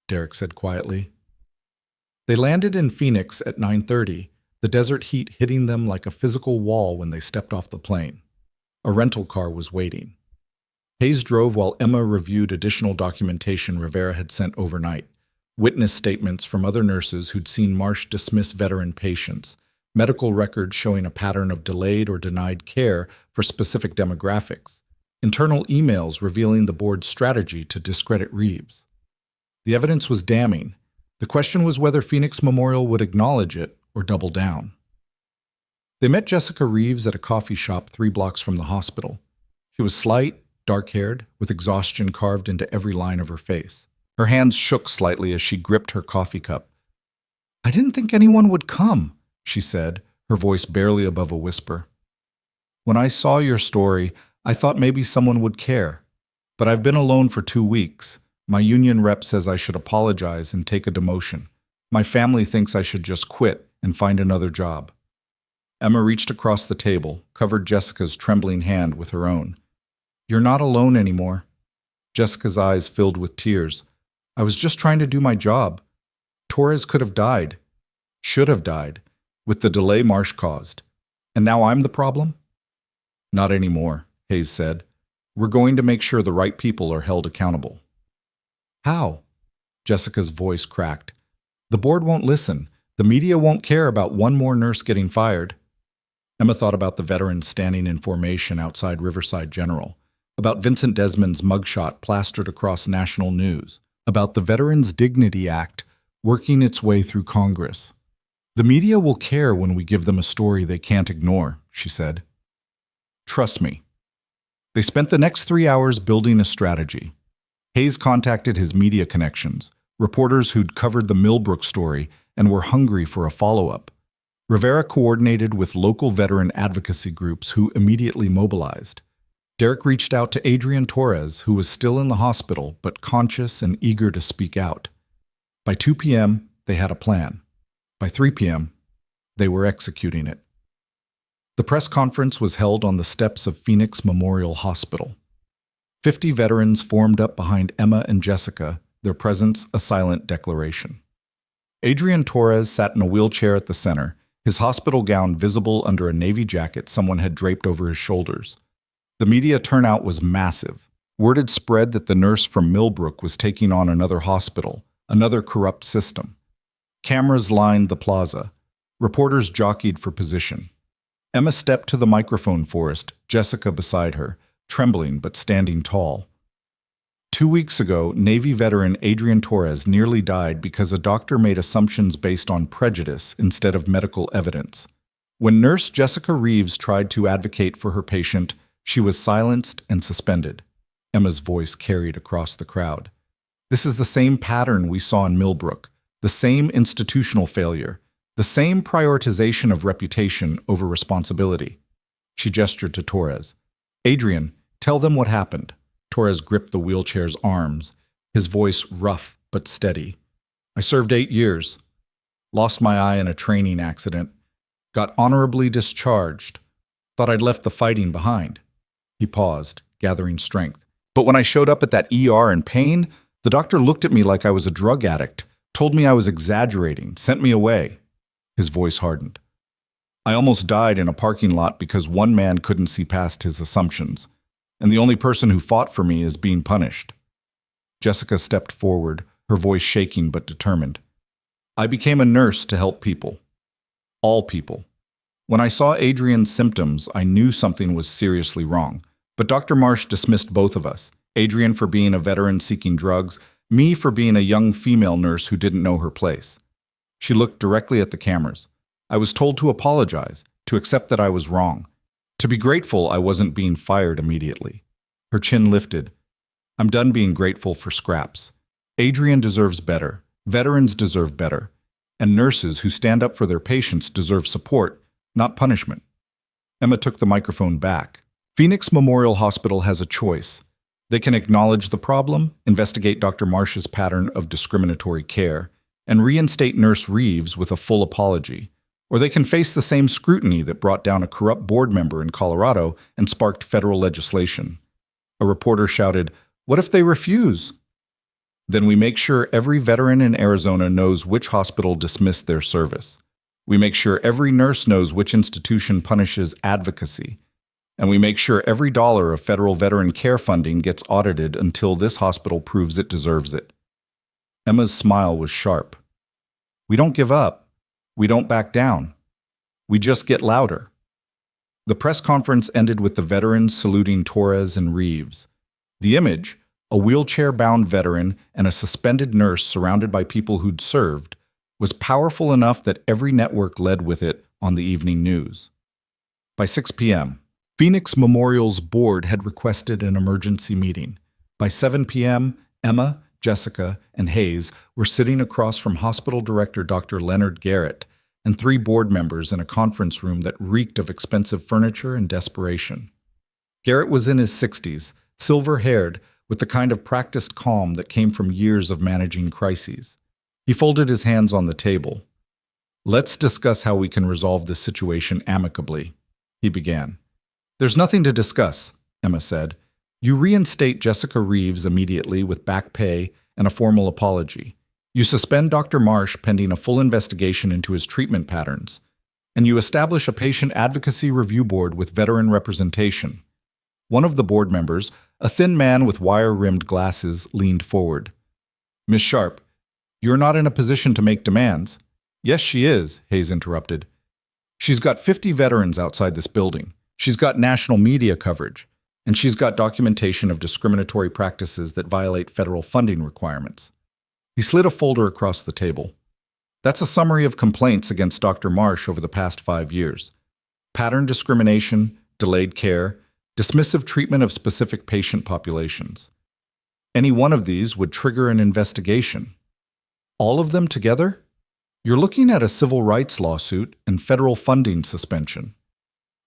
Derek said quietly. They landed in Phoenix at 9:30, the desert heat hitting them like a physical wall when they stepped off the plane. A rental car was waiting. Hayes drove while Emma reviewed additional documentation Rivera had sent overnight, witness statements from other nurses who'd seen Marsh dismiss veteran patients, medical records showing a pattern of delayed or denied care for specific demographics, internal emails revealing the board's strategy to discredit Reeves. The evidence was damning. The question was whether Phoenix Memorial would acknowledge it or double down. They met Jessica Reeves at a coffee shop 3 blocks from the hospital. She was slight, dark-haired, with exhaustion carved into every line of her face. Her hands shook slightly as she gripped her coffee cup. "I didn't think anyone would come," she said, her voice barely above a whisper. "When I saw your story, I thought maybe someone would care. But I've been alone for 2 weeks. My union rep says I should apologize and take a demotion. My family thinks I should just quit and find another job." Emma reached across the table, covered Jessica's trembling hand with her own. "You're not alone anymore." Jessica's eyes filled with tears. "I was just trying to do my job. Torres could have died, should have died, with the delay Marsh caused. And now I'm the problem?" "Not anymore," Hayes said. "We're going to make sure the right people are held accountable." "How?" Jessica's voice cracked. "The board won't listen. The media won't care about one more nurse getting fired." Emma thought about the veterans standing in formation outside Riverside General, about Vincent Desmond's mugshot plastered across national news, about the Veterans Dignity Act working its way through Congress. "The media will care when we give them a story they can't ignore," she said. "Trust me." They spent the next 3 hours building a strategy. Hayes contacted his media connections, reporters who'd covered the Millbrook story and were hungry for a follow-up. Rivera coordinated with local veteran advocacy groups who immediately mobilized. Derek reached out to Adrian Torres, who was still in the hospital but conscious and eager to speak out. By 2 p.m., they had a plan. By 3 p.m., they were executing it. The press conference was held on the steps of Phoenix Memorial Hospital. 50 veterans formed up behind Emma and Jessica, their presence a silent declaration. Adrian Torres sat in a wheelchair at the center, his hospital gown visible under a navy jacket someone had draped over his shoulders. The media turnout was massive. Word had spread that the nurse from Millbrook was taking on another hospital, another corrupt system. Cameras lined the plaza. Reporters jockeyed for position. Emma stepped to the microphone forest, Jessica beside her, trembling but standing tall. 2 weeks ago, Navy veteran Adrian Torres nearly died because a doctor made assumptions based on prejudice instead of medical evidence. When nurse Jessica Reeves tried to advocate for her patient, she was silenced and suspended. Emma's voice carried across the crowd. This is the same pattern we saw in Millbrook, the same institutional failure, the same prioritization of reputation over responsibility. She gestured to Torres. "Adrian, tell them what happened." Torres gripped the wheelchair's arms, his voice rough but steady. "I served 8 years. Lost my eye in a training accident. Got honorably discharged. Thought I'd left the fighting behind." He paused, gathering strength. "But when I showed up at that ER in pain, the doctor looked at me like I was a drug addict, told me I was exaggerating, sent me away." His voice hardened. "I almost died in a parking lot because one man couldn't see past his assumptions. And the only person who fought for me is being punished." Jessica stepped forward, her voice shaking but determined. "I became a nurse to help people. All people. When I saw Adrian's symptoms, I knew something was seriously wrong. But Dr. Marsh dismissed both of us, Adrian for being a veteran seeking drugs, Me for being a young female nurse who didn't know her place. She looked directly at the cameras. I was told to apologize, to accept that I was wrong, to be grateful I wasn't being fired immediately. Her chin lifted. I'm done being grateful for scraps. Adrian deserves better. Veterans deserve better. And nurses who stand up for their patients deserve support, not punishment. Emma took the microphone back. Phoenix Memorial Hospital has a choice. They can acknowledge the problem, investigate Dr. Marsh's pattern of discriminatory care, and reinstate Nurse Reeves with a full apology. Or they can face the same scrutiny that brought down a corrupt board member in Colorado and sparked federal legislation. A reporter shouted, "What if they refuse?" Then we make sure every veteran in Arizona knows which hospital dismissed their service. We make sure every nurse knows which institution punishes advocacy. And we make sure every dollar of federal veteran care funding gets audited until this hospital proves it deserves it. Emma's smile was sharp. We don't give up. We don't back down. We just get louder. The press conference ended with the veterans saluting Torres and Reeves. The image, a wheelchair-bound veteran and a suspended nurse surrounded by people who'd served, was powerful enough that every network led with it on the evening news. By 6 p.m., Phoenix Memorial's board had requested an emergency meeting. By 7 p.m., Emma, Jessica, and Hayes were sitting across from hospital director Dr. Leonard Garrett and 3 board members in a conference room that reeked of expensive furniture and desperation. Garrett was in his 60s, silver-haired, with the kind of practiced calm that came from years of managing crises. He folded his hands on the table. "Let's discuss how we can resolve this situation amicably," he began. "There's nothing to discuss," Emma said. "You reinstate Jessica Reeves immediately with back pay and a formal apology. You suspend Dr. Marsh pending a full investigation into his treatment patterns. And you establish a patient advocacy review board with veteran representation." One of the board members, a thin man with wire-rimmed glasses, leaned forward. "Miss Sharp, you're not in a position to make demands." "Yes, she is," Hayes interrupted. "She's got 50 veterans outside this building. She's got national media coverage, and she's got documentation of discriminatory practices that violate federal funding requirements." He slid a folder across the table. "That's a summary of complaints against Dr. Marsh over the past 5 years. Pattern discrimination, delayed care, dismissive treatment of specific patient populations. Any one of these would trigger an investigation. All of them together? You're looking at a civil rights lawsuit and federal funding suspension."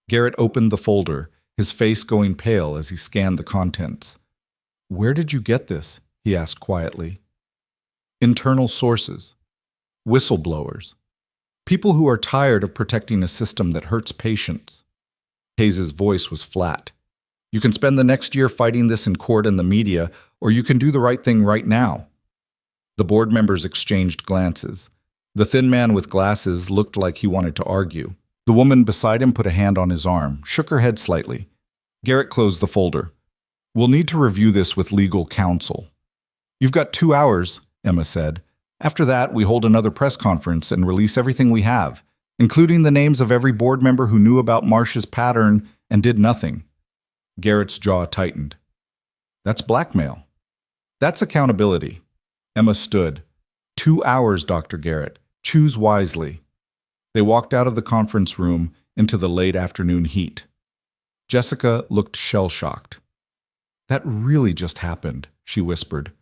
Garrett opened the folder, his face going pale as he scanned the contents. "Where did you get this?" he asked quietly. "Internal sources. Whistleblowers. People who are tired of protecting a system that hurts patients." Hayes' voice was flat. "You can spend the next year fighting this in court and the media, or you can do the right thing right now." The board members exchanged glances. The thin man with glasses looked like he wanted to argue. The woman beside him put a hand on his arm, shook her head slightly. Garrett closed the folder. "We'll need to review this with legal counsel." "You've got 2 hours," Emma said. "After that, we hold another press conference and release everything we have, including the names of every board member who knew about Marsh's pattern and did nothing." Garrett's jaw tightened. "That's blackmail." "That's accountability." Emma stood. 2 hours, Dr. Garrett. Choose wisely." They walked out of the conference room into the late afternoon heat. Jessica looked shell-shocked. "That really just happened," she whispered.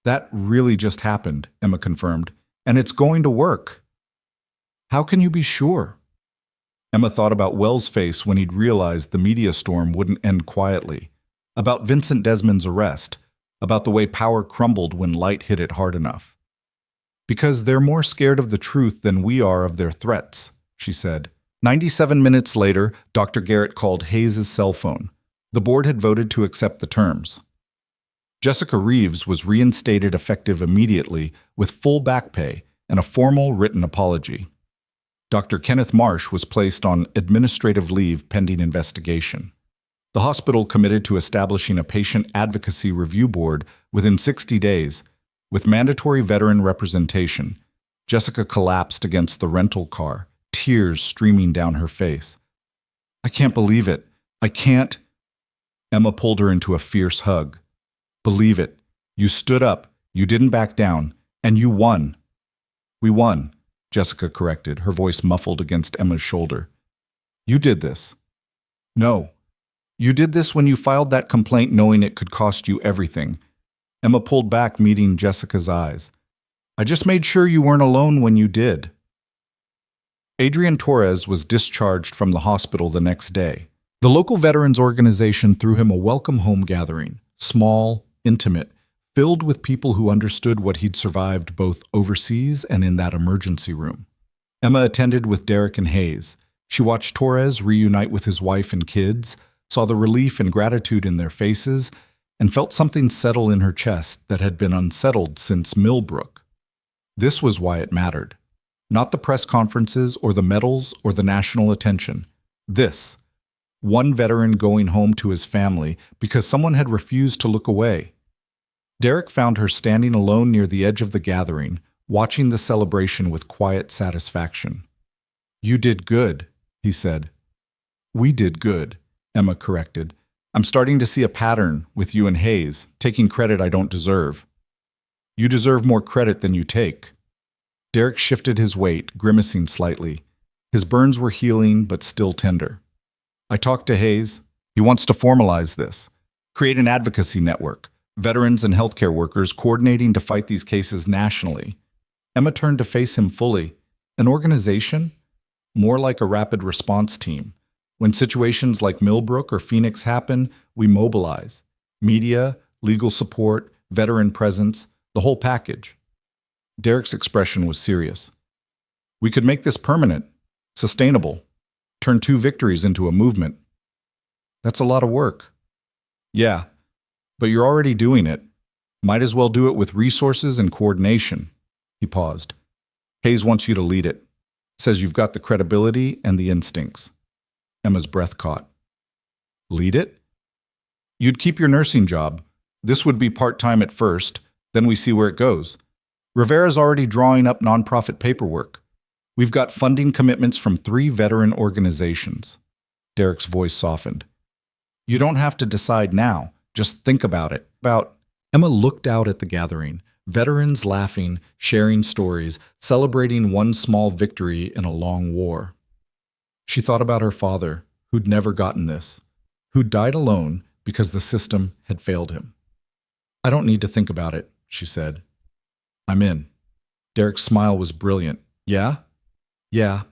"That really just happened," Emma confirmed. "And it's going to work." "How can you be sure?" Emma thought about Wells' face when he'd realized the media storm wouldn't end quietly, about Vincent Desmond's arrest, about the way power crumbled when light hit it hard enough. "Because they're more scared of the truth than we are of their threats," she said. 97 minutes later, Dr. Garrett called Hayes' cell phone. The board had voted to accept the terms. Jessica Reeves was reinstated effective immediately with full back pay and a formal written apology. Dr. Kenneth Marsh was placed on administrative leave pending investigation. The hospital committed to establishing a patient advocacy review board within 60 days, with mandatory veteran representation. Jessica collapsed against the rental car, tears streaming down her face. "I can't believe it. I can't." Emma pulled her into a fierce hug. "Believe it. You stood up. You didn't back down, and you won. We won, Jessica corrected, her voice muffled against Emma's shoulder. You did this. No. You did this when you filed that complaint knowing it could cost you everything. Emma pulled back, meeting Jessica's eyes. I just made sure you weren't alone when you did. Adrian Torres was discharged from the hospital the next day. The local veterans organization threw him a welcome home gathering, small, intimate, filled with people who understood what he'd survived both overseas and in that emergency room. Emma attended with Derek and Hayes. She watched Torres reunite with his wife and kids, saw the relief and gratitude in their faces, and felt something settle in her chest that had been unsettled since Millbrook. This was why it mattered. Not the press conferences or the medals or the national attention. This. One veteran going home to his family because someone had refused to look away. Derek found her standing alone near the edge of the gathering, watching the celebration with quiet satisfaction. You did good, he said. We did good, Emma corrected. I'm starting to see a pattern with you and Hayes, taking credit I don't deserve. You deserve more credit than you take. Derek shifted his weight, grimacing slightly. His burns were healing, but still tender. I talked to Hayes. He wants to formalize this, create an advocacy network, veterans and healthcare workers coordinating to fight these cases nationally. Emma turned to face him fully. An organization? More like a rapid response team. When situations like Millbrook or Phoenix happen, we mobilize. Media, legal support, veteran presence, the whole package. Derek's expression was serious. We could make this permanent, sustainable, turn 2 victories into a movement. That's a lot of work. Yeah, but you're already doing it. Might as well do it with resources and coordination. He paused. Hayes wants you to lead it. Says you've got the credibility and the instincts. Emma's breath caught. Lead it? You'd keep your nursing job. This would be part-time at first, then we see where it goes. Rivera's already drawing up nonprofit paperwork. We've got funding commitments from 3 veteran organizations. Derek's voice softened. You don't have to decide now. Just think about it. Emma looked out at the gathering, veterans laughing, sharing stories, celebrating one small victory in a long war. She thought about her father, who'd never gotten this, who'd died alone because the system had failed him. I don't need to think about it, she said. I'm in. Derek's smile was brilliant. Yeah? Yeah.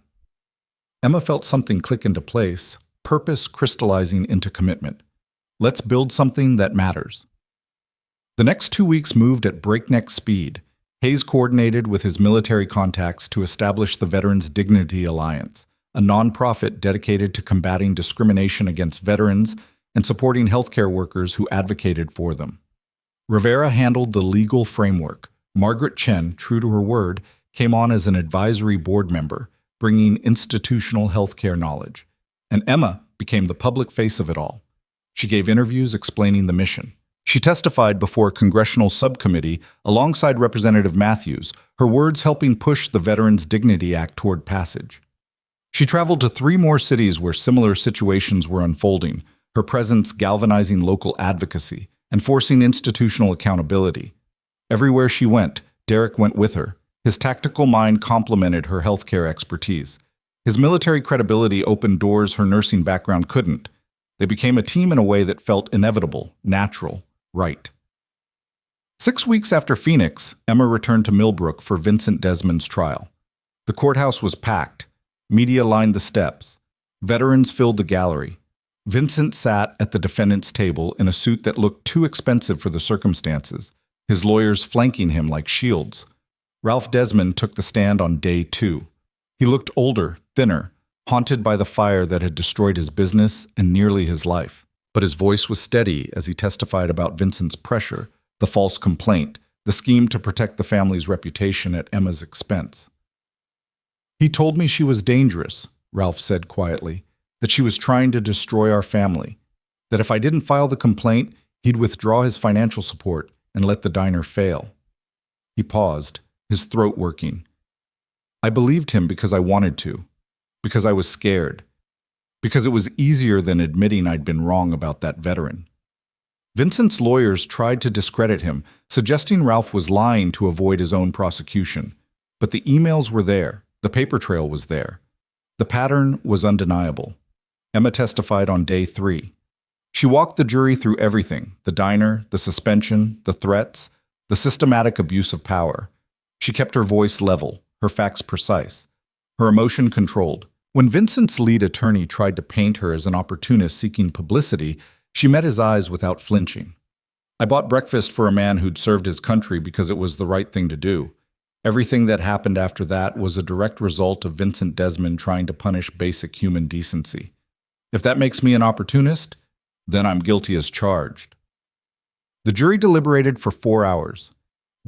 Emma felt something click into place, purpose crystallizing into commitment. Let's build something that matters. The next 2 weeks moved at breakneck speed. Hayes coordinated with his military contacts to establish the Veterans Dignity Alliance, a nonprofit dedicated to combating discrimination against veterans and supporting healthcare workers who advocated for them. Rivera handled the legal framework. Margaret Chen, true to her word, came on as an advisory board member, bringing institutional healthcare knowledge. And Emma became the public face of it all. She gave interviews explaining the mission. She testified before a congressional subcommittee alongside Representative Matthews, her words helping push the Veterans Dignity Act toward passage. She traveled to 3 more cities where similar situations were unfolding, her presence galvanizing local advocacy and forcing institutional accountability. Everywhere she went, Derek went with her. His tactical mind complemented her healthcare expertise. His military credibility opened doors her nursing background couldn't. They became a team in a way that felt inevitable, natural, right. 6 weeks after Phoenix, Emma returned to Millbrook for Vincent Desmond's trial. The courthouse was packed. Media lined the steps. Veterans filled the gallery. Vincent sat at the defendant's table in a suit that looked too expensive for the circumstances, his lawyers flanking him like shields. Ralph Desmond took the stand on day 2. He looked older, thinner, haunted by the fire that had destroyed his business and nearly his life. But his voice was steady as he testified about Vincent's pressure, the false complaint, the scheme to protect the family's reputation at Emma's expense. He told me she was dangerous, Ralph said quietly, that she was trying to destroy our family, that if I didn't file the complaint, he'd withdraw his financial support and let the diner fail. He paused, his throat working. I believed him because I wanted to, because I was scared, because it was easier than admitting I'd been wrong about that veteran. Vincent's lawyers tried to discredit him, suggesting Ralph was lying to avoid his own prosecution. But the emails were there. The paper trail was there. The pattern was undeniable. Emma testified on day 3. She walked the jury through everything: the diner, the suspension, the threats, the systematic abuse of power. She kept her voice level, her facts precise, her emotion controlled. When Vincent's lead attorney tried to paint her as an opportunist seeking publicity, she met his eyes without flinching. "I bought breakfast for a man who'd served his country because it was the right thing to do. Everything that happened after that was a direct result of Vincent Desmond trying to punish basic human decency. If that makes me an opportunist, then I'm guilty as charged." The jury deliberated for 4 hours.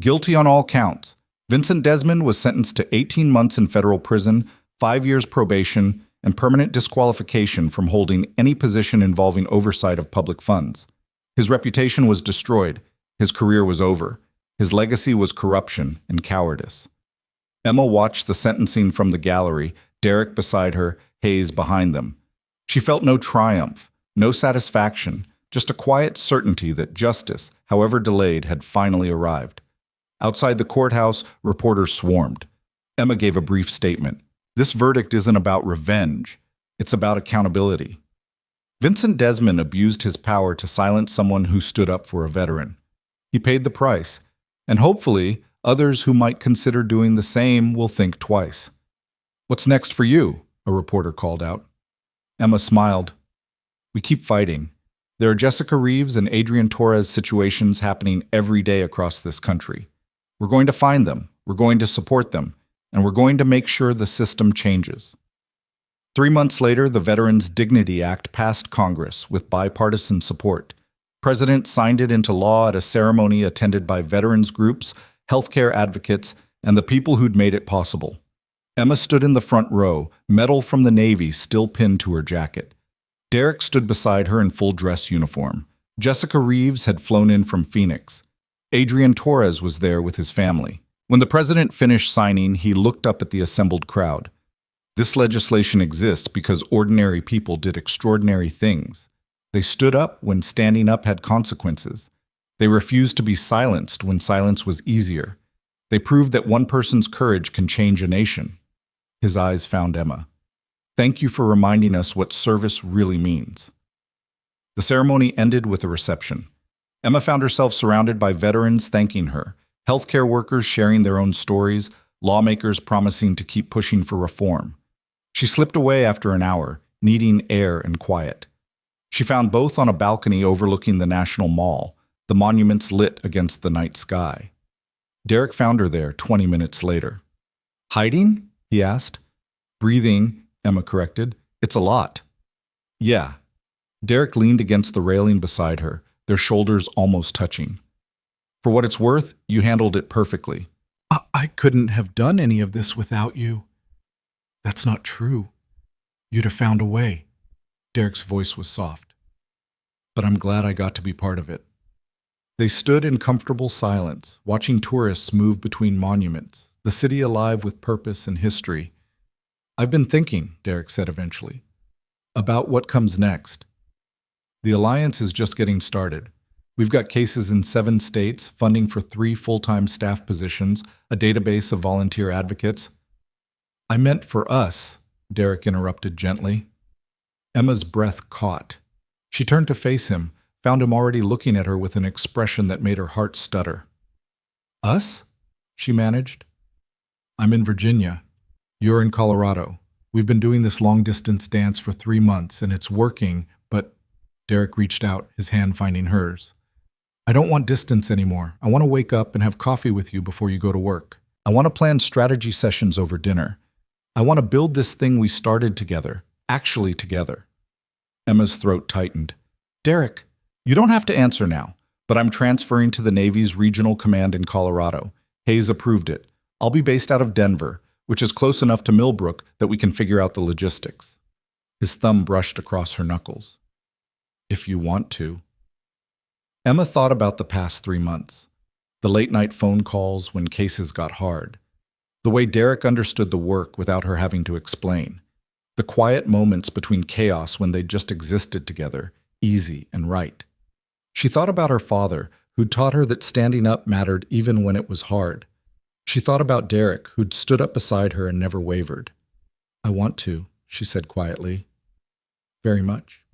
Guilty on all counts, Vincent Desmond was sentenced to 18 months in federal prison, 5 years probation, and permanent disqualification from holding any position involving oversight of public funds. His reputation was destroyed. His career was over. His legacy was corruption and cowardice. Emma watched the sentencing from the gallery, Derek beside her, Hayes behind them. She felt no triumph, no satisfaction, just a quiet certainty that justice, however delayed, had finally arrived. Outside the courthouse, reporters swarmed. Emma gave a brief statement. "This verdict isn't about revenge. It's about accountability." Vincent Desmond abused his power to silence someone who stood up for a veteran. He paid the price, and hopefully, others who might consider doing the same will think twice. "What's next for you?" a reporter called out. Emma smiled. "We keep fighting. There are Jessica Reeves and Adrian Torres situations happening every day across this country. We're going to find them, we're going to support them, and we're going to make sure the system changes." 3 months later, the Veterans Dignity Act passed Congress with bipartisan support. The President signed it into law at a ceremony attended by veterans groups, healthcare advocates, and the people who'd made it possible. Emma stood in the front row, medal from the Navy still pinned to her jacket. Derek stood beside her in full dress uniform. Jessica Reeves had flown in from Phoenix. Adrian Torres was there with his family. When the president finished signing, he looked up at the assembled crowd. This legislation exists because ordinary people did extraordinary things. They stood up when standing up had consequences. They refused to be silenced when silence was easier. They proved that one person's courage can change a nation. His eyes found Emma. "Thank you for reminding us what service really means." The ceremony ended with a reception. Emma found herself surrounded by veterans thanking her, healthcare workers sharing their own stories, lawmakers promising to keep pushing for reform. She slipped away after an hour, needing air and quiet. She found both on a balcony overlooking the National Mall, the monuments lit against the night sky. Derek found her there 20 minutes later. "Hiding?" he asked. "Breathing," Emma corrected. "It's a lot." "Yeah." Derek leaned against the railing beside her, their shoulders almost touching. "For what it's worth, you handled it perfectly." I couldn't have done any of this without you." "That's not true. You'd have found a way." Derek's voice was soft. "But I'm glad I got to be part of it." They stood in comfortable silence, watching tourists move between monuments, the city alive with purpose and history. "I've been thinking," Derek said eventually, "about what comes next. The Alliance is just getting started. We've got cases in 7 states, funding for 3 full-time staff positions, a database of volunteer advocates." "I meant for us," Derek interrupted gently. Emma's breath caught. She turned to face him, found him already looking at her with an expression that made her heart stutter. "Us?" she managed. "I'm in Virginia. You're in Colorado. We've been doing this long-distance dance for 3 months, and it's working, but—" Derek reached out, his hand finding hers. "I don't want distance anymore. I want to wake up and have coffee with you before you go to work. I want to plan strategy sessions over dinner. I want to build this thing we started together, actually together." Emma's throat tightened. "Derek, you don't have to answer now, but I'm transferring to the Navy's regional command in Colorado. Hayes approved it. I'll be based out of Denver, which is close enough to Millbrook that we can figure out the logistics." His thumb brushed across her knuckles. "If you want to." Emma thought about the past 3 months. The late-night phone calls when cases got hard. The way Derek understood the work without her having to explain. The quiet moments between chaos when they just existed together, easy and right. She thought about her father, who'd taught her that standing up mattered even when it was hard. She thought about Derek, who'd stood up beside her and never wavered. "I want to," she said quietly. "Very much."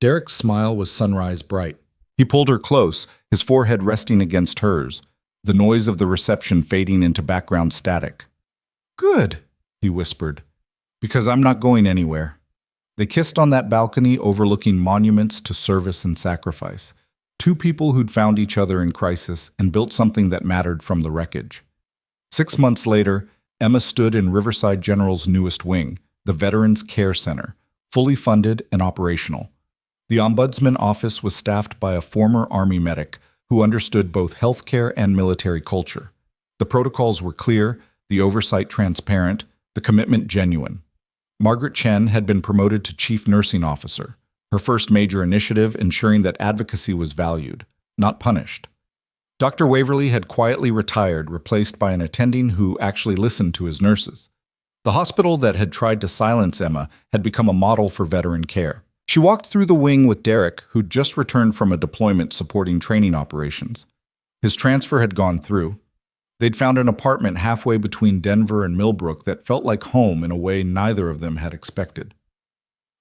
Derek's smile was sunrise bright. He pulled her close, his forehead resting against hers, the noise of the reception fading into background static. "Good," he whispered, "because I'm not going anywhere." They kissed on that balcony overlooking monuments to service and sacrifice, two people who'd found each other in crisis and built something that mattered from the wreckage. 6 months later, Emma stood in Riverside General's newest wing, the Veterans Care Center, fully funded and operational. The Ombudsman office was staffed by a former Army medic who understood both healthcare and military culture. The protocols were clear, the oversight transparent, the commitment genuine. Margaret Chen had been promoted to Chief Nursing Officer, her first major initiative ensuring that advocacy was valued, not punished. Dr. Waverly had quietly retired, replaced by an attending who actually listened to his nurses. The hospital that had tried to silence Emma had become a model for veteran care. She walked through the wing with Derek, who'd just returned from a deployment supporting training operations. His transfer had gone through. They'd found an apartment halfway between Denver and Millbrook that felt like home in a way neither of them had expected.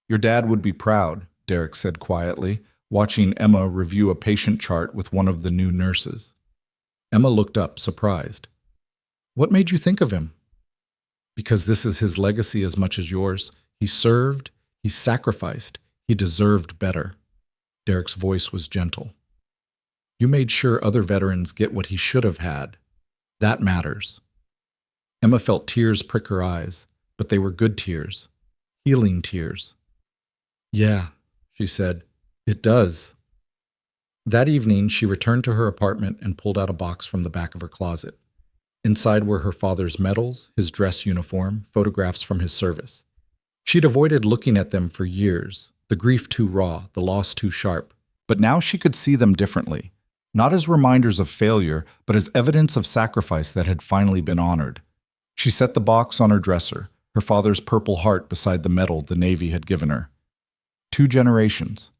"Your dad would be proud," Derek said quietly, watching Emma review a patient chart with one of the new nurses. Emma looked up, surprised. "What made you think of him?" "Because this is his legacy as much as yours. He served, he sacrificed, he deserved better." Derek's voice was gentle. "You made sure other veterans get what he should have had. That matters." Emma felt tears prick her eyes, but they were good tears, healing tears. "Yeah," she said, "it does." That evening, she returned to her apartment and pulled out a box from the back of her closet. Inside were her father's medals, his dress uniform, photographs from his service. She'd avoided looking at them for years, the grief too raw, the loss too sharp. But now she could see them differently, not as reminders of failure, but as evidence of sacrifice that had finally been honored. She set the box on her dresser, her father's purple heart beside the medal the Navy had given her. 2 generations.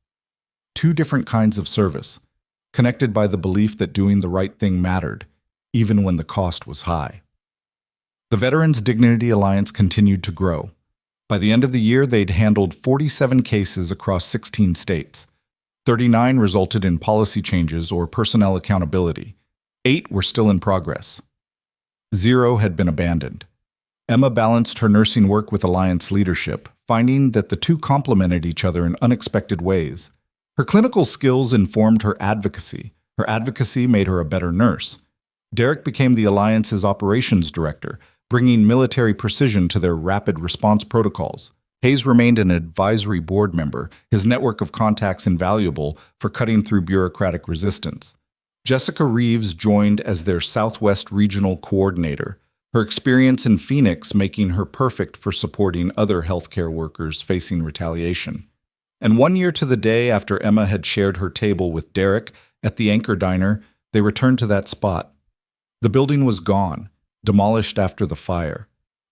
2 different kinds of service, connected by the belief that doing the right thing mattered, even when the cost was high. The Veterans Dignity Alliance continued to grow. By the end of the year, they'd handled 47 cases across 16 states. 39 resulted in policy changes or personnel accountability. 8 were still in progress. 0 had been abandoned. Emma balanced her nursing work with Alliance leadership, finding that the two complemented each other in unexpected ways. Her clinical skills informed her advocacy. Her advocacy made her a better nurse. Derek became the Alliance's operations director, bringing military precision to their rapid response protocols. Hayes remained an advisory board member, his network of contacts invaluable for cutting through bureaucratic resistance. Jessica Reeves joined as their Southwest Regional Coordinator, her experience in Phoenix making her perfect for supporting other healthcare workers facing retaliation. And 1 year to the day after Emma had shared her table with Derek at the Anchor Diner, they returned to that spot. The building was gone, demolished after the fire,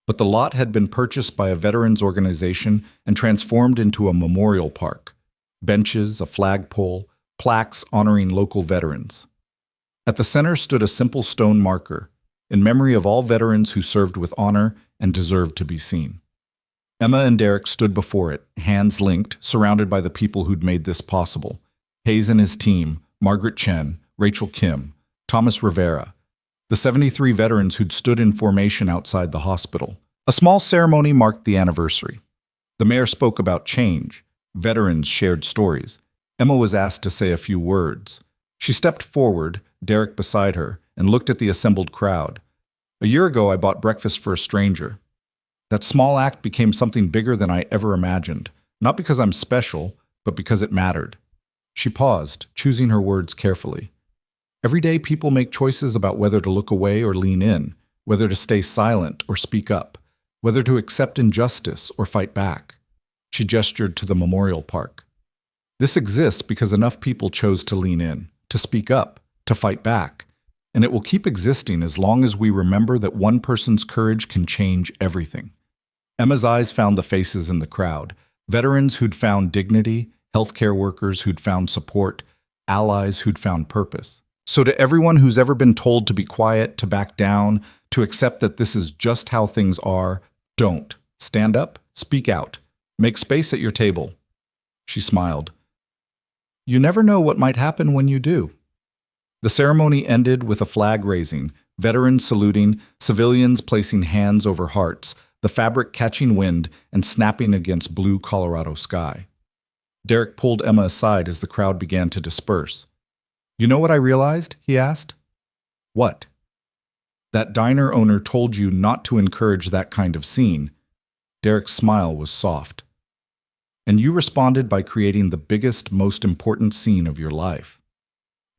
but the lot had been purchased by a veterans organization and transformed into a memorial park. Benches, a flagpole, plaques honoring local veterans. At the center stood a simple stone marker, in memory of all veterans who served with honor and deserved to be seen. Emma and Derek stood before it, hands linked, surrounded by the people who'd made this possible. Hayes and his team, Margaret Chen, Rachel Kim, Thomas Rivera, the 73 veterans who'd stood in formation outside the hospital. A small ceremony marked the anniversary. The mayor spoke about change. Veterans shared stories. Emma was asked to say a few words. She stepped forward, Derek beside her, and looked at the assembled crowd. "A year ago, I bought breakfast for a stranger. That small act became something bigger than I ever imagined, not because I'm special, but because it mattered." She paused, choosing her words carefully. Every day people make choices about whether to look away or lean in, whether to stay silent or speak up, whether to accept injustice or fight back. She gestured to the memorial park. This exists because enough people chose to lean in, to speak up, to fight back, and it will keep existing as long as we remember that one person's courage can change everything. Emma's eyes found the faces in the crowd, veterans who'd found dignity, healthcare workers who'd found support, allies who'd found purpose. So to everyone who's ever been told to be quiet, to back down, to accept that this is just how things are, don't. Stand up, speak out, make space at your table. She smiled. You never know what might happen when you do. The ceremony ended with a flag raising, veterans saluting, civilians placing hands over hearts, the fabric catching wind and snapping against blue Colorado sky. Derek pulled Emma aside as the crowd began to disperse. You know what I realized? He asked. What? That diner owner told you not to encourage that kind of scene. Derek's smile was soft. And you responded by creating the biggest, most important scene of your life.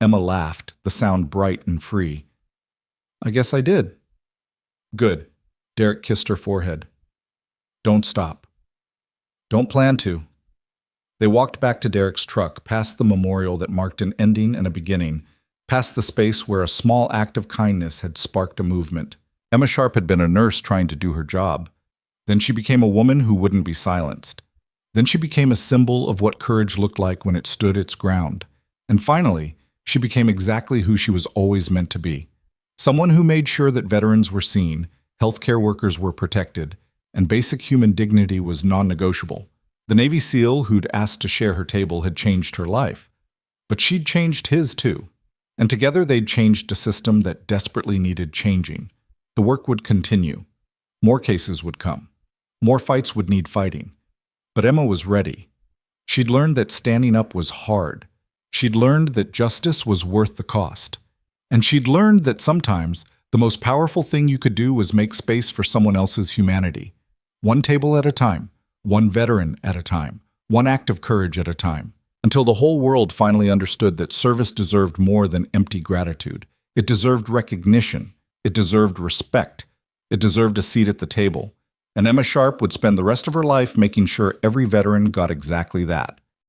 Emma laughed, the sound bright and free. I guess I did. Good. Derek kissed her forehead. Don't stop. Don't plan to. They walked back to Derek's truck, past the memorial that marked an ending and a beginning, past the space where a small act of kindness had sparked a movement. Emma Sharp had been a nurse trying to do her job. Then she became a woman who wouldn't be silenced. Then she became a symbol of what courage looked like when it stood its ground. And finally, she became exactly who she was always meant to be. Someone who made sure that veterans were seen, healthcare workers were protected, and basic human dignity was non-negotiable. The Navy SEAL who'd asked to share her table had changed her life. But she'd changed his too. And together they'd changed a system that desperately needed changing. The work would continue. More cases would come. More fights would need fighting. But Emma was ready. She'd learned that standing up was hard. She'd learned that justice was worth the cost. And she'd learned that sometimes the most powerful thing you could do was make space for someone else's humanity. One table at a time, one veteran at a time, one act of courage at a time, until the whole world finally understood that service deserved more than empty gratitude. It deserved recognition. It deserved respect. It deserved a seat at the table. And Emma Sharp would spend the rest of her life making sure every veteran got exactly that.